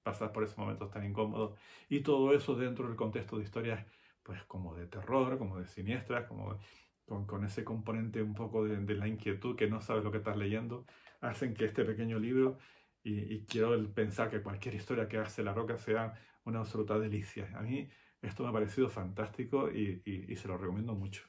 Speaker 1: pasas por esos momentos tan incómodos, y todo eso dentro del contexto de historias pues como de terror, como de siniestras, como con ese componente un poco de la inquietud que no sabes lo que estás leyendo, hacen que este pequeño libro, y quiero pensar que cualquier historia que hace Larroca sea una absoluta delicia. A mí esto me ha parecido fantástico y se lo recomiendo mucho.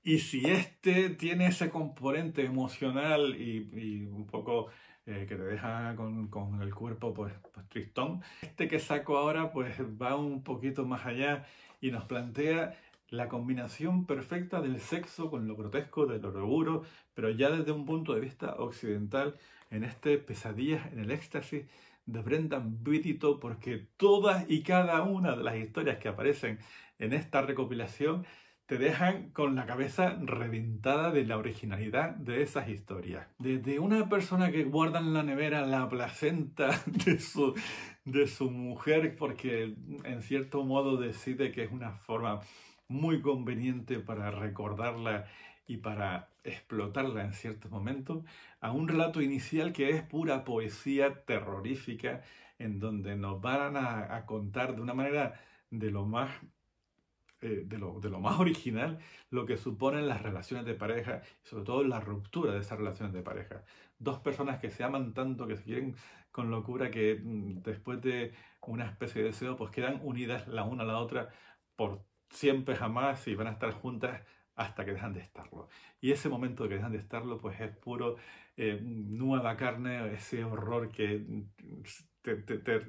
Speaker 1: Y si este tiene ese componente emocional y un poco que te deja con el cuerpo pues tristón, este que saco ahora pues va un poquito más allá y nos plantea la combinación perfecta del sexo con lo grotesco, de lo seguro, pero ya desde un punto de vista occidental, en este Pesadillas en el éxtasis de Brendan Whittington, porque todas y cada una de las historias que aparecen en esta recopilación te dejan con la cabeza reventada de la originalidad de esas historias. Desde una persona que guarda en la nevera la placenta de su mujer porque en cierto modo decide que es una forma muy conveniente para recordarla y para explotarla en ciertos momentos, a un relato inicial que es pura poesía terrorífica, en donde nos van a contar de una manera de lo más de lo más original lo que suponen las relaciones de pareja y sobre todo la ruptura de esas relaciones de pareja. Dos personas que se aman tanto, que se quieren con locura, que después de una especie de deseo pues quedan unidas la una a la otra por siempre jamás y van a estar juntas hasta que dejan de estarlo. Y ese momento de que dejan de estarlo pues es puro nueva carne, ese horror que te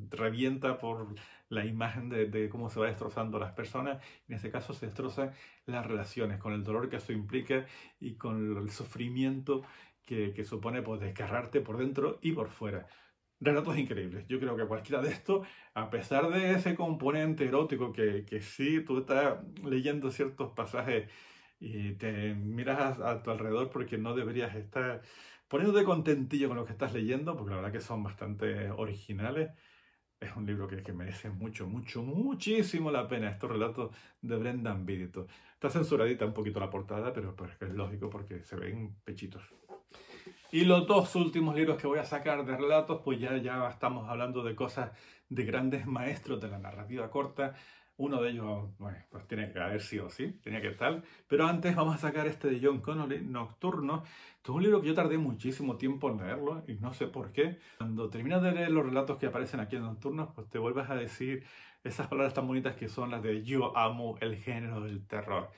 Speaker 1: revienta por la imagen de cómo se va destrozando las personas. En este caso se destrozan las relaciones, con el dolor que eso implica y con el sufrimiento que supone pues, desgarrarte por dentro y por fuera. Relatos increíbles. Yo creo que cualquiera de estos, a pesar de ese componente erótico que sí, tú estás leyendo ciertos pasajes y te miras a tu alrededor porque no deberías estar poniéndote contentillo con lo que estás leyendo, porque la verdad que son bastante originales. Es un libro que merece muchísimo la pena. Estos relatos de Brendan Biddito. Está censuradita un poquito la portada, pero pues es lógico porque se ven pechitos. Y los dos últimos libros que voy a sacar de relatos, pues ya estamos hablando de cosas de grandes maestros de la narrativa corta. Uno de ellos, bueno, pues tiene que haber sí o sí, tenía que estar. Pero antes vamos a sacar este de John Connolly, Nocturno. Esto es un libro que yo tardé muchísimo tiempo en leerlo y no sé por qué. Cuando terminas de leer los relatos que aparecen aquí en Nocturno, pues te vuelves a decir esas palabras tan bonitas que son las de yo amo el género del terror.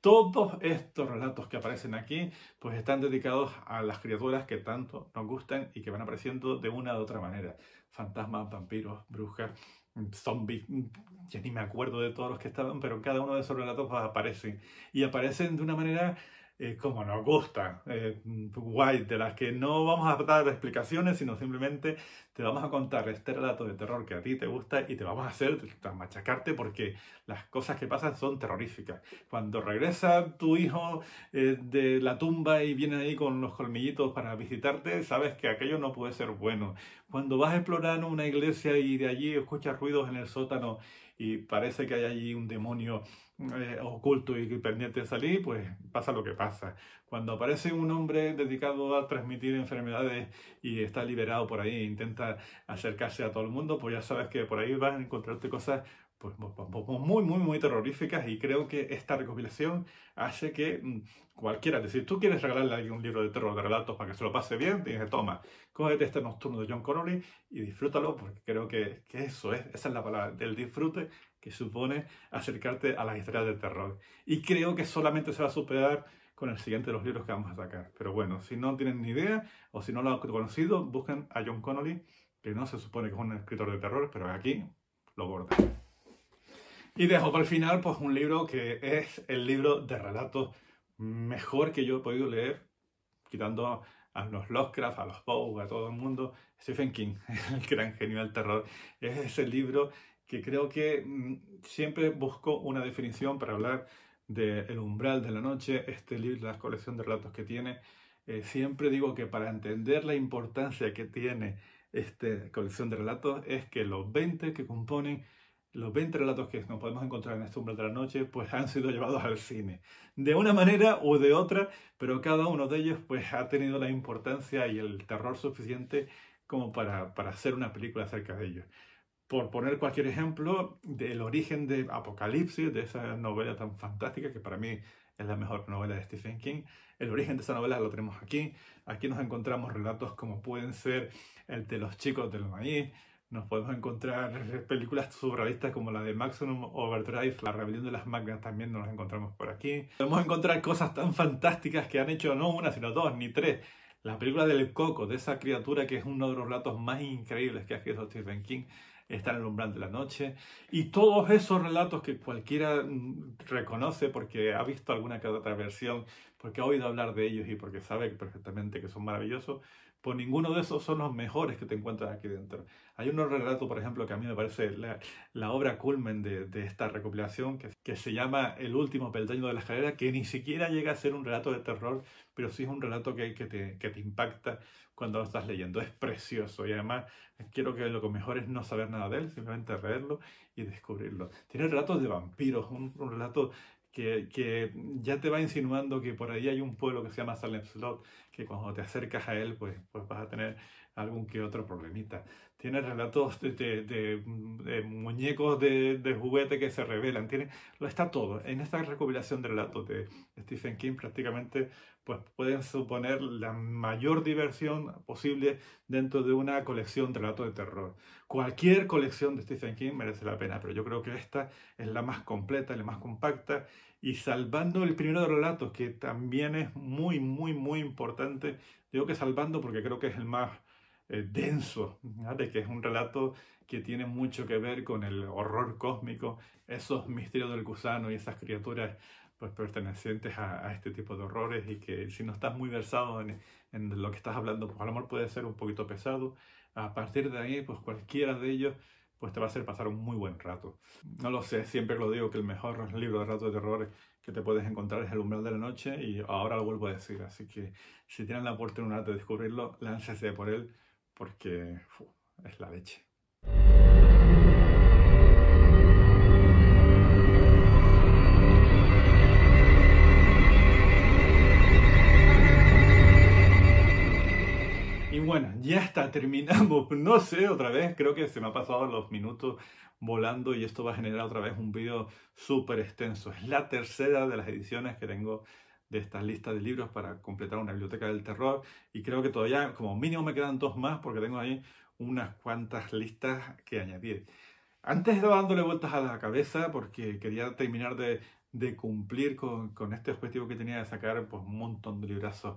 Speaker 1: Todos estos relatos que aparecen aquí pues están dedicados a las criaturas que tanto nos gustan y que van apareciendo de una u otra manera. Fantasmas, vampiros, brujas, zombies, ya ni me acuerdo de todos los que estaban, pero cada uno de esos relatos pues, aparecen. Y aparecen de una manera como nos gusta, guay, de las que no vamos a dar explicaciones, sino simplemente te vamos a contar este relato de terror que a ti te gusta y te vamos a hacer machacarte porque las cosas que pasan son terroríficas. Cuando regresa tu hijo de la tumba y viene ahí con los colmillitos para visitarte, sabes que aquello no puede ser bueno. Cuando vas a explorar una iglesia y de allí escuchas ruidos en el sótano y parece que hay allí un demonio oculto y pendiente de salir, pues pasa lo que pasa. Cuando aparece un hombre dedicado a transmitir enfermedades y está liberado por ahí e intenta acercarse a todo el mundo, pues ya sabes que por ahí vas a encontrarte cosas pues, muy terroríficas y creo que esta recopilación hace que cualquiera, es decir, tú quieres regalarle a alguien un libro de terror, de relatos para que se lo pase bien, tienes que toma, cógete este Nocturno de John Connolly y disfrútalo porque creo que esa es la palabra del disfrute que supone acercarte a las historias de terror. Y creo que solamente se va a superar con el siguiente de los libros que vamos a sacar. Pero bueno, si no tienen ni idea o si no lo han conocido, busquen a John Connolly, que no se supone que es un escritor de terror, pero aquí lo borda. Y dejo para el final pues un libro que es el libro de relatos mejor que yo he podido leer, quitando a los Lovecraft, a los Poe, a todo el mundo. Stephen King, el gran genio del terror. Es ese libro que creo que siempre busco una definición para hablar del umbral de la noche, este libro, la colección de relatos que tiene. Siempre digo que para entender la importancia que tiene esta colección de relatos es que los 20 que componen, los 20 relatos que nos podemos encontrar en este umbral de la noche, pues han sido llevados al cine. De una manera u de otra, pero cada uno de ellos pues ha tenido la importancia y el terror suficiente como para hacer una película acerca de ellos. Por poner cualquier ejemplo, del origen de Apocalipsis, de esa novela tan fantástica que para mí es la mejor novela de Stephen King. El origen de esa novela lo tenemos aquí. Aquí nos encontramos relatos como pueden ser el de los chicos del maíz. Nos podemos encontrar películas surrealistas como la de Maximum Overdrive, La rebelión de las máquinas también nos encontramos por aquí. Podemos encontrar cosas tan fantásticas que han hecho no una, sino dos, ni tres. La película del Coco, de esa criatura que es uno de los relatos más increíbles que ha escrito Stephen King, está en el umbral de la noche. Y todos esos relatos que cualquiera reconoce porque ha visto alguna que otra versión, porque ha oído hablar de ellos y porque sabe perfectamente que son maravillosos, pues ninguno de esos son los mejores que te encuentras aquí dentro. Hay unos relatos, por ejemplo, que a mí me parece la obra culmen de esta recopilación, que se llama El último peldaño de la escalera, que ni siquiera llega a ser un relato de terror, pero sí es un relato que te impacta cuando lo estás leyendo. Es precioso y además quiero que lo mejor es no saber nada de él, simplemente leerlo y descubrirlo. Tiene relatos de vampiros, un relato que ya te va insinuando que por ahí hay un pueblo que se llama Salem Slot, que cuando te acercas a él pues vas a tener algún que otro problemita. tiene relatos de muñecos de juguete que se revelan, está todo. En esta recopilación de relatos de Stephen King prácticamente pues, pueden suponer la mayor diversión posible dentro de una colección de relatos de terror. Cualquier colección de Stephen King merece la pena, pero yo creo que esta es la más completa, la más compacta, y salvando el primero de los relatos, que también es muy, muy, muy importante. Digo que salvando porque creo que es el más denso, ¿vale? Que es un relato que tiene mucho que ver con el horror cósmico, esos misterios del gusano y esas criaturas pues, pertenecientes a este tipo de horrores, y que si no estás muy versado en lo que estás hablando, pues a lo mejor puede ser un poquito pesado. A partir de ahí, pues cualquiera de ellos pues te va a hacer pasar un muy buen rato. No lo sé, siempre lo digo que el mejor libro de relatos de terror que te puedes encontrar es El umbral de la noche, y ahora lo vuelvo a decir, así que si tienen la oportunidad de descubrirlo, láncese por él, porque es la leche. Y bueno, ya está, terminamos. No sé, otra vez, creo que se me ha pasado los minutos volando, y esto va a generar otra vez un vídeo súper extenso. Es la tercera de las ediciones que tengo de estas listas de libros para completar una biblioteca del terror, y creo que todavía como mínimo me quedan 2 más, porque tengo ahí unas cuantas listas que añadir. Antes estaba dándole vueltas a la cabeza porque quería terminar de cumplir con este objetivo que tenía de sacar pues, un montón de librazos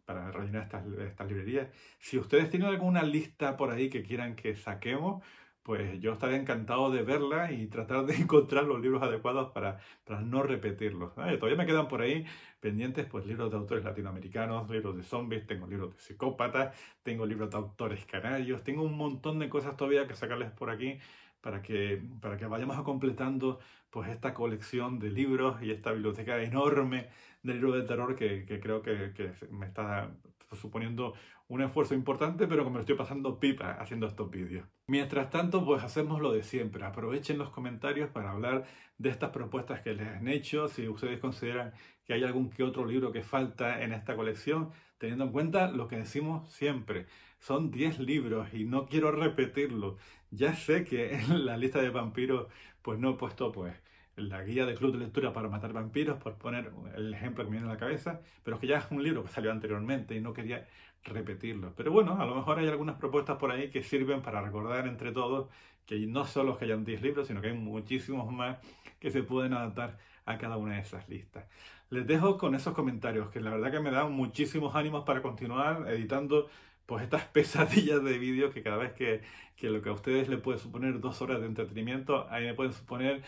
Speaker 1: para rellenar estas librerías. Si ustedes tienen alguna lista por ahí que quieran que saquemos, pues yo estaré encantado de verla y tratar de encontrar los libros adecuados para no repetirlos. Todavía me quedan por ahí pendientes pues, libros de autores latinoamericanos, libros de zombies, tengo libros de psicópatas, tengo libros de autores canarios, tengo un montón de cosas todavía que sacarles por aquí para que vayamos completando pues, esta colección de libros y esta biblioteca enorme de libros de terror que creo que me está suponiendo un esfuerzo importante, pero que me lo estoy pasando pipa haciendo estos vídeos. Mientras tanto, pues hacemos lo de siempre. Aprovechen los comentarios para hablar de estas propuestas que les han hecho. Si ustedes consideran que hay algún que otro libro que falta en esta colección, teniendo en cuenta lo que decimos siempre. Son 10 libros y no quiero repetirlo. Ya sé que en la lista de vampiros pues no he puesto pues la guía del club de lectura para matar vampiros, por poner el ejemplo que me viene a la cabeza, pero es que ya es un libro que salió anteriormente y no quería repetirlo. Pero bueno, a lo mejor hay algunas propuestas por ahí que sirven para recordar entre todos que no solo que hayan 10 libros, sino que hay muchísimos más que se pueden adaptar a cada una de esas listas. Les dejo con esos comentarios, que la verdad que me dan muchísimos ánimos para continuar editando pues estas pesadillas de vídeos, que cada vez que lo que a ustedes les puede suponer 2 horas de entretenimiento, ahí me pueden suponer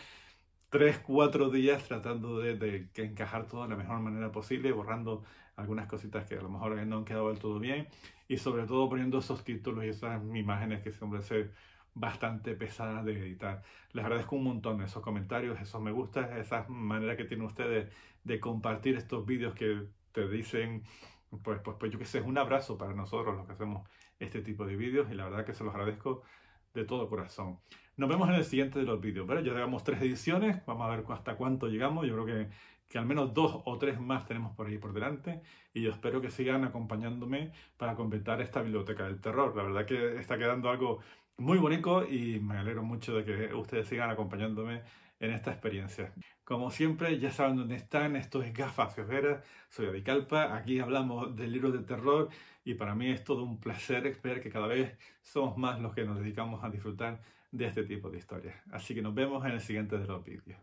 Speaker 1: 3, 4 días tratando de encajar todo de la mejor manera posible, borrando algunas cositas que a lo mejor no han quedado del todo bien, y sobre todo poniendo esos títulos y esas imágenes que siempre ser bastante pesadas de editar. Les agradezco un montón esos comentarios, esos me gusta, esa manera que tienen ustedes de compartir estos vídeos que te dicen, pues yo qué sé, es un abrazo para nosotros los que hacemos este tipo de vídeos, y la verdad que se los agradezco de todo corazón. Nos vemos en el siguiente de los vídeos, ¿vale? Ya llevamos 3 ediciones, vamos a ver hasta cuánto llegamos. Yo creo que al menos 2 o 3 más tenemos por ahí por delante, y yo espero que sigan acompañándome para completar esta biblioteca del terror. La verdad que está quedando algo muy bonito y me alegro mucho de que ustedes sigan acompañándome en esta experiencia. Como siempre, ya saben dónde están, esto es Gafas y Ojeras, soy Adi Calpa, aquí hablamos de libros de terror, y para mí es todo un placer ver que cada vez somos más los que nos dedicamos a disfrutar de este tipo de historias. Así que nos vemos en el siguiente de los vídeos.